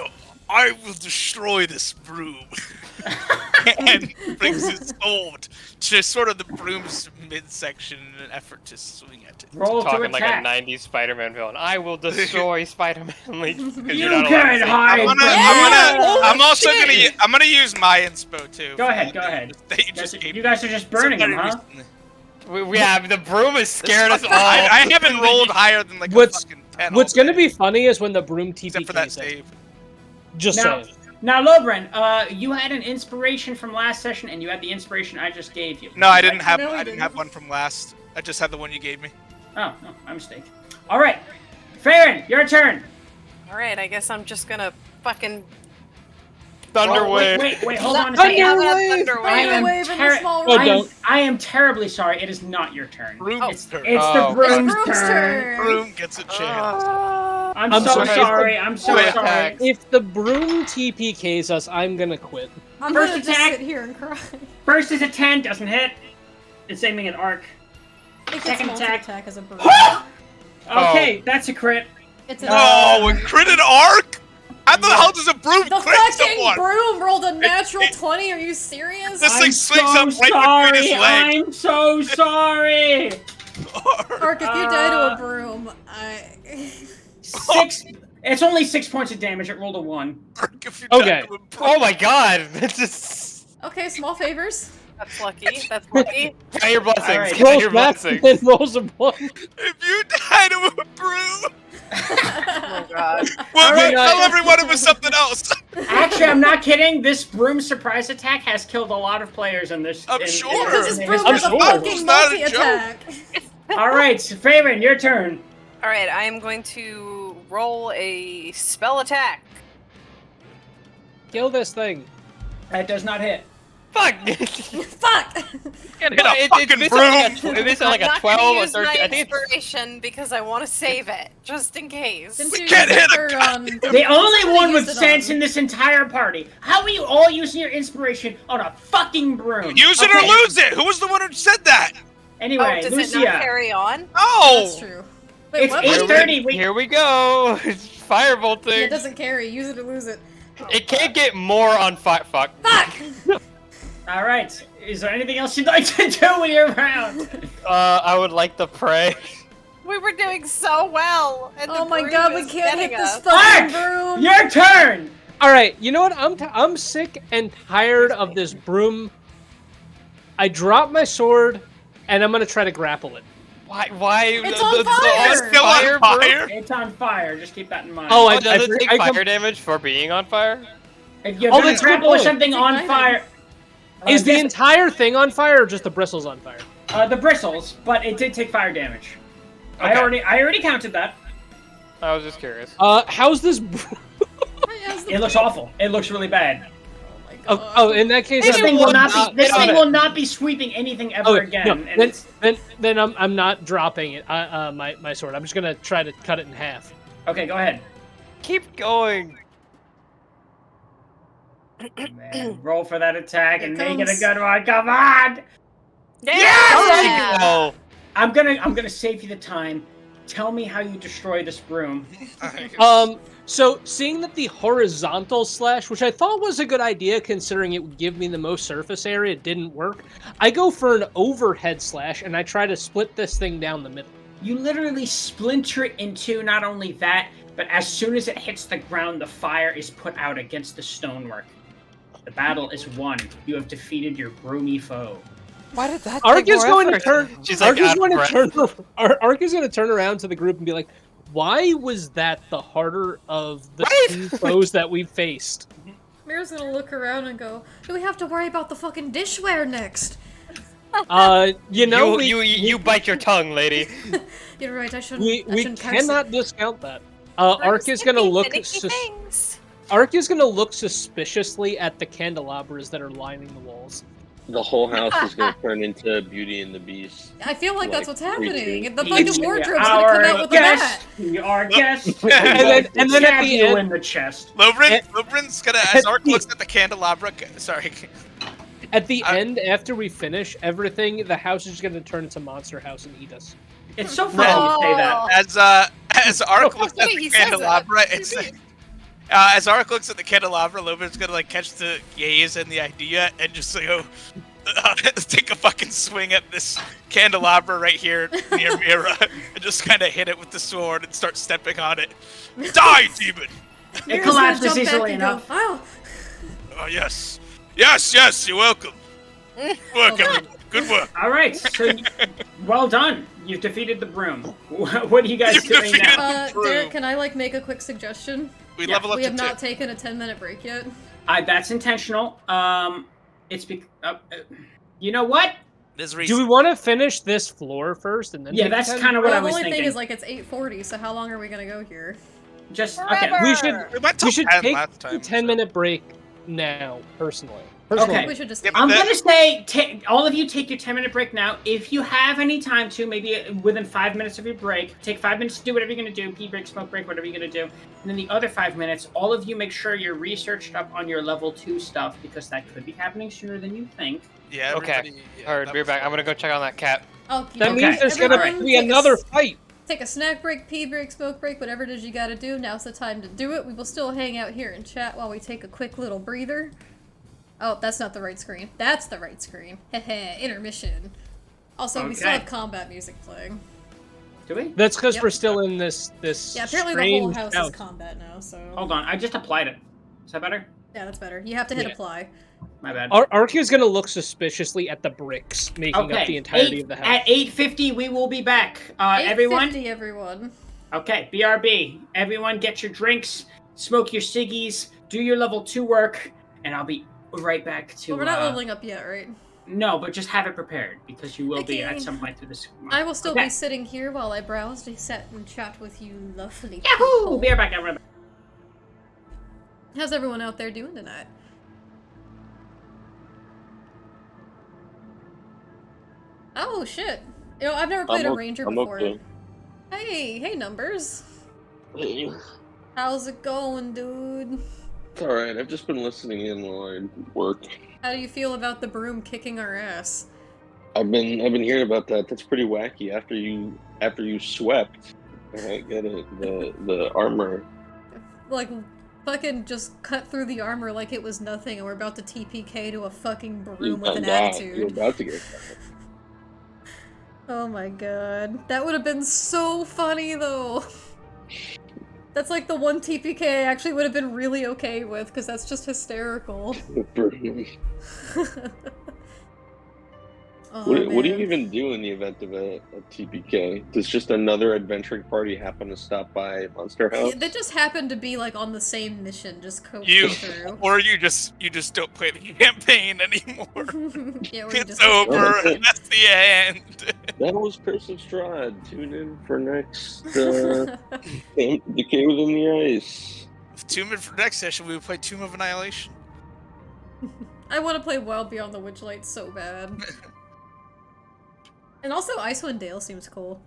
I will destroy this broom. And brings his sword to sort of the broom's midsection in an effort to swing at it. Roll to Talking like a attack. 90s Spider-Man villain. I will destroy Spider-Man. Like, 'cause You you're not allowed can to say- hide. I'm also gonna use my inspo too. Go ahead, go ahead. That you just gave You guys are just burning him, huh? Yeah, the broom has scared us all. I haven't rolled higher than like What's- a fucking 10. What's all gonna day, be funny is when the broom except for that TPKs it. save. Just Now- saying. Now, Lobrin, you had an inspiration from last session, and you had the inspiration I just gave you. No, I didn't have. No, he I didn't didn't. have one from last. I just had the one you gave me. Oh, no, my mistake. All right, Farron, your turn. Alright, I guess I'm just gonna fucking. Thunder Oh, wave. wait, hold on a Thunder second. wave! Thunder I wave! am Wave in the terri- small Oh, room. don't. I am terribly sorry. It is not your turn. Broom's It's turn. the Oh, broom's Broom's turn. turn. Broom gets a chance. I'm I'm so sorry. sorry. I'm so Wait, sorry. If the broom TPKs us, I'm gonna quit. I'm First gonna just attack. sit here and cry. First is a 10, doesn't hit. It's aiming at Arc. It gets Second attack. multi-attack as a broom. Okay, that's a crit. It's a No, and critted arc. How the hell does a broom The crit fucking someone? broom rolled a natural it- 20. Are you serious? This I'm thing swings so up right sorry. between his legs. I'm so sorry. Ark, if you die to a broom, I. 6. It's only 6 points of damage. It rolled a 1. If you Okay. die to a broom. Oh my god! That's just. Okay, small favors. That's lucky. That's lucky. Count your blessings. Alright. Count Rolls your back blessings. and then rolls a 1. If you die to a broom, Oh my god. well, Alright. tell everyone it was something else. Actually, I'm not kidding. This broom surprise attack has killed a lot of players in this. I'm in- sure. Yeah, because in this the broom history is of a the sure. game. fucking It's not a multi-attack. All right, Faven, your turn. Alright, I am going to roll a spell attack. Kill this thing. That does not hit. Fuck! Fuck! Can't hit a fucking broom. It missed like I'm a not 12 gonna or use 13. my I think it's. inspiration because I want to save it, just in case. Didn't We you can't use hit it a for, goddamn- The only somebody one with used it sense on- in this entire party. How are you all using your inspiration on a fucking broom? Use it Okay, or lose it. Who was the one who said that? Anyway, Oh, does it Lucia. not carry on? Oh. That's true. Wait, It's what? 8:30. Wait, Here we go! Firebolt Yeah, thing! it doesn't carry. Use it or lose it. It can't get more on fire. Fuck. Fuck! all right. Is there anything else you'd like to do with your round? I would like to pray. We were doing so well. And Oh the my broom god, we is can't hit getting this us. fucking Ark! broom! Your turn. All right, you know what? I'm sick and tired of this broom. I drop my sword, and I'm gonna try to grapple it. Why? It's on fire! It's still on bro? fire. It's on fire. Just keep that in mind. Oh, Oh, does it take I fire damage for being on fire? if you're Oh, gonna that's a good grapple with point. something on Ignited. fire, Is the yes, entire thing on fire, or just the bristles on fire? the bristles? But it did take fire damage. Okay. I already counted that. I was just curious. How's this? Bro- Yes, the- It looks awful. It looks really bad. Oh my Oh, in that case, This I'm thing will not not- be. This on thing it. will not be sweeping anything ever again. No, And it's then I'm not dropping it. My sword. I'm just gonna try to cut it in half. okay. Go ahead. Keep going. Man, roll for that attack Here and it make it a comes. good one. Come on. Yeah! Oh, I'm gonna save you the time. Tell me how you destroy this broom. So seeing that the horizontal slash, which I thought was a good idea considering it would give me the most surface area, didn't work. I go for an overhead slash and I try to split this thing down the middle. You literally splinter it in two. Not only that, but as soon as it hits the ground, the fire is put out against the stonework. The battle is won. You have defeated your broomy foe. why did that Ark take is more going to effort? turn. She's like, out of breath. Ark is going to turn around to the group and be like, "Why was that the harder of the two foes that we faced?" Mira's gonna look around and go, do we have to worry about the fucking dishware next? You bite your tongue, lady. You're right, I shouldn't. we I shouldn't curse cannot discount that. Ark is going to look. Ark is going to look suspiciously at the candelabras that are lining the walls. The whole house is going to turn into Beauty and the Beast. I feel like that's what's happening. The Each fucking wardrobe's gonna come out with a bat. guest. Our guest. And then at the you end- in the chest. Lobrin's gonna, as Ark looks at the candelabra. Sorry. At the end, after we finish everything, the house is going to turn into Monster House and eat us. It's so funny you say that. As Ark looks at Wait, the he says candelabra, that. it's as Ark looks at the candelabra, Lobrin's gonna like catch the gaze and the idea and just like, go take a fucking swing at this candelabra right here near Mira and just kind of hit it with the sword and start stepping on it. Die, demon! It Mira's gonna collapses jump back easily and enough. go, wow. Oh yes, yes, you're welcome. Work, everyone. Good work. All right, so well done. You've defeated the broom. What are you guys You've doing defeated now? True. Derek, can I like make a quick suggestion? We Yeah, level up We to have 2. not taken a 10-minute break yet. That's intentional. It's you know what? There's Do we reason. want to finish this floor first and then? Yeah, take that's 10? kind of what I Well, the was only thinking. thing is like it's 8:40, so how long are we gonna go here? Just okay. Forever. We should We went till we should 10 take last a time. 10-minute break now. Personally. Okay. We should just. Yeah, but I'm that- gonna say, all of you take your 10-minute break now. If you have any time to, maybe within 5 minutes of your break, take 5 minutes to do whatever you're gonna do, pee break, smoke break, whatever you're gonna do. And then the other 5 minutes, all of you make sure you're researched up on your level 2 stuff, because that could be happening sooner than you think. Yeah. Okay. everybody- yeah, Alright, that be was back. I'm fun. gonna go check on that cat. Oh, That Okay. means there's gonna Everyone be take a another fight. Take a snack break, pee break, smoke break, whatever it is you gotta do. Now's the time to do it. We will still hang out here and chat while we take a quick little breather. Oh, that's not the right screen. That's the right screen. Heh intermission. Also, we still Okay. have combat music playing. Do we? That's because Yep. we're still in this Yeah, apparently the whole strange house is combat now, so... Hold on, I just applied it. Is that better? Yeah, that's better. You have to hit Yeah. apply. My bad. Ark is gonna look suspiciously at the bricks making up the entirety of the house. At 8:50, we will be back. Everyone. 8:50, everyone. Okay, BRB. Everyone, get your drinks, smoke your ciggies, do your level 2 work, and I'll be right back to. Well, we're not leveling up yet, right? No, but just have it prepared because you will be Okay. at some point through this. I will still Okay. be sitting here while I browse to sit and chat with you lovely Yahoo! people. Be right back, everyone. How's everyone out there doing tonight? Oh, shit. You know, I've never played a ranger before. Okay. Hey, numbers. Hey, How's it going, dude? it's all right. I've just been listening in while I work. How do you feel about the broom kicking our ass? I've been hearing about that. That's pretty wacky. After you swept, I get it. The armor. Like, fucking just cut through the armor like it was nothing, and we're about to TPK to a fucking broom with an You're attitude. about to get. Oh my god. That would have been so funny, though. That's like the one TPK I actually would have been really okay with, because that's just hysterical. Oh, What do you man. even do in the event of a TPK? Does just another adventuring party happen to stop by Monster House? They just happened to be like on the same mission, just coasting You through. or you just don't play the campaign anymore. Yeah, or you It's just over. That's the end. That was Curse of Strahd. Tune in for next Decay Within the Ice. Tomb in for next session, we would play Tomb of Annihilation. I want to play Wild Beyond the Witchlight so bad. And also Icewind Dale seems cool.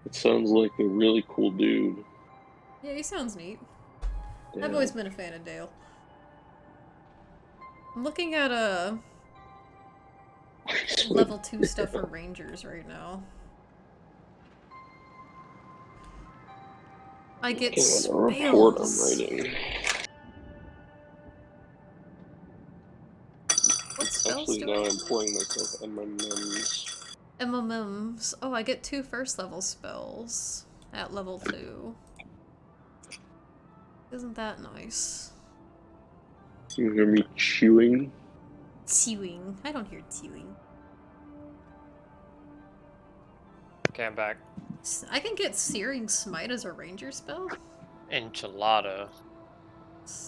It sounds like a really cool dude. Yeah, he sounds neat. Yeah. I've always been a fan of Dale. I'm looking at level 2 stuff for Rangers right now. I get Okay, what a report I'm spells. writing. What spells Actually, do now I I'm have? pouring myself MMs. MMMs. Oh, I get 2 first level spells at level 2. Isn't that nice? You hear me chewing? Chewing. I don't hear chewing. Okay, I'm back. I can get Searing Smite as a ranger spell. Enchilada.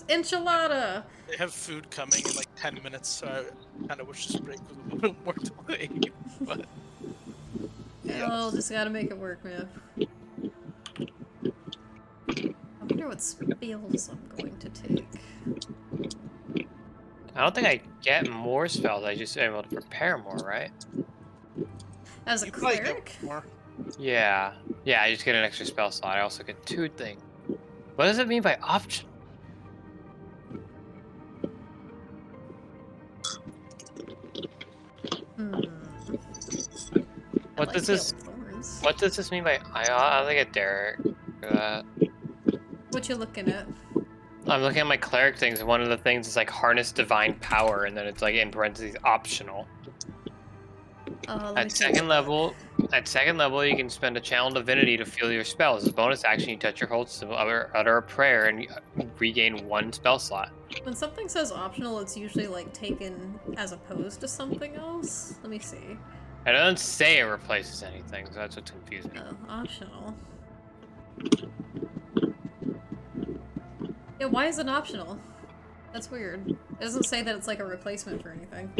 Enchilada! They have food coming in like 10 minutes, so I kind of wish this break was a little more delayed. But Oh, just gotta make it work, man. I wonder what spells I'm going to take. I don't think I get more spells. I just am able to prepare more, right? As a you probably cleric? get more. Yeah. Yeah, I just get an extra spell slot. I also get 2 things. What does it mean by option? What does this? What does this mean by? I think it Derek. What you looking at? I'm looking at my cleric things, and one of the things is like harness divine power, and then it's like in parentheses optional. At second level, you can spend a channel divinity to feel your spells. As a bonus action, you touch your hold to utter a prayer and regain 1 spell slot. When something says optional, it's usually like taken as opposed to something else. Let me see. It doesn't say it replaces anything, so that's what's confusing. Oh, optional. Yeah, why is it optional? That's weird. It doesn't say that it's like a replacement for anything.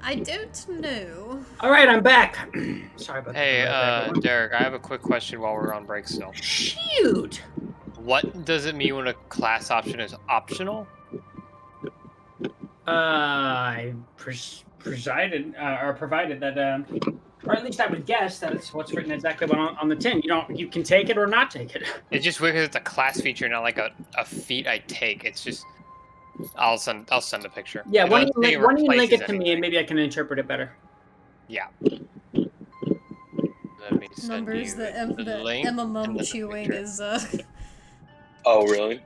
I don't know. All right, I'm back. Sorry about Hey, that. Derek, I have a quick question while we're on break still. Shoot! What does it mean when a class option is optional? I provided that, or at least I would guess that it's what's written exactly on the tin. You can take it or not take it. It's just weird because it's a class feature, not like a feat I take. It's just I'll send a picture. Yeah, why don't you link it to anything. me and maybe I can interpret it better. Yeah. Let me send Numbers, you the link and then MMM the chewing picture. is Oh, really?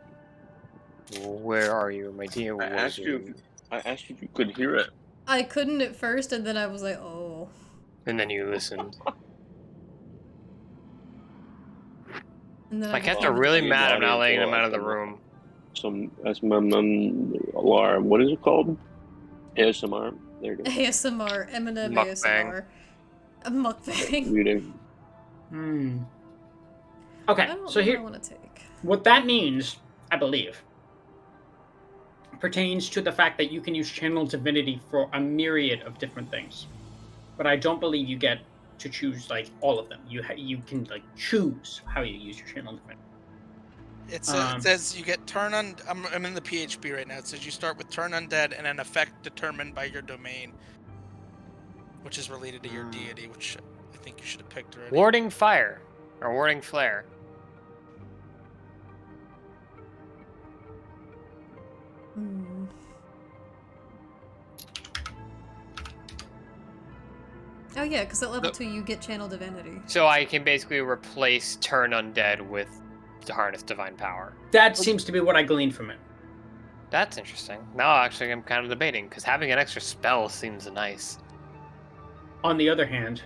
Where are you, my dear? I asked you if you could hear it. I couldn't at first, and then I was like, oh. And then you listened. And then My cats are became really the- mad I'm not letting them Audience out of the will room. Some alarm. What is it called? ASMR. There you go. ASMR, Eminem Mukbang. ASMR. A mukbang. Reading. Okay, I don't so know here, what I want to take. what that means, I believe, pertains to the fact that you can use channel divinity for a myriad of different things, but I don't believe you get to choose like all of them. You can like choose how you use your channel divinity. It says you get turn on. I'm in the PHP right now. It says you start with turn undead and an effect determined by your domain, which is related to your deity, which I think you should have picked already. Warding fire or warding flare. Oh yeah, because at level 2 you get channel divinity. So I can basically replace turn undead with the harness divine power. That seems to be what I gleaned from it. That's interesting. Now actually I'm kind of debating because having an extra spell seems nice. On the other hand,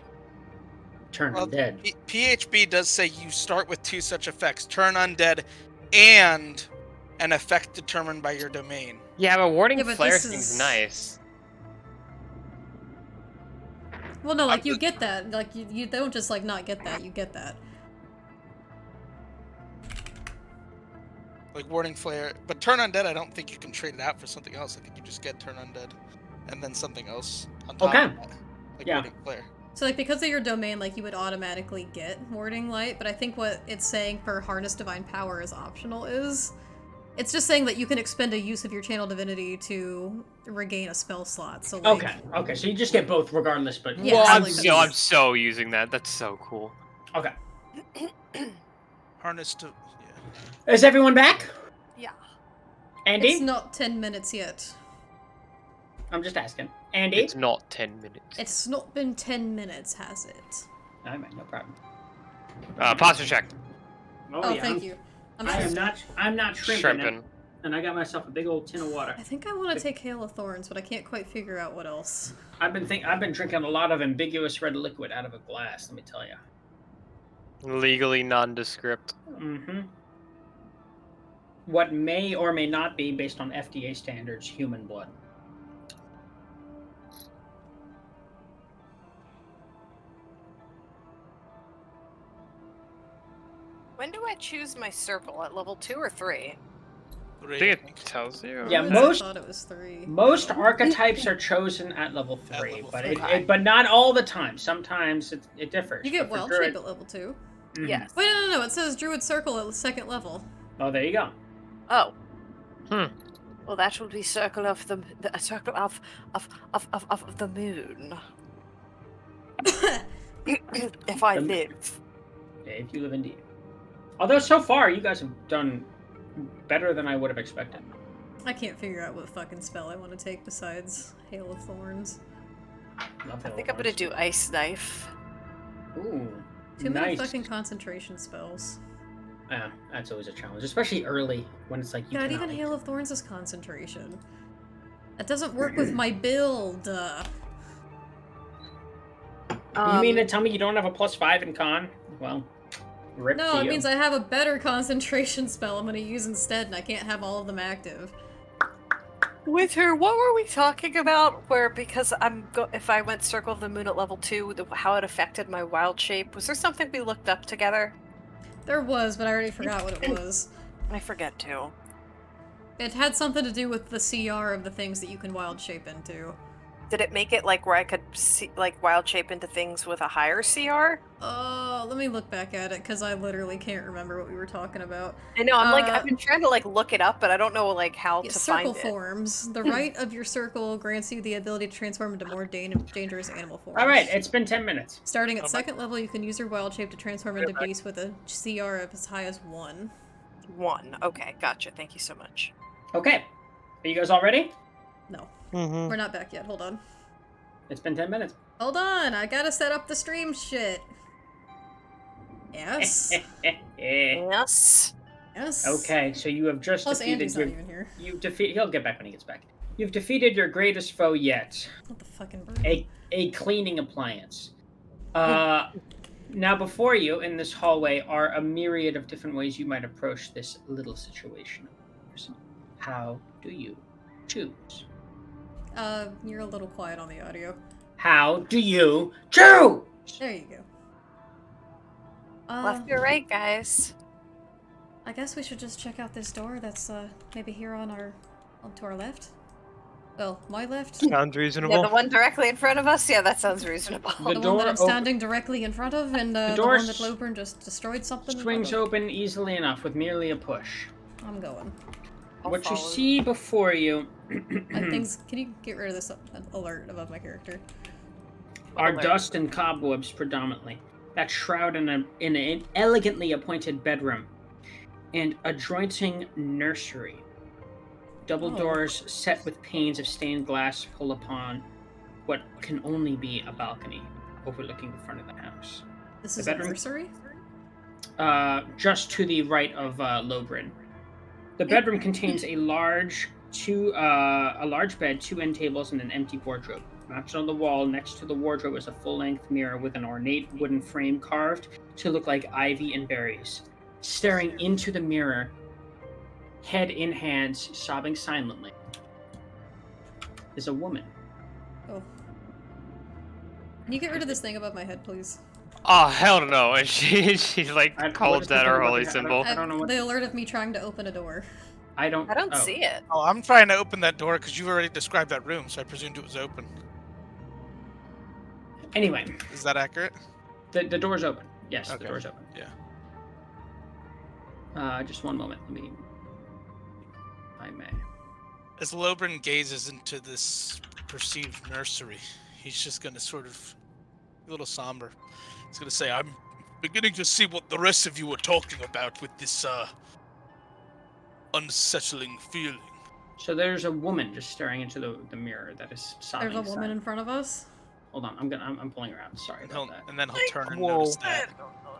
turn undead. PHP does say you start with 2 such effects: turn undead and an effect determined by your domain. Yeah, but warding but flare this seems is- nice. Well, no, like, you get that. Like, you don't just, like, not get that. You get that. Like warding flare. But turn undead, I don't think you can trade it out for something else. I think you just get turn undead and then something else on top of that. Like warding flare. So, like, because of your domain, like, you would automatically get Warding Light, but I think what it's saying for Harness Divine Power is optional is... It's just saying that you can expend a use of your Channel Divinity to regain a spell slot, so, like... Okay, so you just get both regardless, but... Yeah, Well, so, I'm, like, so, I'm so using that. That's so cool. Okay. Harness to... Is everyone back? Yeah. Andy? It's not 10 minutes yet. I'm just asking. Andy? It's not 10 minutes. It's not been 10 minutes, has it? Alright, no problem. Posture check. Oh, yeah, thank you. I'm not shrimping. Shrimping. And I got myself a big old tin of water. I think I want to take Hail of Thorns, but I can't quite figure out what else. I've been drinking a lot of ambiguous red liquid out of a glass, let me tell you. Legally nondescript. Mm-hmm. What may or may not be, based on FDA standards, human blood. When do I choose my circle? At level 2 or 3? I think it tells you. Yeah, I thought it was 3. Most archetypes are chosen at level 3, At level but 3. but not all the time. Sometimes it differs. You get But for Wild Druid- Shape at level 2. Mhm. Yes. Wait, no. It says Druid Circle at the 2nd level. Oh, there you go. Oh. Hmm. Well, that would be circle of the circle of the moon. If I live. Yeah, if you live indeed. Although so far you guys have done better than I would have expected. I can't figure out what fucking spell I want to take besides Hail of Thorns. I think I'm gonna do Ice Knife. Ooh. Too many nice. fucking concentration spells. Yeah, that's always a challenge, especially early when it's like you God, cannot, even like- Hail of Thorns is concentration. That doesn't work with my build. You mean to tell me you don't have a +5 in con? Well, rip No, to it you. means I have a better concentration spell I'm gonna use instead, and I can't have all of them active. With her, what were we talking about? Where because if I went Circle of the Moon at level 2, how it affected my wild shape. Was there something we looked up together? There was, but I already forgot what it was. I forget too. It had something to do with the CR of the things that you can wild shape into. Did it make it like where I could see, like wild shape into things with a higher CR? Let me look back at it, because I literally can't remember what we were talking about. I know, I've been trying to like look it up, but I don't know like how to Circle find it. forms. The right of your circle grants you the ability to transform into more dangerous animal forms. Alright, it's been 10 minutes. Starting at 2nd level, you can use your wild shape to transform into beasts with a CR of as high as 1. 1. Okay, gotcha. Thank you so much. Okay. Are you guys all ready? No. Mm-hmm. We're not back yet. Hold on. It's been 10 minutes. Hold on. I gotta set up the stream shit. Yes. Yes. Yes. Okay, so you have just Plus, defeated Andy's not even here. He'll get back when he gets back. You've defeated your greatest foe yet. What the fucking bird? A cleaning appliance. Now before you in this hallway are a myriad of different ways you might approach this little situation. How do you choose? You're a little quiet on the audio. How do you choose? There you go. Left or right, guys? I guess we should just check out this door that's, maybe here on to our left. Well, my left. Sounds reasonable. Yeah, the one directly in front of us? Yeah, that sounds reasonable. The The one door that I'm standing directly in front of, and the door one that Lobern just destroyed something. swings open easily enough with merely a push. I'm going. What you follow. see before you Things. Can you get rid of this alert above my character? are Alert. dust and cobwebs predominantly that shroud in an elegantly appointed bedroom and adjoining nursery. Double Oh. doors set with panes of stained glass pull upon what can only be a balcony overlooking the front of the house. This The is a bedroom- nursery? Just to the right of Lobrin. The bedroom contains a large bed, 2 end tables, and an empty wardrobe. Mounted on the wall next to the wardrobe is a full-length mirror with an ornate wooden frame carved to look like ivy and berries. Staring into the mirror, head in hands, sobbing silently, is a woman. Oh. Can you get rid of this thing above my head, please? Oh hell no! And she like What calls is the that thing her about holy the- symbol. I don't know what- The alert of me trying to open a door. I don't See it. Oh, I'm trying to open that door because you already described that room, so I presumed it was open. Anyway, Is that accurate? the door's open. Yes, Okay. the door's open. Yeah. Just one moment. Let me. If I may. As Lobrin gazes into this perceived nursery, he's just gonna sort of a little somber. He's gonna say, "I'm beginning to see what the rest of you were talking about with this unsettling feeling." So there's a woman just staring into the mirror that is sobbing. There's a woman in front of us. Hold on, I'm pulling her out. Sorry about that. And then he'll turn and Whoa. notice that.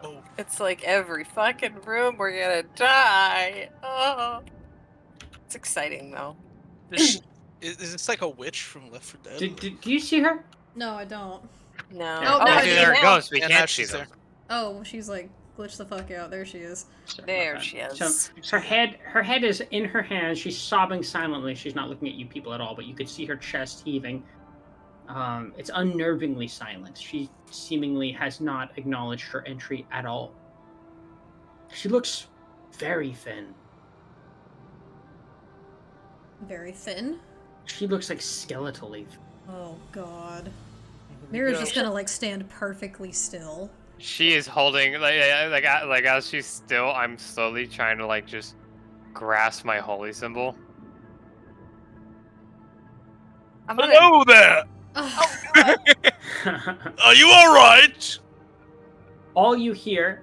Oh, It's like every fucking room we're gonna die. Oh. It's exciting though. is this like a witch from Left 4 Dead? Do you see her? No, I don't. No. Oh, no, I These do are now. ghosts. We Yeah, now can't see she's them. Oh, she's like glitched the fuck out. There she is. Sorry There about that. she is. So her head is in her hands. She's sobbing silently. She's not looking at you people at all, but you could see her chest heaving. It's unnervingly silent. She seemingly has not acknowledged her entry at all. She looks very thin. Very thin. She looks like skeletally. Oh god. Mira's just gonna like stand perfectly still. She is holding like as she's still. I'm slowly trying to like just grasp my holy symbol. I'm gonna. Hello there! Are you alright? All you hear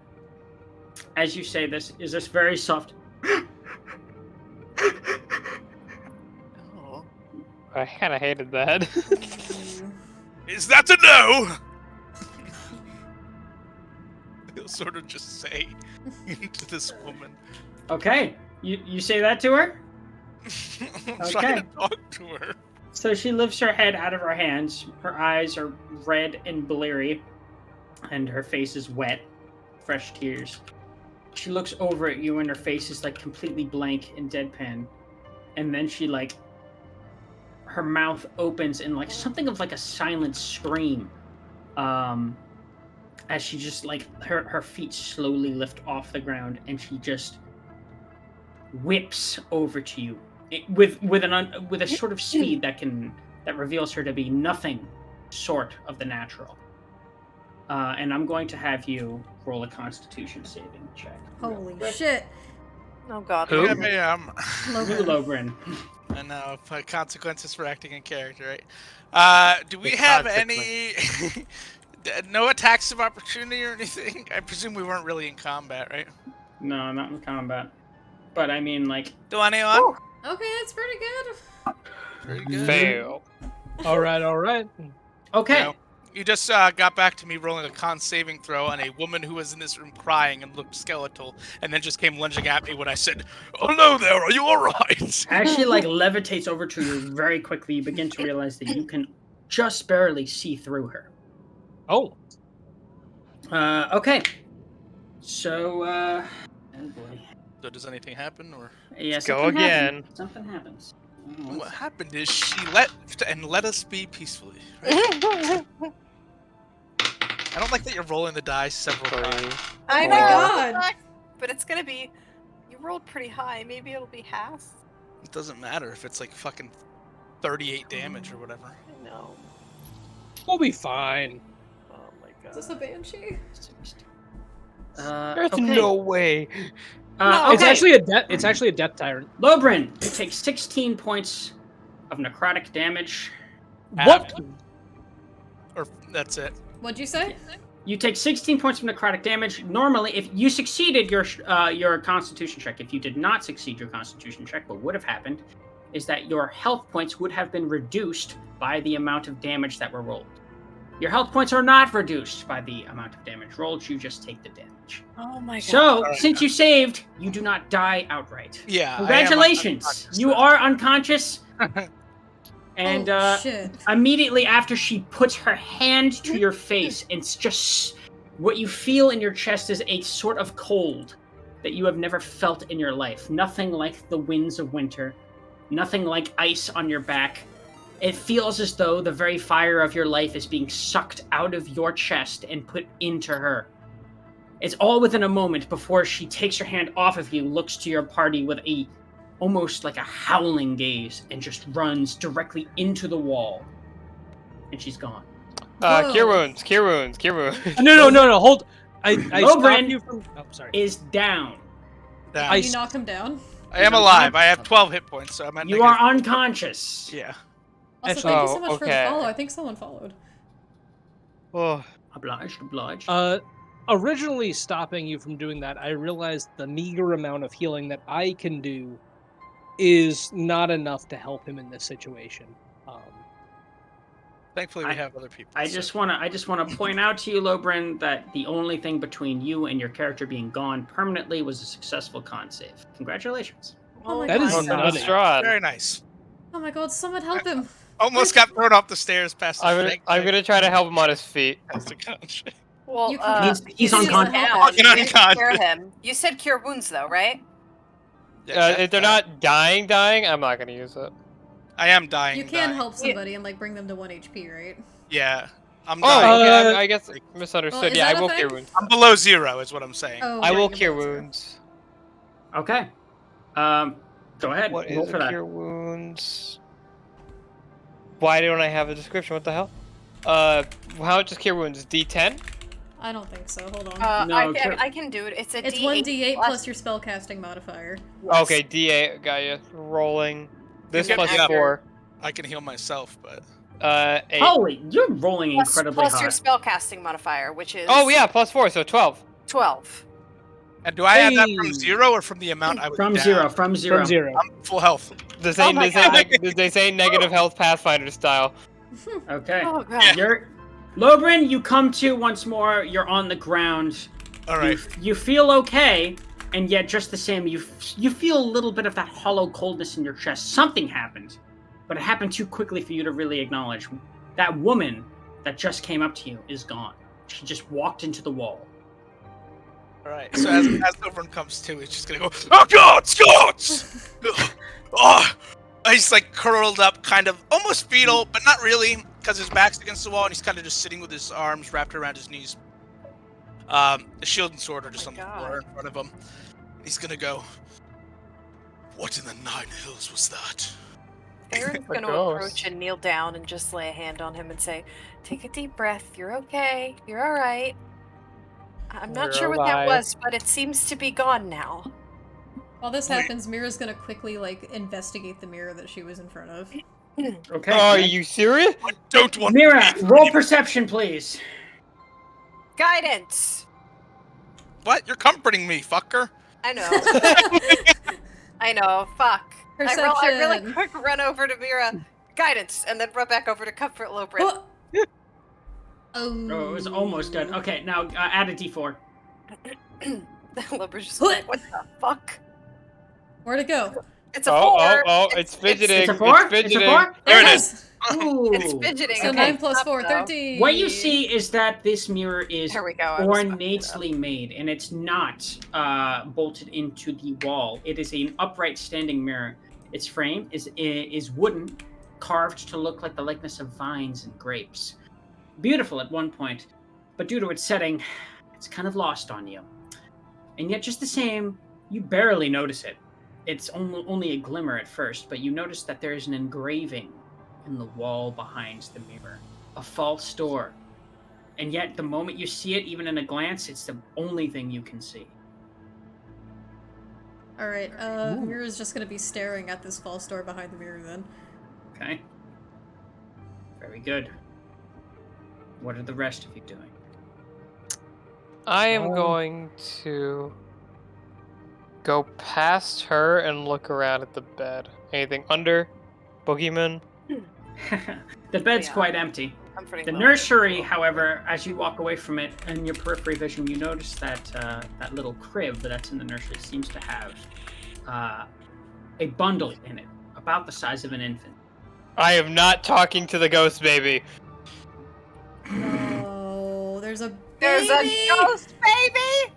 as you say this is this very soft. Oh. I kind of hated that. Is that a no? He'll sort of just say to this woman. Okay, you say that to her? I'm Okay. trying to talk to her. So she lifts her head out of her hands. Her eyes are red and bleary, and her face is wet, fresh tears. She looks over at you, and her face is like completely blank and deadpan. And then she her mouth opens in like something of like a silent scream, as she just like her feet slowly lift off the ground, and she just whips over to you. With a sort of speed that reveals her to be nothing short of the natural. And I'm going to have you roll a Constitution saving check. Holy shit. Oh god. Who? Yeah, Lobrin. I know, consequences for acting in character, right? Do we The have any... no attacks of opportunity or anything? I presume we weren't really in combat, right? No, not in combat. But I mean, like... Do anyone? Okay, that's pretty good. Pretty good. Fail. All right. Okay. No. You just got back to me rolling a con saving throw on a woman who was in this room crying and looked skeletal, and then just came lunging at me when I said, "Hello there, are you alright?" As she like levitates over to you very quickly, you begin to realize that you can just barely see through her. Oh, Okay. So, oh boy. So does anything happen, or Yeah, Go something again. happens. Something happens. what happened is she left and let us be peacefully. Right? I don't like that you're rolling the dice several times. I Oh know. my god. fuck, But it's gonna be. You rolled pretty high. Maybe it'll be half. It doesn't matter if it's like fucking 38 damage or whatever. I know. we'll be fine. Oh my god. Is this a banshee? There's Okay. no way. It's Okay. actually a death tyrant. Lobrin, you take 16 points of necrotic damage. What? Or that's it. What'd you say? You take 16 points of necrotic damage. Normally, if you succeeded your Constitution check, if you did not succeed your Constitution check, what would have happened is that your health points would have been reduced by the amount of damage that were rolled. Your health points are not reduced by the amount of damage rolled. You just take the damage. Oh my god. So, since you saved, you do not die outright. Yeah. Congratulations! You are unconscious. And oh, shit. immediately after she puts her hand to your face, and it's just what you feel in your chest is a sort of cold that you have never felt in your life. Nothing like the winds of winter, nothing like ice on your back. It feels as though the very fire of your life is being sucked out of your chest and put into her. It's all within a moment before she takes her hand off of you, looks to your party with almost like a howling gaze, and just runs directly into the wall. And she's gone. Cure Whoa. wounds, cure wounds, cure wounds. No. Hold. I stopped Lobren you from. Oh, sorry. is down. Down. Can you knock him down? I am alive. I have 12 hit points, so I'm at You negative. are unconscious. Yeah. Also, Actually- thank you so much for the okay. follow. I think someone followed. Oh, Obliged. Originally stopping you from doing that, I realized the meager amount of healing that I can do is not enough to help him in this situation. Thankfully, we have other people. I just wanna point out to you, Lobren, that the only thing between you and your character being gone permanently was a successful con save. Congratulations. Oh my That god. is oh, nutty. Strahd. Very nice. Oh my god, someone help him. Almost got thrown off the stairs past the I'm gonna try to help him on his feet. past the couch. Well, You can- He's you unconscious. down. Fucking You didn't unconscious. cure him. You said cure wounds, though, right? If they're not dying, I'm not gonna use it. I am dying. You can dying. help somebody and like bring them to 1 HP, right? Yeah. I'm Oh, dying. okay. Uh, I guess I misunderstood. Well, is Yeah, I that a will thing? cure wounds. I'm below 0, is what I'm saying. Oh, I yeah, will you're cure below zero. wounds. Okay. Go ahead. What Roll is for a that. cure wounds? Why don't I have a description? What the hell? How much is cure wounds? D10? I don't think so. Hold on. No, I can do it. It's a It's D8 1d8 plus your spellcasting modifier. Okay, D8. Got you. Rolling. This get plus me up. 4. I can heal myself, but 8. Holy, you're rolling plus, incredibly plus high. your spellcasting modifier, which is Oh yeah, plus 4, so 12. 12. and do I add that Hey. from 0 or from the amount I was From down? zero. From zero. From 0. I'm full health. This Oh ain't, my this ain't God. they say negative health Pathfinder style. Okay. Oh god. You're Lobren, you come to once more. You're on the ground. All right. You feel okay, and yet just the same, you feel a little bit of that hollow coldness in your chest. Something happened, but it happened too quickly for you to really acknowledge. That woman that just came up to you is gone. She just walked into the wall. All right. So as Overrun comes to, he's just gonna go, "Oh God, Scott!" Oh, he's like curled up, kind of almost fetal, but not really, because his back's against the wall, and he's kind of just sitting with his arms wrapped around his knees. The shield and sword are just Oh on my the God. floor in front of him. He's gonna go, "What in the Nine Hills was that?" Aaron's going to ghost. approach and kneel down and just lay a hand on him and say, "Take a deep breath. You're okay. You're all right. I'm not You're sure what that alive." was, but it seems to be gone now." While this happens, Mira's gonna quickly like investigate the mirror that she was in front of. Okay. Oh, are you serious? I don't want. Mira, roll perception, please. Guidance. What? You're comforting me, fucker. I know. I know. Fuck. I really Perception. quick run over to Mira. Guidance, and then run back over to comfort Lobren. Oh. Oh, it was almost done. Okay, now add a d4. Lobren's just like, "What the fuck?" Where'd it go? It's a 4. It's fidgeting. It's a 4? It's a fidgeting. 4? There it is. Ooh. It's fidgeting. So okay. 9 plus Stop, 4, though. 13. What you see is that this mirror is Here we go. I was fucking it up. ornately made, and it's not bolted into the wall. It is an upright standing mirror. Its frame is wooden, carved to look like the likeness of vines and grapes. Beautiful at one point, but due to its setting, it's kind of lost on you. And yet, just the same, you barely notice it. It's only a glimmer at first, but you notice that there is an engraving in the wall behind the mirror. A false door. And yet, the moment you see it, even in a glance, it's the only thing you can see. Alright, Mira's just gonna be staring at this false door behind the mirror then. Okay? Very good. What are the rest of you doing? I am going to go past her and look around at the bed. Anything under? Boogeyman? The bed's Yeah. quite empty. I'm pretty The low. nursery, however, as you walk away from it, in your periphery vision, you notice that that little crib that's in the nursery seems to have a bundle in it, about the size of an infant. I am not talking to the ghost baby. Oh, there's a baby! There's a ghost baby.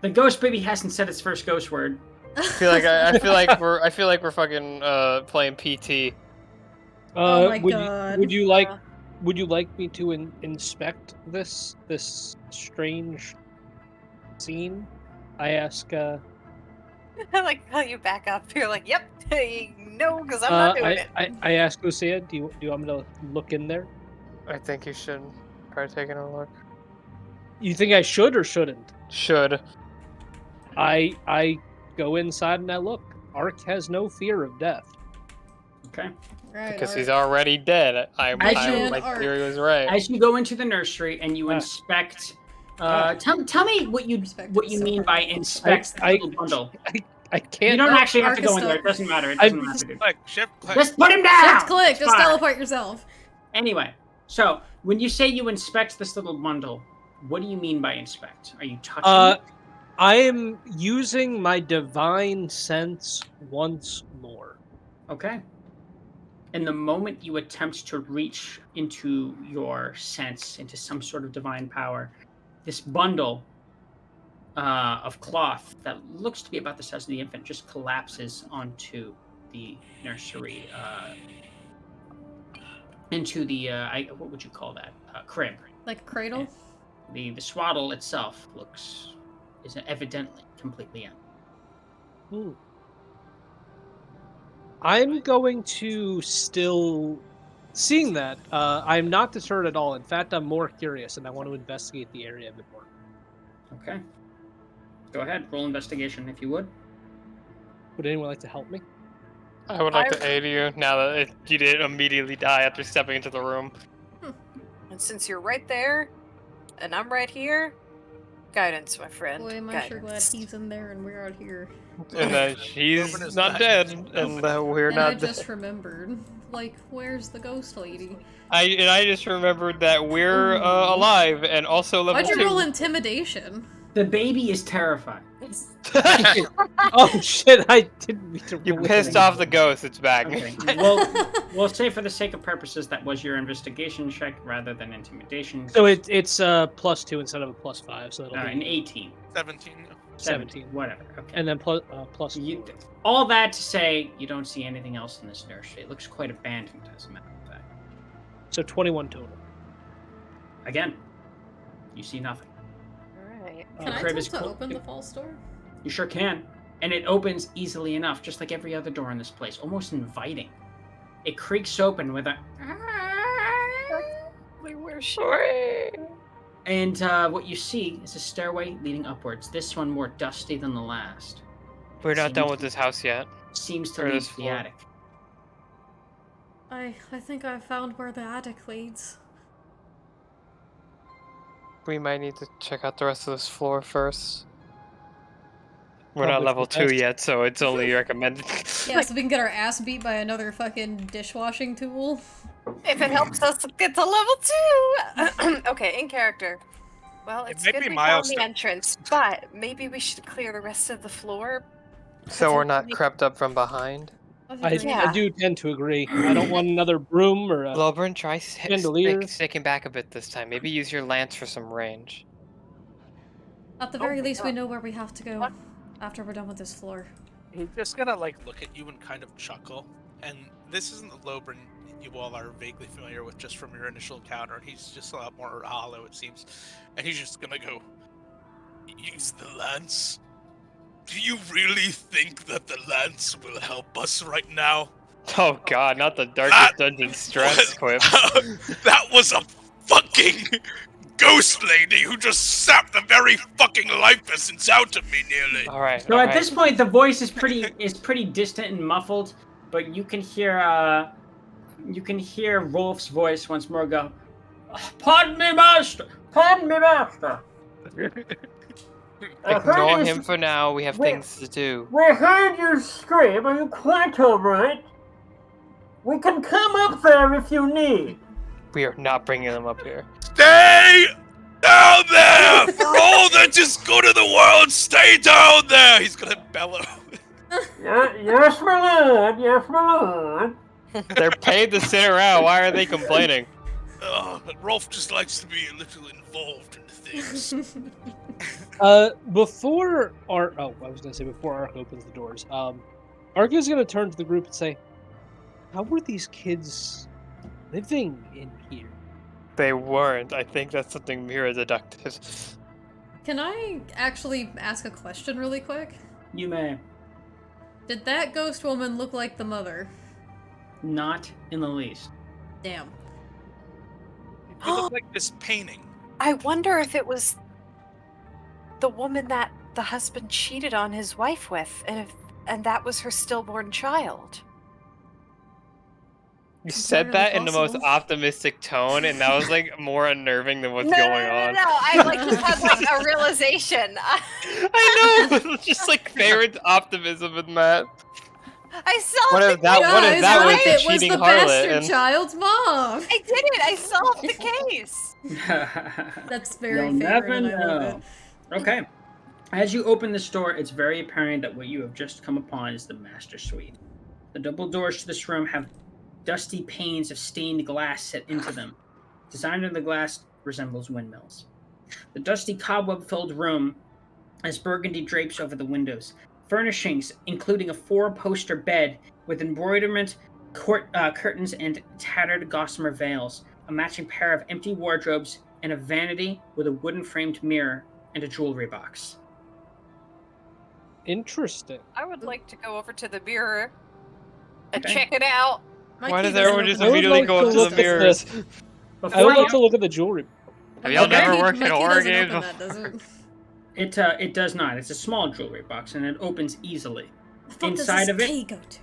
The ghost baby hasn't said its first ghost word. I feel like we're fucking playing PT. Oh my would God. would you like me to inspect this strange scene? I ask. I like how you back up. You're like, "Yep, no, because I'm not doing it." I ask Lucia, do you want me to look in there? I think you should. Try taking a look. You think I should or shouldn't? Should. I go inside and I look. Ark has no fear of death. Okay. Right, Because he's Ark. already dead. As you- My theory was right. As you go into the nursery and you inspect, tell me what you Respect what you so mean hard. by inspect the little bundle. I can't. You don't actually have to go Ark in is there. still- It doesn't matter. It I- doesn't matter. Dude. Click, shift, click. Just put him down. Shift click, It's just fine. teleport yourself. Anyway, so when you say you inspect this little bundle, what do you mean by inspect? Are you touching it? I am using my divine sense once more. Okay. And the moment you attempt to reach into your sense, into some sort of divine power, this bundle of cloth that looks to be about the size of the infant just collapses onto the nursery, into the what would you call that? Crib. Like a cradle? The swaddle itself is evidently completely empty. Hmm. I'm going to still seeing that. I'm not deterred at all. In fact, I'm more curious, and I want to investigate the area a bit more. Okay. Go ahead, roll investigation if you would. Would anyone like to help me? I would like to aid you now that you didn't immediately die after stepping into the room. And since you're right there, and I'm right here, guidance, my friend. Boy, am I sure glad guidance. he's in there and we're out here. And he's Roman is not not dead, just and Roman. we're And I not just dead. remembered. Like, where's the ghost lady? I just remembered that we're alive and also level Why'd you 2. roll intimidation? The baby is terrified. Oh shit! I didn't mean to. You roll pissed it. off the ghost. It's back. Okay. We'll say for the sake of purposes that was your investigation check rather than intimidation. So it's +2 instead of a +5, so it'll an be 18. 17. 17. Whatever. Okay. and then plus You, 4. all that to say, you don't see anything else in this nursery. It looks quite abandoned, as a matter of fact. So 21 total. Again, you see nothing. Alright. Can I crib attempt is to cool. open the false door? You sure can. And it opens easily enough, just like every other door in this place, almost inviting. It creaks open with a... Where's she? And what you see is a stairway leading upwards. This one more dusty than the last. We're not done with this house yet. Seems to Or lead this to the floor. attic. I think I found where the attic leads. We might need to check out the rest of this floor first. We're Probably not level for 2 best. yet, so it's only recommended. Yeah, so we can get our ass beat by another fucking dishwashing tool. If it helps us get to level 2! Okay, in character. Well, It it's might good be we found milestone. the entrance, but maybe we should clear the rest of the floor. So we're not hopefully- crept up from behind. I Yeah. do tend to agree. I don't want another broom or a... Lobrin, try Chandelier. sticking back a bit this time. Maybe use your lance for some range. At the very least, we know where we have to go after we're done with this floor. He's just gonna like look at you and kind of chuckle. And this isn't the Lobrin you all are vaguely familiar with just from your initial encounter. And he's just a lot more hollow, it seems. And he's just gonna go, use the lance? Do you really think that the lance will help us right now? Oh god, not the darkest dungeon stress quip. That was a fucking ghost lady who just sapped the very fucking life essence out of me nearly. Alright. So at this point, the voice is pretty distant and muffled, but you can hear Rolf's voice once more go, "Pardon me, master! Pardon me, master! Ignore him for now, we have Wait. things to do. We heard you scream. Are you quite alright? We can come up there if you need." We are not bringing them up here. Stay down there! For all that is good in the world, stay down there! He's gonna bellow. Yes, my lord. Yes, my lord. They're paid to sit around, why are they complaining? Rolf just likes to be a little involved in things. Before Ark... Oh, I was going to say before Ark opens the doors. Ark is going to turn to the group and say, how were these kids living in here? They weren't. I think that's something Mira deducted. Can I actually ask a question really quick? You may. Did that ghost woman look like the mother? Not in the least. Damn. You look like this painting. I wonder if it was the woman that the husband cheated on his wife with, and that was her stillborn child. You said Entirely that in the most possible. optimistic tone, and that was like more unnerving than what's No, going no, on. I like just had like a realization. I know. Just like favorite optimism in that. I solved What the if that? case. What if Guys, that was right? the It was cheating the harlot? bastard And child's mom. I did it. I solved the case. That's very You'll favorite, never and I love know. it. Okay. As you open this door, it's very apparent that what you have just come upon is the master suite. The double doors to this room have dusty panes of stained glass set into them. Design of the glass resembles windmills. The dusty cobweb-filled room has burgundy drapes over the windows. Furnishings, including a 4-poster bed with embroiderment, curtains, and tattered gossamer veils, a matching pair of empty wardrobes, and a vanity with a wooden framed mirror and a jewelry box. Interesting. I would like to go over to the mirror and Okay. check it out. My why key does doesn't everyone open just the I would immediately like go to up to the look at mirrors? I Before would like you, to look at the jewelry. Have y'all Okay. never My worked key in horror doesn't games? open that, does it? it does not. It's a small jewelry box and it opens easily. I thought Inside this of it- key go to.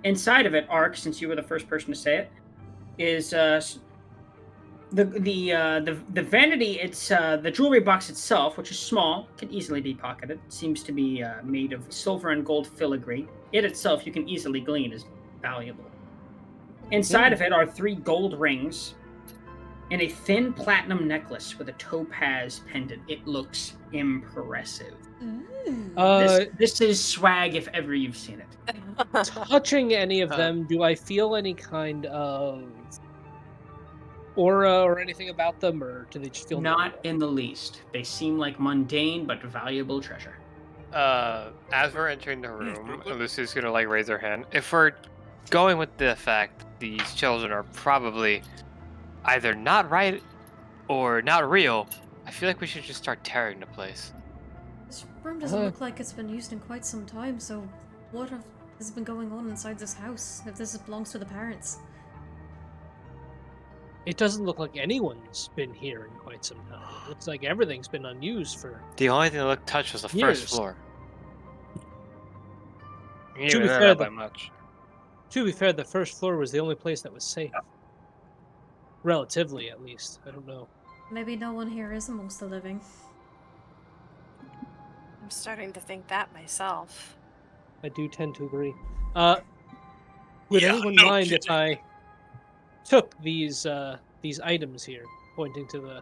Inside of it, Ark, since you were the first person to say it, is the vanity. It's the jewelry box itself, which is small, can easily be pocketed. Seems to be made of silver and gold filigree. It itself, you can easily glean, is valuable. Inside of it are 3 gold rings and a thin platinum necklace with a topaz pendant. It looks impressive. Ooh. This is swag if ever you've seen it. Touching any of them, do I feel any kind of aura or anything about them, or do they just feel Not normal? in the least. They seem like mundane but valuable treasure. As we're entering the room, Lucy's gonna like raise her hand. If we're going with the fact these children are probably either not right or not real, I feel like we should just start tearing the place. This room doesn't look like it's been used in quite some time, so what has been going on inside this house if this belongs to the parents? It doesn't look like anyone's been here in quite some time. It looks like everything's been unused for. The only thing that looked touched was the Years. first floor. To Even be then, fair, not the- by much. To be fair, the first floor was the only place that was safe. Relatively, at least. I don't know. Maybe no one here is amongst the living. I'm starting to think that myself. I do tend to agree. Would Yeah, anyone no mind if kidding. I took these items here, pointing to the?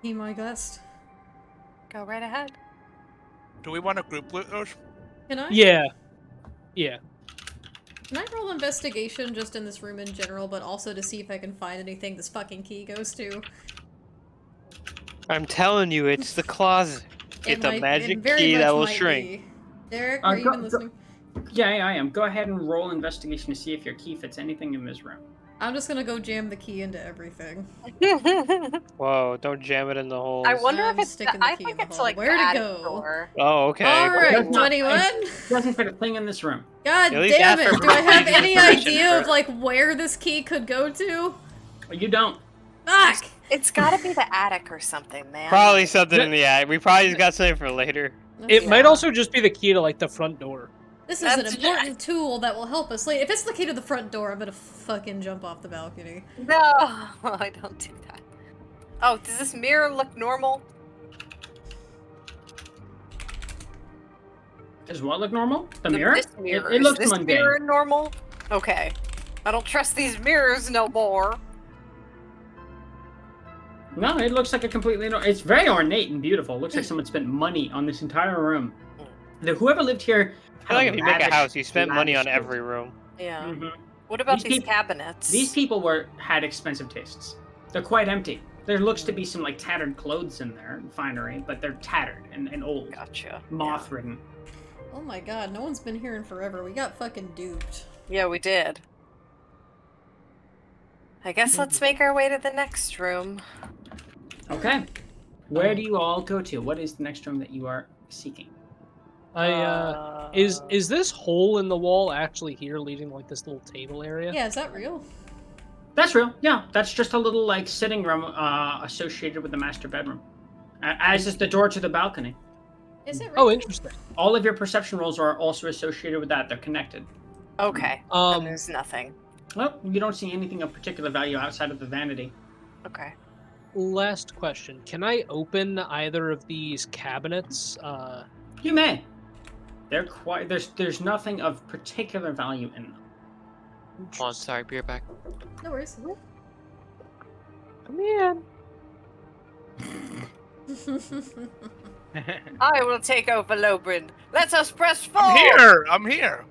Be my guest. Go right ahead. Do we want to group loot those? Can I? Yeah. Can I roll investigation just in this room in general, but also to see if I can find anything this fucking key goes to? I'm telling you, it's the closet. It It's a might- magic it very key that much will might shrink. be. Derek, Uh, are you go- even listening? Yeah, I am. Go ahead and roll investigation to see if your key fits anything in this room. I'm just gonna go jam the key into everything. Whoa! Don't jam it in the holes. I wonder I'm if it's. sticking the I key think in the it's hole. like Where'd the it attic go? door. Oh, okay. Alright, That's not- 21? Doesn't fit a thing in this room. God At least damn ask it! for Do I have permission any for idea of it. like where this key could go to? You don't. Fuck! It's got to be the attic or something, man. Probably something in the attic. We probably just got something for later. It might Yeah. also just be the key to like the front door. This is an That's- important tool that will help us later. If it's the key to the front door, I'm gonna fucking jump off the balcony. No, I don't do that. Oh, does this mirror look normal? Does what look normal? The mirror? This mirror. It looks is this mundane. mirror normal? Okay. I don't trust these mirrors no more. No, it looks like a completely. It's very ornate and beautiful. It looks like someone spent money on this entire room. Whoever lived here. I feel like if you make a house, you spend money on lavish every room. Yeah. Mhm. What about These these peop- cabinets? These people had expensive tastes. They're quite empty. There looks to be some like tattered clothes in there and finery, but they're tattered and old, Gotcha. moth-ridden. Oh my god, no one's been here in forever. We got fucking duped. Yeah, we did. I guess let's make our way to the next room. Okay. Where do you all go to? What is the next room that you are seeking? Is this hole in the wall actually here, leading to, like this little table area? Yeah, is that real? That's real. Yeah, that's just a little like sitting room associated with the master bedroom, as is the door to the balcony. Is it? Oh, Really? interesting. All of your perception rolls are also associated with that. They're connected. Okay. Um, And there's nothing. Well, you don't see anything of particular value outside of the vanity. Okay. Last question. Can I open either of these cabinets? You may. They're quite. There's nothing of particular value in them. Oh, sorry, be right back. No worries. Come in. I will take over Lobrin. Let us press forward. I'm here.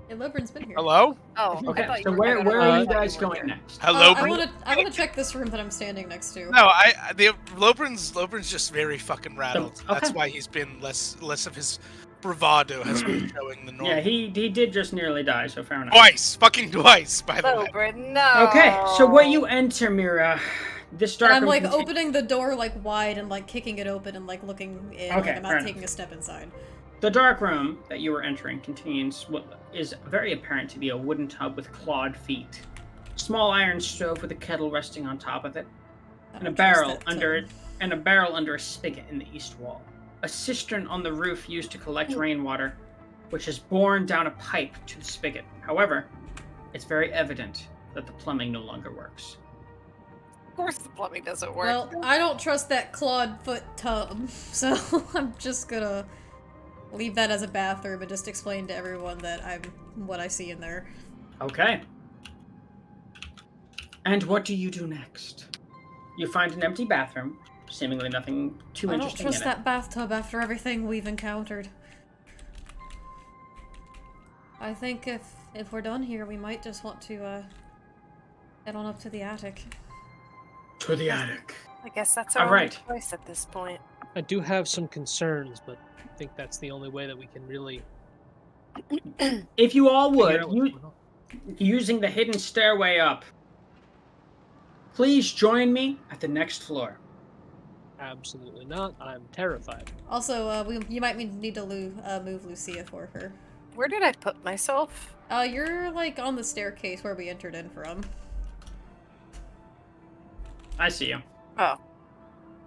Yeah, Lobrin's been here. Hello? Oh, Okay, I thought so you were where gonna- are you I thought guys were going here. next? Hello, I Brin- want to check this room that I'm standing next to. No, Lobrin's just very fucking rattled. That's Okay. why he's been less of his bravado has been showing the normal. Yeah, he did just nearly die, so fair enough. Fucking twice, by the way. Lobrin, no. Okay, so when you enter, Mira, this dark And I'm room like contain- opening the door like wide and like kicking it open and like looking in. Okay, Like I'm fair not enough. taking a step inside. The dark room that you were entering contains what is very apparent to be a wooden tub with clawed feet, small iron stove with a kettle resting on top of it, I and a don't trust barrel that under tub. it, and a barrel under a spigot in the east wall. A cistern on the roof used to collect rainwater, which is borne down a pipe to the spigot. However, it's very evident that the plumbing no longer works. Of course the plumbing doesn't work. Well, I don't trust that clawed foot tub, so I'm just gonna leave that as a bathroom and just explain to everyone that I'm what I see in there. Okay. And what do you do next? You find an empty bathroom, seemingly nothing too I don't interesting trust in that bathtub after everything we've encountered. I think if we're done here, we might just want to head on up to the attic. To the attic. I guess that's All our only right. choice at this point. I do have some concerns, but I think that's the only way that we can really If you all figure would, out what's going on. using the hidden stairway up, please join me at the next floor. Absolutely not. I'm terrified. Also, you might need to move Lucia for her. Where did I put myself? You're like on the staircase where we entered in from. I see you. Oh.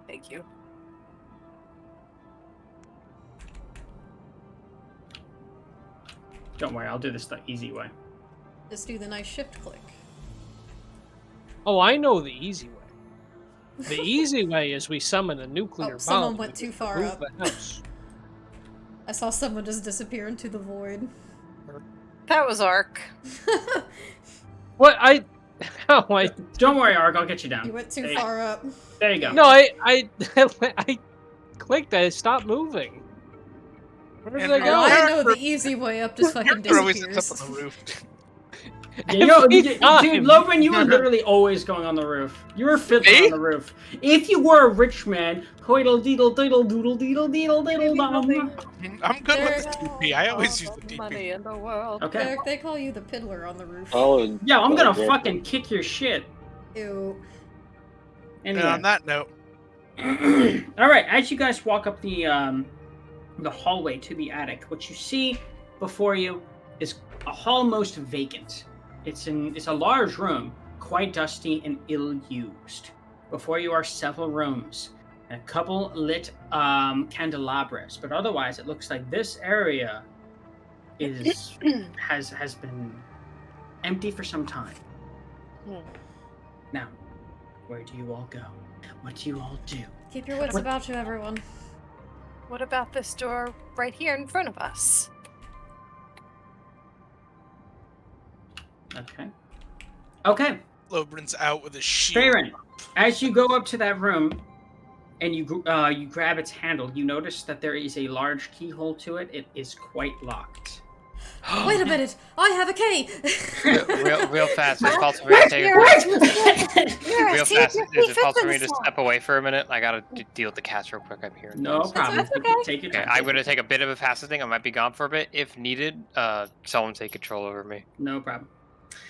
Thank you. Don't worry, I'll do this the easy way. Just do the nice shift click. Oh, I know the easy way. The easy way is we summon a nuclear bomb. Someone went and too far move up. the house. I saw someone just disappear into the void. That was Ark. What how I Don't worry, Arg, I'll get you down. You went too There you- far up. There you go. No, I clicked. I stopped moving. Where did And I Oh, go? I know the easy way up just fucking You're always up disappears. on the roof. Yeah, yo, Every dude, time. Lobrin, you were literally always going on the roof. You were fiddling Me? on the roof. If you were a rich man, hoidle deedle diddle doodle deedle deedle diddle dum. I'm good with There- the DP. I always use All the Money DP. in the world. Okay. Derek, they call you the piddler on the roof. Oh, Yeah, I'm gonna yeah. fucking kick your shit. Ew. And Anyway. on that note, All right, as you guys walk up the hallway to the attic, what you see before you is a hall most vacant. It's a large room, quite dusty and ill-used. Before you are several rooms, and a couple lit candelabras, but otherwise it looks like this area is has been empty for some time. Hmm. Now, where do you all go? What do you all do? Keep your wits What- about you, everyone. What about this door right here in front of us? Okay. Okay. Lobrin's out with his shield. Farron, as you go up to that room and you grab its handle, you notice that there is a large keyhole to it. It is quite locked. Wait a minute! I have a key! Real fast. Is it possible for me to take a real fast? Is it possible for me to step away for a minute? I gotta deal with the cats real quick. I'm here. No problem. That's okay. Take your Okay, time. I'm gonna take a bit of a fast thing. I might be gone for a bit. If needed, someone take control over me. No problem.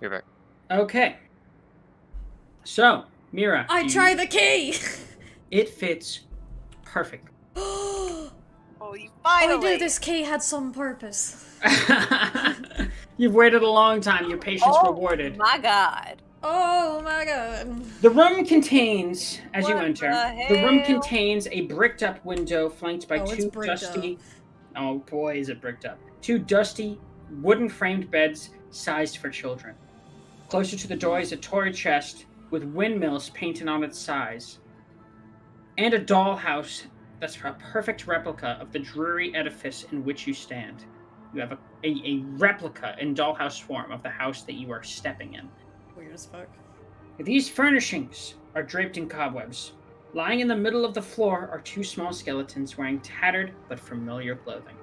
You're back. Okay. So, Mira. I you- try the key! It fits perfect. I Oh, you finally. knew this key had some purpose. You've waited a long time. Your patience rewarded. My God. Oh my god. The room contains, as you What enter, the the room hell? contains a bricked-up window flanked by Oh, it's two bricked dusty. Oh boy, is it bricked up! Two dusty, wooden-framed beds sized for children. Closer to the door is a toy chest with windmills painted on its sides, and a dollhouse that's a perfect replica of the dreary edifice in which you stand. You have a replica in dollhouse form of the house that you are stepping in. Weird as fuck. These furnishings are draped in cobwebs. Lying in the middle of the floor are two small skeletons wearing tattered but familiar clothing.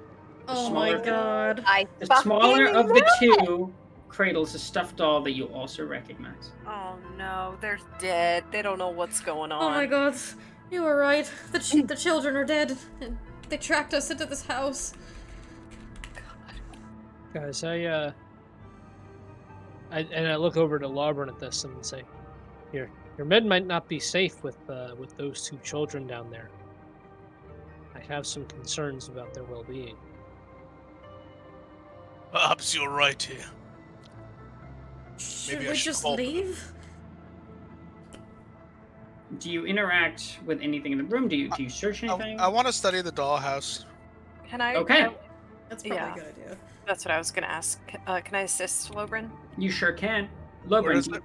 Oh my god. I The fucking smaller of knew the it! two cradles a stuffed doll that you also recognize. Oh no, they're dead. They don't know what's going on. Oh my god. You were right. The children are dead. And they tracked us into this house. Guys, I look over to Lauren at this and say, your men might not be safe with those two children down there. I have some concerns about their well-being. Perhaps you're right here. Should Maybe I we should just call them. leave? Do you interact with anything in the room? Do you search anything? I want to study the dollhouse. Can I? Okay. That's probably Yeah. a good idea. That's what I was gonna ask. Can I assist Lobrin? You sure can. Where Lobrin, is it?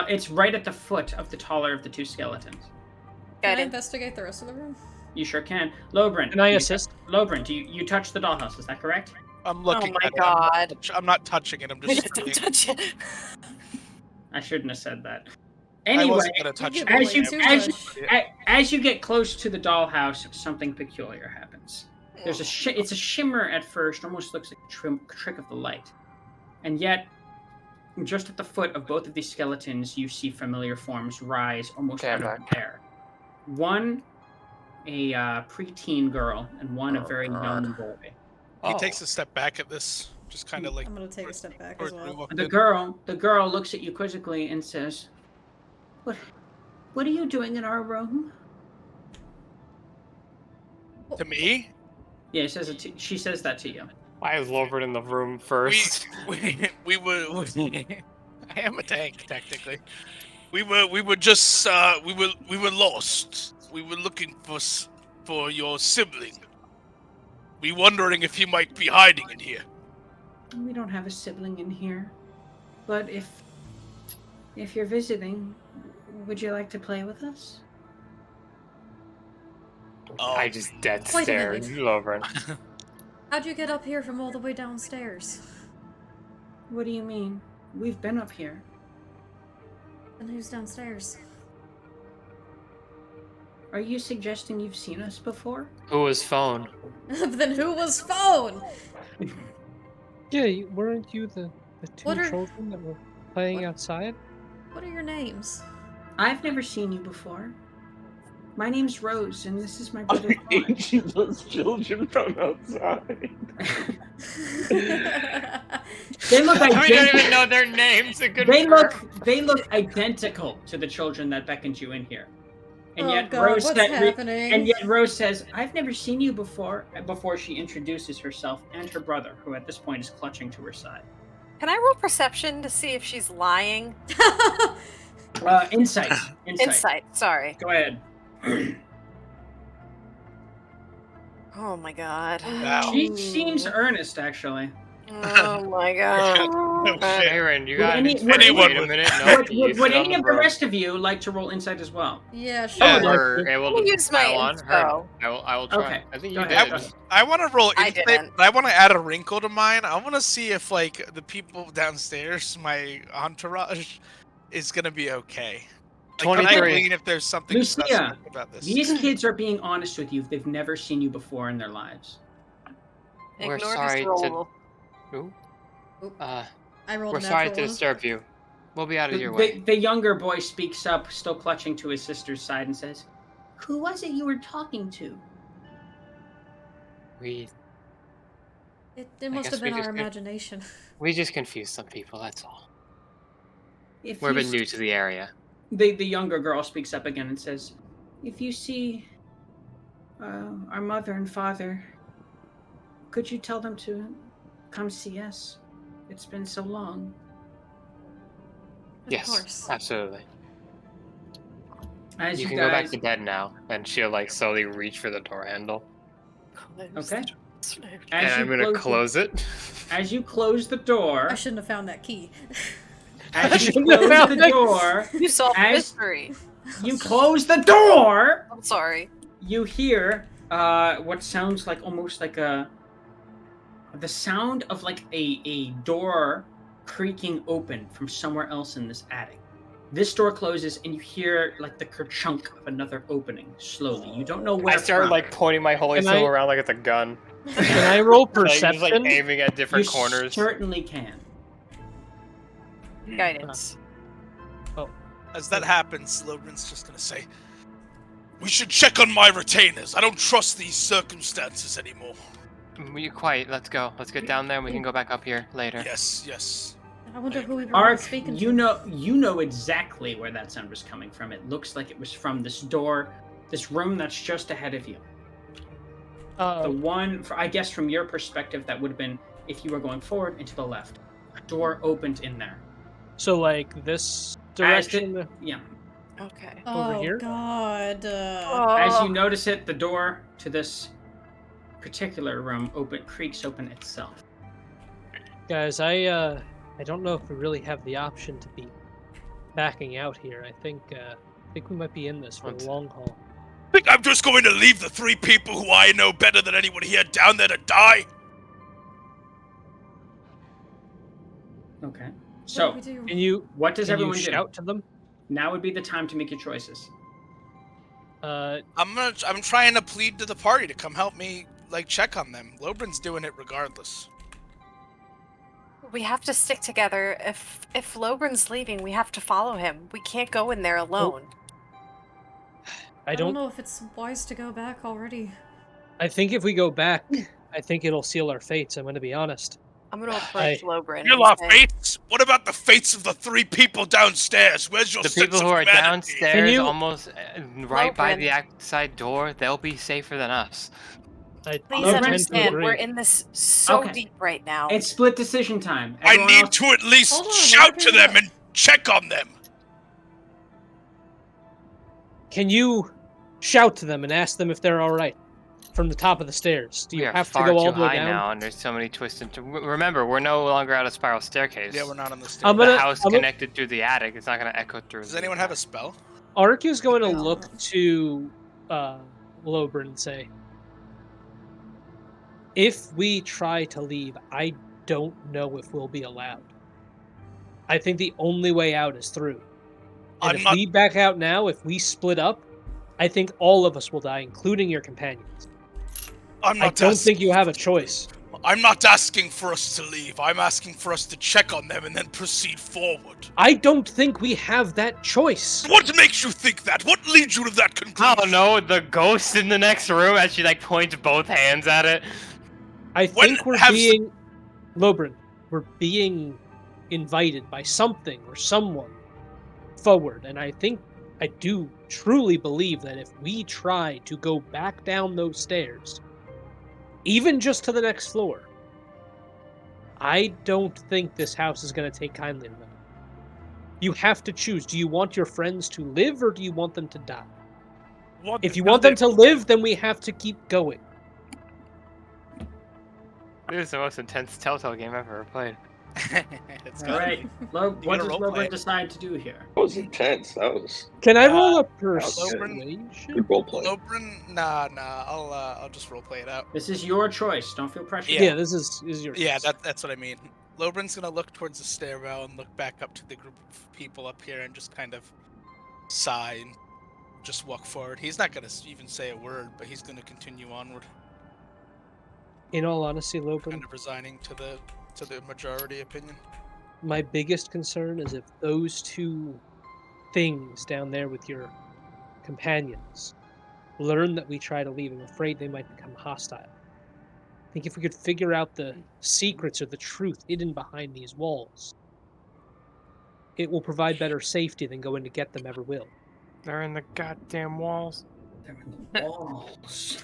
it's right at the foot of the taller of the two skeletons. Can I Guided. investigate the rest of the room? You sure can. Lobrin. Can I do you- assist? Lobrin, do you touch the dollhouse? Is that correct? I'm looking my at it. God. I'm not touching it. I'm just Don't looking. touch it. I shouldn't have said that. I Anyway, wasn't gonna touch it. give as you away too as much. you, as you get close to the dollhouse, something peculiar happens. There's it's a shimmer at first, almost looks like a trick of the light, and yet, just at the foot of both of these skeletons, you see familiar forms rise almost Okay, out I'm of the air. One, a preteen girl, and one, a very young boy. He Oh. takes a step back at this, just kind of like. I'm gonna take a step back or- as well. or- The girl looks at you quizzically and says, "What are you doing in our room?" To me, Yeah, she says that to you. Why is Lobert in the room first? we were. I am a tank technically. We were just we were lost. We were looking for your sibling. We wondering if he might be hiding in here. We don't have a sibling in here, but if you're visiting, would you like to play with us? I just dead Wait a stare at minute. Lobert. How'd you get up here from all the way downstairs? What do you mean? We've been up here. And who's downstairs? Are you suggesting you've seen us before? Who was phone? Then who was phone? Yeah, weren't you the two What are- children that were playing what- outside? What are your names? I've never seen you before. My name's Rose, and this is my brother. I hate you, those children from outside. They look We don't identical. even know their names. To They confirm. look identical to the children that beckoned you in here. And Oh yet god, Rose what's said, happening? and yet Rose says, "I've never seen you before." Before she introduces herself and her brother, who at this point is clutching to her side. Can I roll perception to see if she's lying? Insight. Insight. Sorry. Go ahead. Oh my god. Wow. She seems earnest, actually. Oh my god. Aaron, you Would got any- an would insight. Wait anyone- a minute. No, Would any of the rest of you like to roll insight as well? Yeah, sure. Yeah. We're able Let me to use my pile on her. info. I will try. Okay, I think go you ahead. did. I want to roll I insight, didn't. but I want to add a wrinkle to mine. I want to see if like the people downstairs, my entourage, is gonna be okay. Like, can I 23. glean if there's something Lucia, suspect about this? These kids are being honest with you. They've never seen you before in their lives. We're Ignore sorry this to- roll. Ooh. I rolled We're a sorry natural to one. disturb you. We'll be out of your way. The younger boy speaks up, still clutching to his sister's side, and says, "Who was it you were talking to?" We It I must guess have been we our just- imagination. just confused some people. That's all. If We're a you bit new to the area. The younger girl speaks up again and says, "If you see our mother and father, could you tell them to come see us? It's been so long. Of Yes, course. absolutely. As You you can go back guys, to bed now, and she'll like slowly reach for the door handle, okay. and As I'm you gonna close, close it. as you close the door, I shouldn't have found that key. as you shouldn't have close found the that- door, You solved the as mystery. you close the door, I'm sorry. you hear what sounds like almost like the sound of like a door creaking open from somewhere else in this attic. This door closes and you hear like the kerchunk of another opening slowly. You don't know where I start from. like pointing my holy Can symbol I- around like it's a gun, Can I roll like just like perception? aiming at different you corners. certainly can. Guidance. As that happens, Lobrin's just gonna say, "We should check on my retainers. I don't trust these circumstances anymore." You quiet. Let's go. Let's get down there, and we can go back up here later. Yes, yes. I wonder who we were Ark, speaking you to. know exactly where that sound was coming from. It looks like it was from this door, this room that's just ahead of you. The one, I guess, from your perspective, that would have been if you were going forward and to the left. A door opened in there. So like this direction Yeah. Okay. over Oh here? God. As you notice it, the door to this particular room creaks open itself. Guys, I don't know if we really have the option to be backing out here. I think we might be in this for the long haul. Think I'm just going to leave the 3 people who I know better than anyone here down there to die? Okay. What So, do we do? Can you what does can you everyone do? shout to them? Now would be the time to make your choices. I'm trying to plead to the party to come help me, like, check on them. Lobrin's doing it regardless. We have to stick together. If Lobrin's leaving, we have to follow him. We can't go in there alone. I don't don't. know if it's wise to go back already. I think if we go back, I think it'll seal our fates. I'm going to be honest. I'm gonna approach Lobrin. Kill and our say, fates? What about the fates of the 3 people downstairs? Where's your The sense people of who are humanity? downstairs, you- almost right by Lobrin. the outside door, they'll be safer than us. I Please Lobrin, tend to understand, we're agree. in this so Okay. deep right now. It's split decision time. I Everyone need else- to at least Hold on, shout we're to looking it them up. and check on them. Can you shout to them and ask them if they're all right from the top of the stairs? Do We you are have to far go all too the way high down? now, and there's so many twists and remember, we're no longer at a spiral staircase. Yeah, we're not on the stairs. I'm The gonna- house I'm gonna- connected through the attic. It's not going to echo through. Does the anyone have a attic. spell? Ark is going to No. look to Lobrin and say, if we try to leave, I don't know if we'll be allowed. I think the only way out is through. And I'm if not- we back out now, if we split up, I think all of us will die, including your companions. I'm I not don't asking. think you have a choice. I'm not asking for us to leave. I'm asking for us to check on them and then proceed forward. I don't think we have that choice. What makes you think that? What leads you to that conclusion? I don't know, the ghost in the next room as she like points both hands at it. I When think we're have- being Lobrin, we're being invited by something or someone forward, and I do truly believe that if we try to go back down those stairs, even just to the next floor, I don't think this house is going to take kindly to them. You have to choose. Do you want your friends to live or do you want them to die? If you want them to live, then we have to keep going. This is the most intense Telltale game I've ever played. It's All gotta right. be. What gotta does roleplay Lobrin it. decide to do here? That was intense. That was Can I roll a good. persuasion? good roleplay. Lobrin, nah. I'll just roleplay it out. This is your choice. Don't feel pressured. Yeah, this is your Yeah, choice. that's what I mean. Lobrin's gonna look towards the stairwell and look back up to the group of people up here and just kind of sigh and just walk forward. He's not gonna even say a word, but he's gonna continue onward, In all honesty, Lobrin, kind of resigning to the majority opinion. my biggest concern is if those two things down there with your companions learn that we try to leave, I'm afraid they might become hostile. I think if we could figure out the secrets or the truth hidden behind these walls, it will provide better safety than going to get them ever will. They're in the goddamn walls. They're in the walls.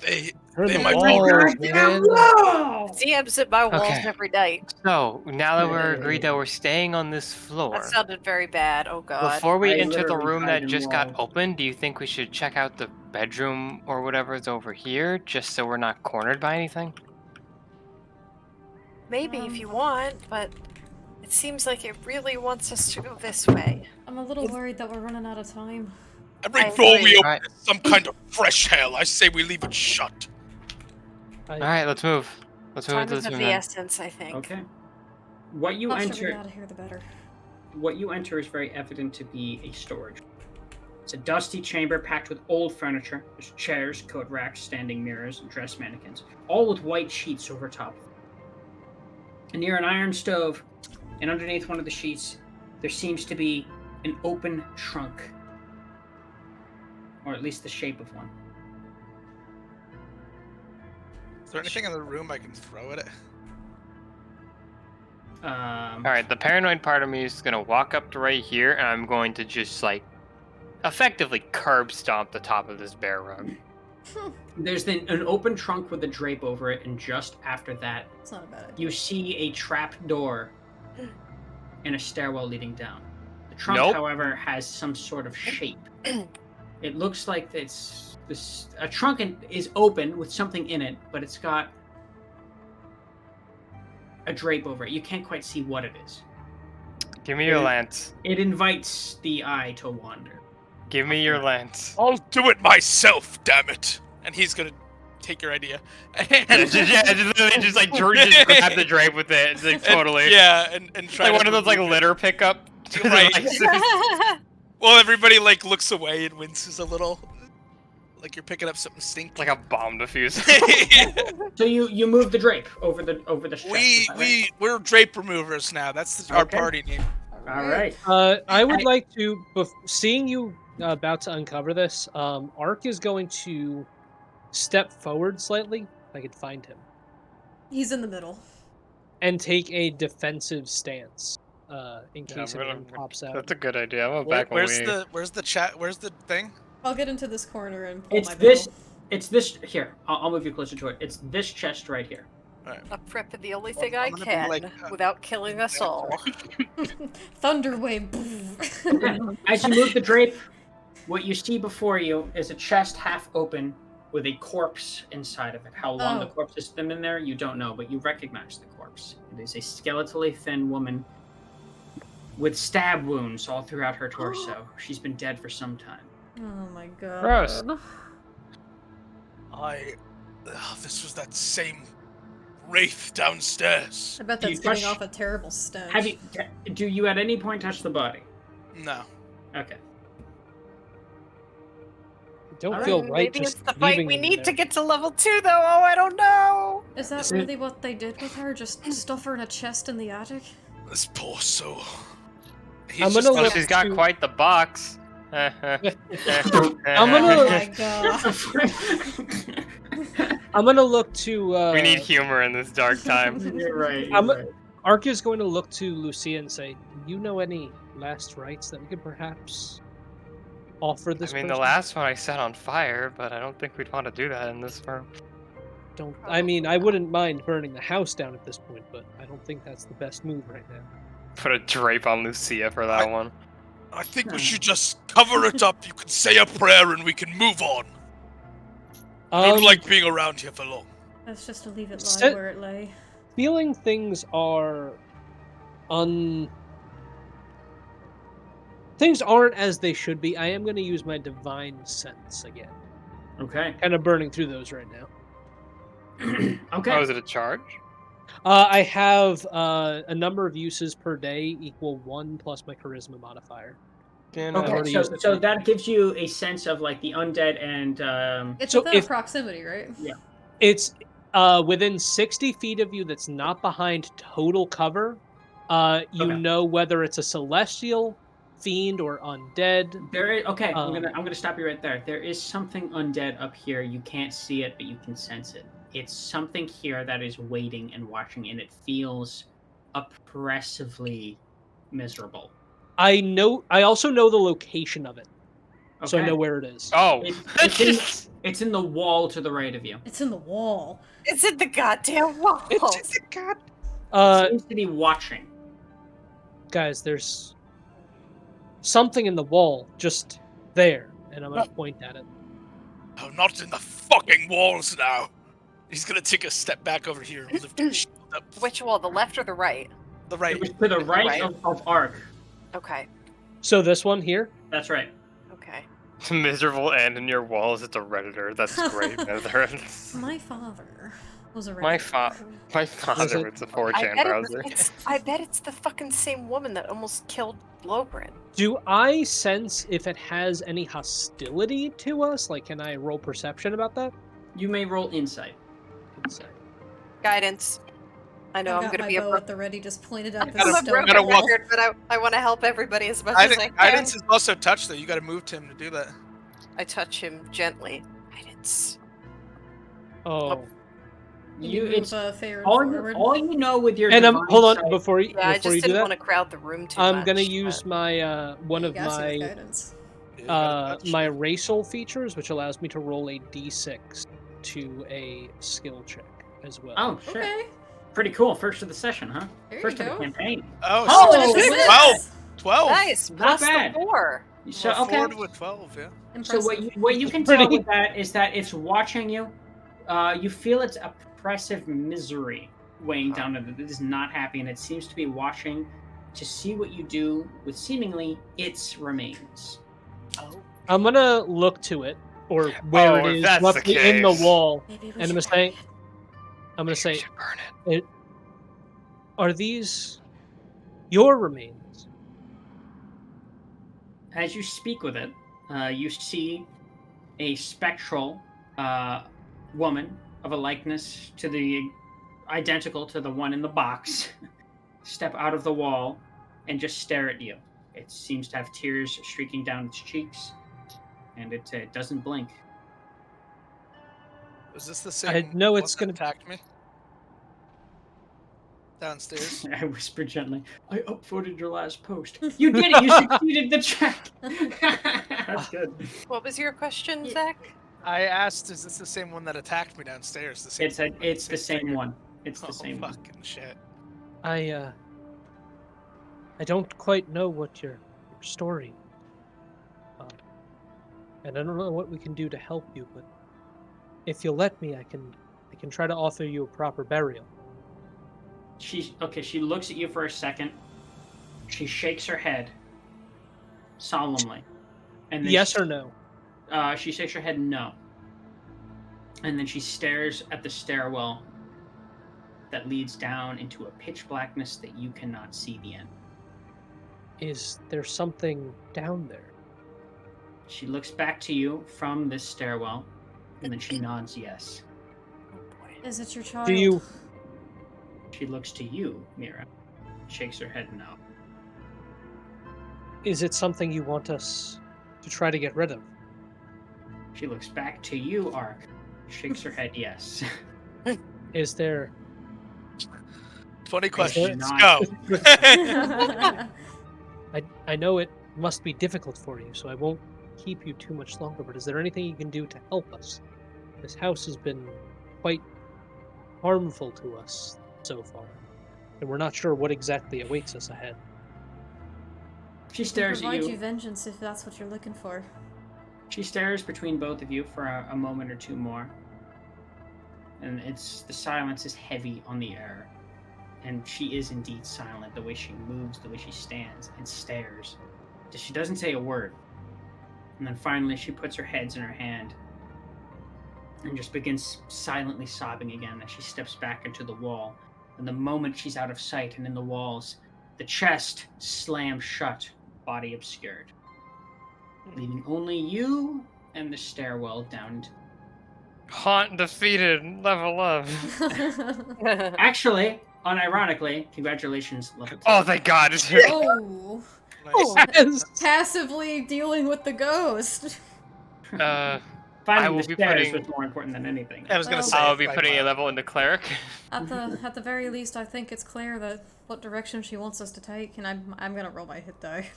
Turn They the might walls, be man. DMs at my walls Okay. every night. So now that we're agreed that we're staying on this floor, That sounded very bad. Oh god. before we I enter the literally room hide that in just got walls. opened, do you think we should check out the bedroom or whatever is over here, just so we're not cornered by anything? Maybe if you want, but it seems like it really wants us to go this way. I'm a little worried that we're running out of time. Every I door we agree. open Alright. is some kind of fresh hell. I say we leave it shut. All right, let's move. Let's move. Time is Let's of move the in. essence, I think. Okay. What you Faster we get enter, out of here, the better. what you enter is very evident to be a storage. It's a dusty chamber packed with old furniture. There's chairs, coat racks, standing mirrors, and dress mannequins, all with white sheets over top. And near an iron stove, and underneath one of the sheets, there seems to be an open trunk, or at least the shape of one. Is there anything in the room I can throw at it? Um, All right, the paranoid part of me is gonna walk up to right here, and I'm going to just like effectively curb stomp the top of this bear rug. There's then an open trunk with a drape over it, and just after that, It's not a bad idea. you see a trap door and a stairwell leading down. The trunk, Nope. however, has some sort of shape. It looks like a trunk is open with something in it, but it's got a drape over it. You can't quite see what it is. Give me your Yeah. lance. It invites the eye to wander. Give me your lance. I'll do it myself, damn it. And he's gonna take your idea. just literally just like just grab the drape with it. It's like totally. Yeah, and try Like to one of those like remove it. litter pickup. Right. devices. Well, everybody like looks away and winces a little, like you're picking up something stinky. like a bomb diffuser. So you move the drape over the chest. is that right? we're drape removers now. That's our Okay. party name. All right. I would like to, seeing you about to uncover this, Ark is going to step forward slightly, if I could find him, He's in the middle. and take a defensive stance in case I'm anyone gonna- pops out. That's a good idea. I'm gonna back Where's away. the chat? Where's the thing? I'll get into this corner and pull It's my this. bow. It's this here. I'll move you closer to it. It's this chest right here. I'm prepping the only thing I I'm gonna be can like, without killing us all. Thunder wave. As you move the drape, what you see before you is a chest half open with a corpse inside of it. How long the Oh. corpse has been in there, you don't know, but you recognize the corpse. It is a skeletally thin woman with stab wounds all throughout her torso. She's been dead for some time. Oh my god. Gross. This was that same wraith downstairs. I bet Do you that's giving touch- off a terrible stench. Have you? Do you at any point touch the body? No. Okay. Don't Alright, feel right Maybe just it's the fight leaving we him need there. to get to level 2, though. Oh, I don't know. Is that Is it- really what they did with her? Just stuff her in a chest in the attic? This poor soul. He's I'm just gonna gonna- look She's got to- quite the box. I'm Oh gonna- my god. I'm gonna look to. We need humor in this dark time. You're right. I'm- You're right. Ark is going to look to Lucia and say, "Do you know any last rites that we could perhaps offer this?" I mean, the person?" last one I set on fire, but I don't think we'd want to do that in this room. Don't. I mean, I wouldn't mind burning the house down at this point, but I don't think that's the best move right now. Put a drape on Lucia for that one. I think we should just cover it up. You can say a prayer and we can move on. I don't like being around here for long. Let's just leave it lie Set- where it lay. feeling things are things aren't as they should be. I am going to use my divine sense again. Okay. Kind of burning through those right now. Okay. Oh, is it a charge? I have a number of uses per day equal 1 plus my charisma modifier. Yeah, I've Okay, already so, used it. so that gives you a sense of like the undead and It's So within if- proximity, right? It's within 60 feet of you that's not behind total cover. You Okay. know whether it's a celestial, fiend, or undead. there is okay. Um, I'm gonna stop you right there. There is something undead up here. You can't see it, but you can sense it. It's something here that is waiting and watching, and it feels oppressively miserable. I also know the location of it. so I Okay. know where it is. Oh, It's in the wall to the right of you. It's in the wall. It's in the goddamn wall. It's a god. It seems to be watching. Guys, there's something in the wall just there, and I'm gonna point at it. Oh, not in the fucking walls now. He's gonna take a step back over here and lift his shield up. Which wall, the left or the right? The It right. was to the right, Right. of Ark. Okay. So this one here. That's right. Okay. miserable and in your walls. It's a redditor. That's great. Nether. My father was a My Redditor. My father was a 4chan browser. I bet it's the fucking same woman that almost killed Logrin. Do I sense if it has any hostility to us? Like, can I roll perception about that? You may roll insight. Insight. Guidance. I know I I'm got gonna my be a bow at the ready, just pointed up I'm this a stone broken wall. record, but I want to help everybody as much as I can. Guidance is also touch, though. You gotta move to him to do that. I touch him gently. Guidance. Oh. It's Farron all forward. all you know with your. And divine hold on sight- before you Yeah, I before just you do didn't that. want to crowd the room too I'm much. gonna use my one You of got you with my guidance. Yeah, you gotta touch. my racial features, which allows me to roll a d6 to a skill check as well. Oh shit! Okay, Pretty cool. First of the session, huh? there First you of go. the campaign. Oh, Oh, What is six, this? 12. 12. Nice. Not Plus bad. the 4. So Well, okay. 4 to a 12, yeah. So Impressive. what you can Pretty- tell with that is that it's watching you. You feel its oppressive misery weighing down on it. It is not happy, and it seems to be watching to see what you do with seemingly its remains. Oh. I'm gonna look to it, or where Oh, it if is, that's the roughly in the case. wall, Maybe we and I'm should gonna say, bury it. I'm gonna say, You should burn it. are these your remains? As you speak with it, you see a spectral woman of a likeness to the identical to the one in the box step out of the wall and just stare at you. It seems to have tears streaking down its cheeks, and it doesn't blink. Is this the same know one it's that gonna- attacked me? Downstairs. I whisper gently, I upvoted your last post. You did it! You succeeded the check! That's good. What was your question, Yeah. Zach? I asked, is this the same one that attacked me downstairs? The same It's the same figure? one. It's the Oh, same one. fucking shit. I don't quite know what your story, and I don't know what we can do to help you, but if you'll let me, I can try to offer you a proper burial. She looks at you for a second. She shakes her head solemnly. And then Yes or no? she shakes her head no. And then she stares at the stairwell that leads down into a pitch blackness that you cannot see the end. Is there something down there? She looks back to you from this stairwell, and then she nods yes. Oh boy. Is it your child? Do you? She looks to you, Mira. Shakes her head no. Is it something you want us to try to get rid of? She looks back to you, Ark. Shakes her head yes. Is there? 20 questions. not. Go. I know it must be difficult for you, so I won't keep you too much longer. But is there anything you can do to help us? This house has been quite harmful to us so far, and we're not sure what exactly awaits us ahead. She stares at Provide you. you vengeance if that's what you're looking for. She stares between both of you for a moment or two more. And the silence is heavy on the air. And she is indeed silent, the way she moves, the way she stands and stares. She doesn't say a word. And then finally she puts her heads in her hand and just begins silently sobbing again as she steps back into the wall. And the moment she's out of sight and in the walls, the chest slams shut, body obscured, leaving only you and the stairwell down. Haunt defeated. Level up. Actually, unironically, congratulations, level 2. Oh, thank God. Oh, Nice. passively dealing with the ghost. I Finding will the be stairs putting- was more important than anything. I was gonna Oh. say. I'll be if I putting a might. level into cleric. At the very least, I think it's clear that what direction she wants us to take, and I'm gonna roll my hit die.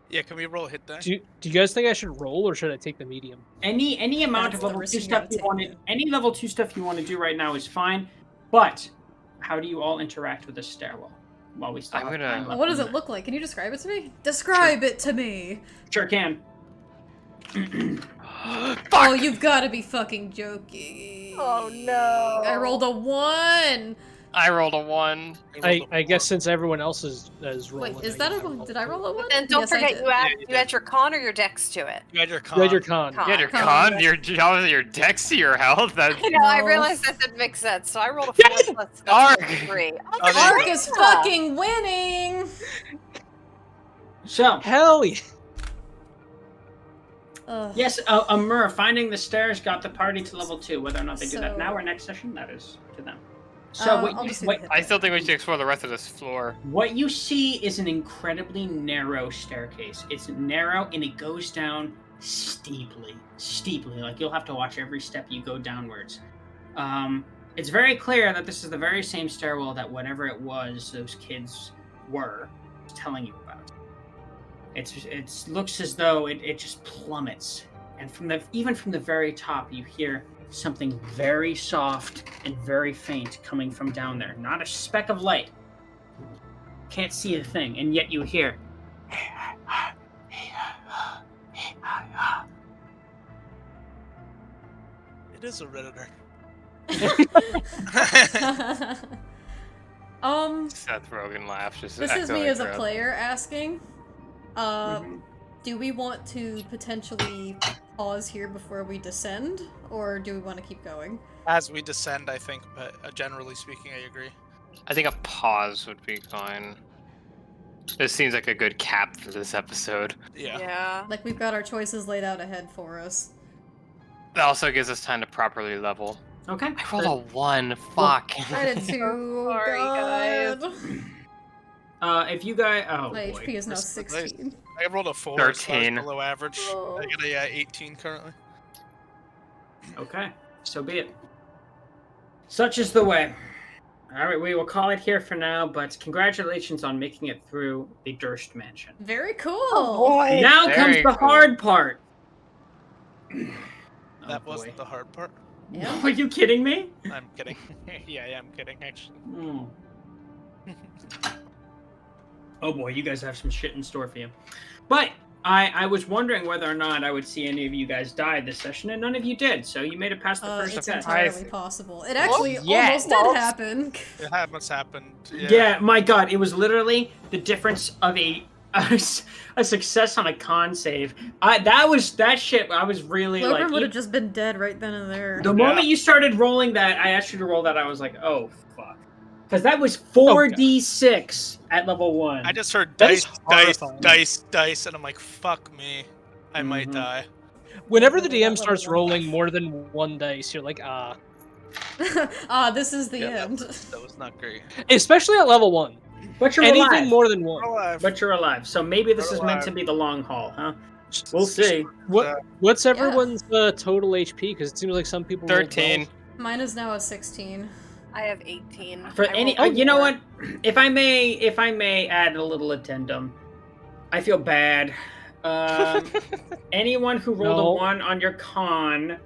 Yeah, can we roll a hit die? Do you guys think I should roll, or should I take the medium? Any amount That's of the level risk 2 you stuff gotta you take, want to, man. any level 2 stuff you want to do right now is fine. But how do you all interact with the stairwell while we still I'm have gonna- time Well, left what in does the it look like? Can you describe it to me? Describe it to me! Sure can. Oh, you've gotta be fucking joking. Oh no! I rolled a 1! I rolled a 1. I guess since everyone else is rolling. Wait, is I that guess a I roll did I too. roll a 1? But then don't Yes, I forget did. you add you you add did. your con or your dex to it. You had your You con. had your con. Con. You had your Con. con, your dex to your health. That's I know. I No. realized that didn't make sense, so I rolled a 4 plus Arg. that's 3. Oh, there you Ark go. is fucking winning! So, Hell yeah! Ugh. yes, Amur, finding the stairs got the party to level 2. Whether or not they do that So- now or next session, that is to them. So I'll what, just do what, the hit I die. still think we should explore the rest of this floor. what you see is an incredibly narrow staircase. It's narrow and it goes down steeply. Like you'll have to watch every step you go downwards. It's very clear that this is the very same stairwell that whatever it was those kids were telling you about. It looks as though it just plummets, and even from the very top you hear something very soft and very faint coming from down there. Not a speck of light. Can't see a thing, and yet you hear. It is a redditor. Seth Rogen laughs. Just This is me echoing as a throughout. player asking. Do we want to potentially pause here before we descend, or do we want to keep going? As we descend, I think, but generally speaking, I agree. I think a pause would be fine. This seems like a good cap for this episode. Yeah. Yeah. Like, we've got our choices laid out ahead for us. It also gives us time to properly level. Okay. I rolled a 1. Fuck. I did too. Sorry, guys. If you guys, oh My boy. HP is now This is nice. 16. I rolled a 4. 13. So I was below average. Oh. I got a 18 currently. Okay, so be it. Such is the way. All right, we will call it here for now. But congratulations on making it through the Durst Mansion. Very cool. boy. Now Very comes the cool. hard part. That Oh, wasn't boy. the hard part. Yeah. Are you kidding me? I'm kidding. Yeah, I'm kidding, actually. Hmm. Oh boy, you guys have some shit in store for you. But I was wondering whether or not I would see any of you guys die this session, and none of you did. So you made it past the first It's test. entirely possible. It actually yes. almost did happen. It must happened. Yeah, my god, it was literally the difference of a success on a con save. That shit. I was really Clover like, would have just been dead right then and there. the moment you started rolling that, I asked you to roll that. I was like, oh fuck, because that was 4d6 at level 1. I just heard That is dice, horrifying. dice, and I'm like, fuck me. I might Mhm. die. Whenever the That DM level starts one. rolling more than one dice, you're like, ah. This is the Yeah, end. That was not great. Especially at level 1. But you're Anything alive. more than 1. Alive. But you're alive. So maybe this We're is meant alive. to be the long haul, huh? We'll see. What's everyone's total HP? Because it seems like some people rolled 13. well. Mine is now a 16. I have 18. For I any, rolled a you know 4. what? If I may add a little addendum, I feel bad. Anyone who rolled No. a 1 on your con,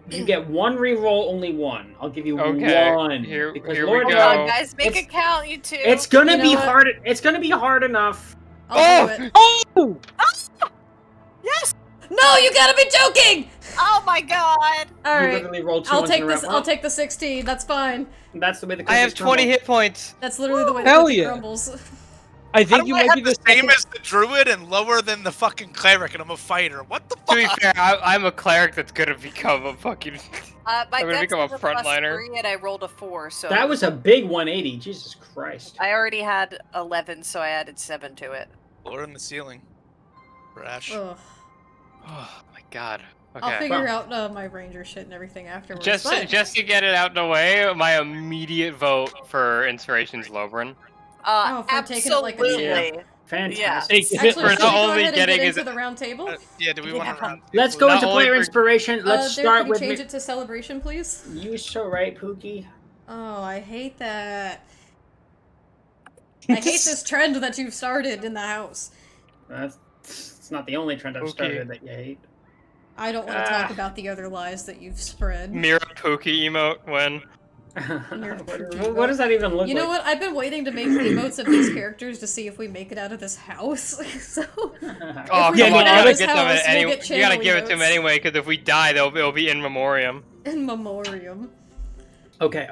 you get one reroll, only one. I'll give you Okay, one. here because we Lord go. Come God, on, guys, make It's- it count, you two. it's gonna You know be what? hard. It's gonna be hard enough. I'll do it. Oh! Yes! No, you gotta be joking! Oh my god! You Alright. literally rolled 2 I'll ones in take a row. this. I'll take the 16. That's fine. That's the way the I have cookies 20 crumble. hit points. That's literally the way the Hell cookie yeah. crumbles. I How think do you I might have be the the same second. as the druid and lower than the fucking cleric, and I'm a fighter? What the To fuck? be fair, I'm a cleric that's gonna become a fucking. My I'm gonna dex become a was frontliner. +3 and I rolled a 4, so That was a big 180. Jesus Christ. I already had 11, so I added 7 to it. Floor in the ceiling. Brash. Ugh. Oh my god. I'll Okay. figure out my ranger shit and everything afterwards. Just but- to get it out of the way, my immediate vote for Inspiration's Lobrin. Oh, for taking it like a champ. Absolutely. Fantastic. Hey, Actually, we're should not we go only ahead and getting get is into the round table? Yeah, do we want to Yeah. round? Let's go Not into only player for- inspiration. Let's Derek, start can you with change me. it to celebration, please? You so right, Pookie. Oh, I hate that. I hate this trend that you've started in the house. It's not the only trend I've started that you hate. I don't want to talk about the other lies that you've spread. Mira Pookie emote when. What does that even look like? You know what? I've been waiting to make emotes of these characters to see if we make it out of this house. So, Oh, we come get on, you out gotta of this get them house, we'll anyway. get You gotta channel give it to them emotes. anyway, because if we die, it'll be in memoriam. In memoriam. Okay.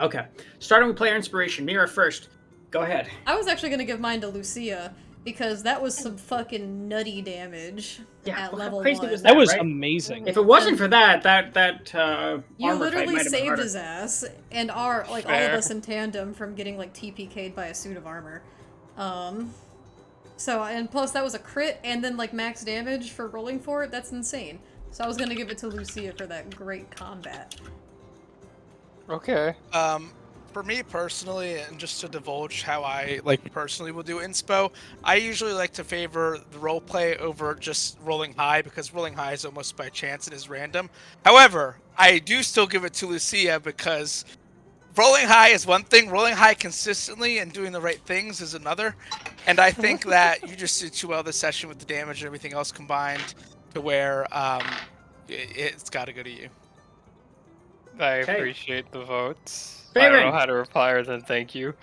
Starting with player inspiration. Mira first. Go ahead. I was actually gonna give mine to Lucia because that was some fucking nutty damage Yeah, at how level crazy 1. was That was right? amazing. If it wasn't for that You armor fight literally might have been saved harder. his ass, and all of Fair. us in tandem from getting like TPK'd by a suit of armor. So and plus that was a crit and then like max damage for rolling for it. That's insane. So I was gonna give it to Lucia for that great combat. Okay. For me personally, and just to divulge how I personally will do inspo, I usually like to favor the roleplay over just rolling high because rolling high is almost by chance and is random. However, I do still give it to Lucia because rolling high is one thing, rolling high consistently and doing the right things is another. And I think that you just did too well this session with the damage and everything else combined to where it's got to go to you. I Okay. appreciate the votes. I Baron. don't know how to reply other than thank you.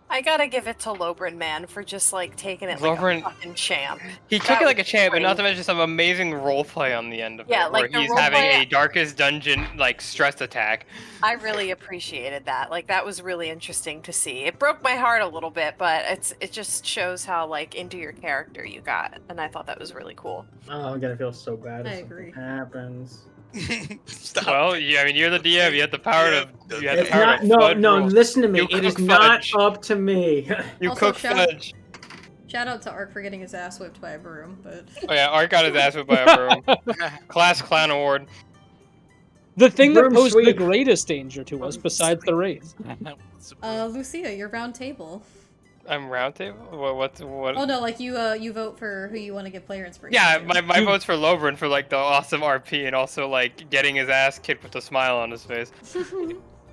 I gotta give it to Lobrin, man, for just taking it like Lobrin- a fucking champ. He took That it like a was champ, and not to great. mention some amazing roleplay on the end of Yeah, it, where like the he's having roleplay- a darkest dungeon stress attack. I really appreciated that. That was really interesting to see. It broke my heart a little bit, but it just shows how into your character you got, and I thought that was really cool. Oh, I'm gonna feel so bad if I something agree. happens. Stop. Well, yeah, I mean, you're the DM. You have the power Yeah, to. You have the It's power not. to No, fudge no. rules. Listen to me. You It is cook not fudge. up to me. You Also, cook fudge. Shout out to Ark for getting his ass whipped by a broom, but Oh yeah, Art got his ass whipped by a broom. Class clown award. The thing that Broom posed the sweep. greatest danger to us, besides the wraith. Lucia, your round table. I'm roundtable. What? Oh no, you vote for who you want to give player inspiration. Yeah, to. my vote's for Lobrin for the awesome RP and also getting his ass kicked with a smile on his face.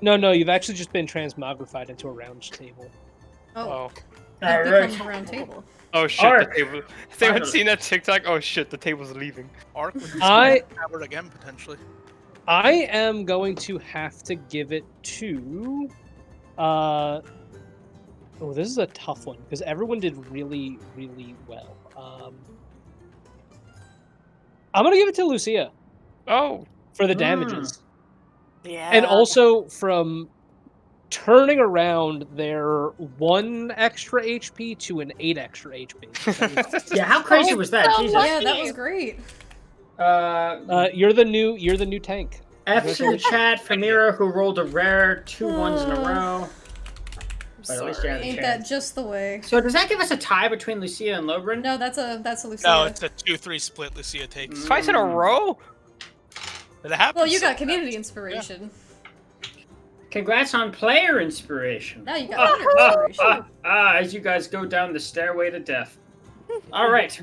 No, you've actually just been transmogrified into a round table. Oh. You've Alright. become the round table. Oh shit, Ark. the table. Has anyone Finally. seen that TikTok? Oh shit, the table's leaving. Arc with powered again potentially. I am going to have to give it to oh, this is a tough one because everyone did really, really well. I'm gonna give it to Lucia Oh. for the damages. Yeah. And also from turning around their 1 extra HP to an 8 extra HP. That was- Yeah, how crazy was that? so Jesus. Yeah, that was great. you're the new tank. F's in the chat for Mira, who rolled a rare 2 ones in a row. But at least you had a Ain't chance. that just the way? So does that give us a tie between Lucia and Lobrin? No, that's a Lucia. No, it's a 2-3 split Lucia takes. Twice in a row? It happens. Well, you got sometimes. community inspiration. Congrats on player inspiration. Now you got player inspiration. As you guys go down the stairway to death. All right.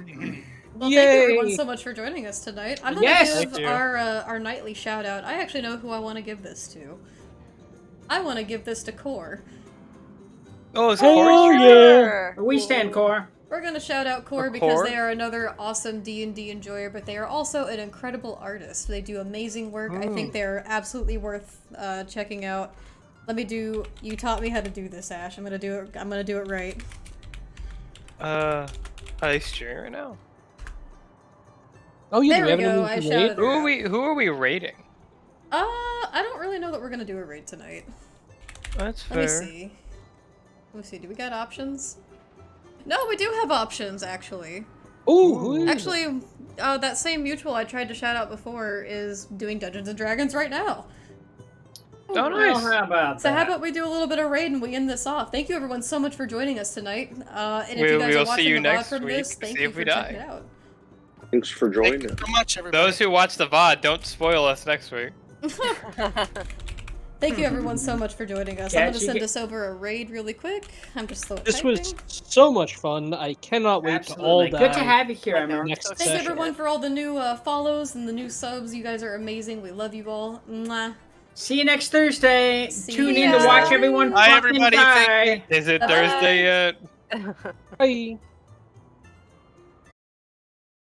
Well, thank you everyone Yay! so much for joining us tonight. I'm gonna Yes! give Thank you. our nightly shout out. I actually know who I want to give this to. I want to give this to Core. Oh, it's Oh, Corey. yeah. We stand core. We're gonna shout out Core Or because Core? they are another awesome D&D enjoyer, but they are also an incredible artist. They do amazing work. I think they're absolutely worth checking out. You taught me how to do this, Ash. I'm gonna do it right. Are they streaming right now? Oh yeah, There do we we have go, an I elite shouted raid? Who are we rating? I don't really know that we're gonna do a raid tonight. That's Let me fair. see. Let me see. Do we got options? No, we do have options, actually. Ooh, who is it? Actually, that same mutual I tried to shout out before is doing Dungeons and Dragons right now. Oh, Well, nice. how about So that? how about we do a little bit of raid and we end this off? Thank you everyone so much for joining us tonight. And if We- you guys we'll are see watching you the VOD next from week this, to thank see you if for we checking die. it out. Thanks for Thank joining you us. so much, everybody. Those who watch the VOD, don't spoil us next week. Thank you everyone so much for joining us. Yeah, I'm gonna you send get- us over a raid really quick. I'm just slow at This typing. was so much fun. I cannot wait to all Absolutely. Good to die have you here, I know. Emma. next Thanks session. everyone for all the new follows and the new subs. You guys are amazing. We love you all. Mwah. See you next Thursday. See Tune in to ya. watch everyone Bye, fucking everybody. Thank die. Is it Bye-bye. Thursday yet? Bye.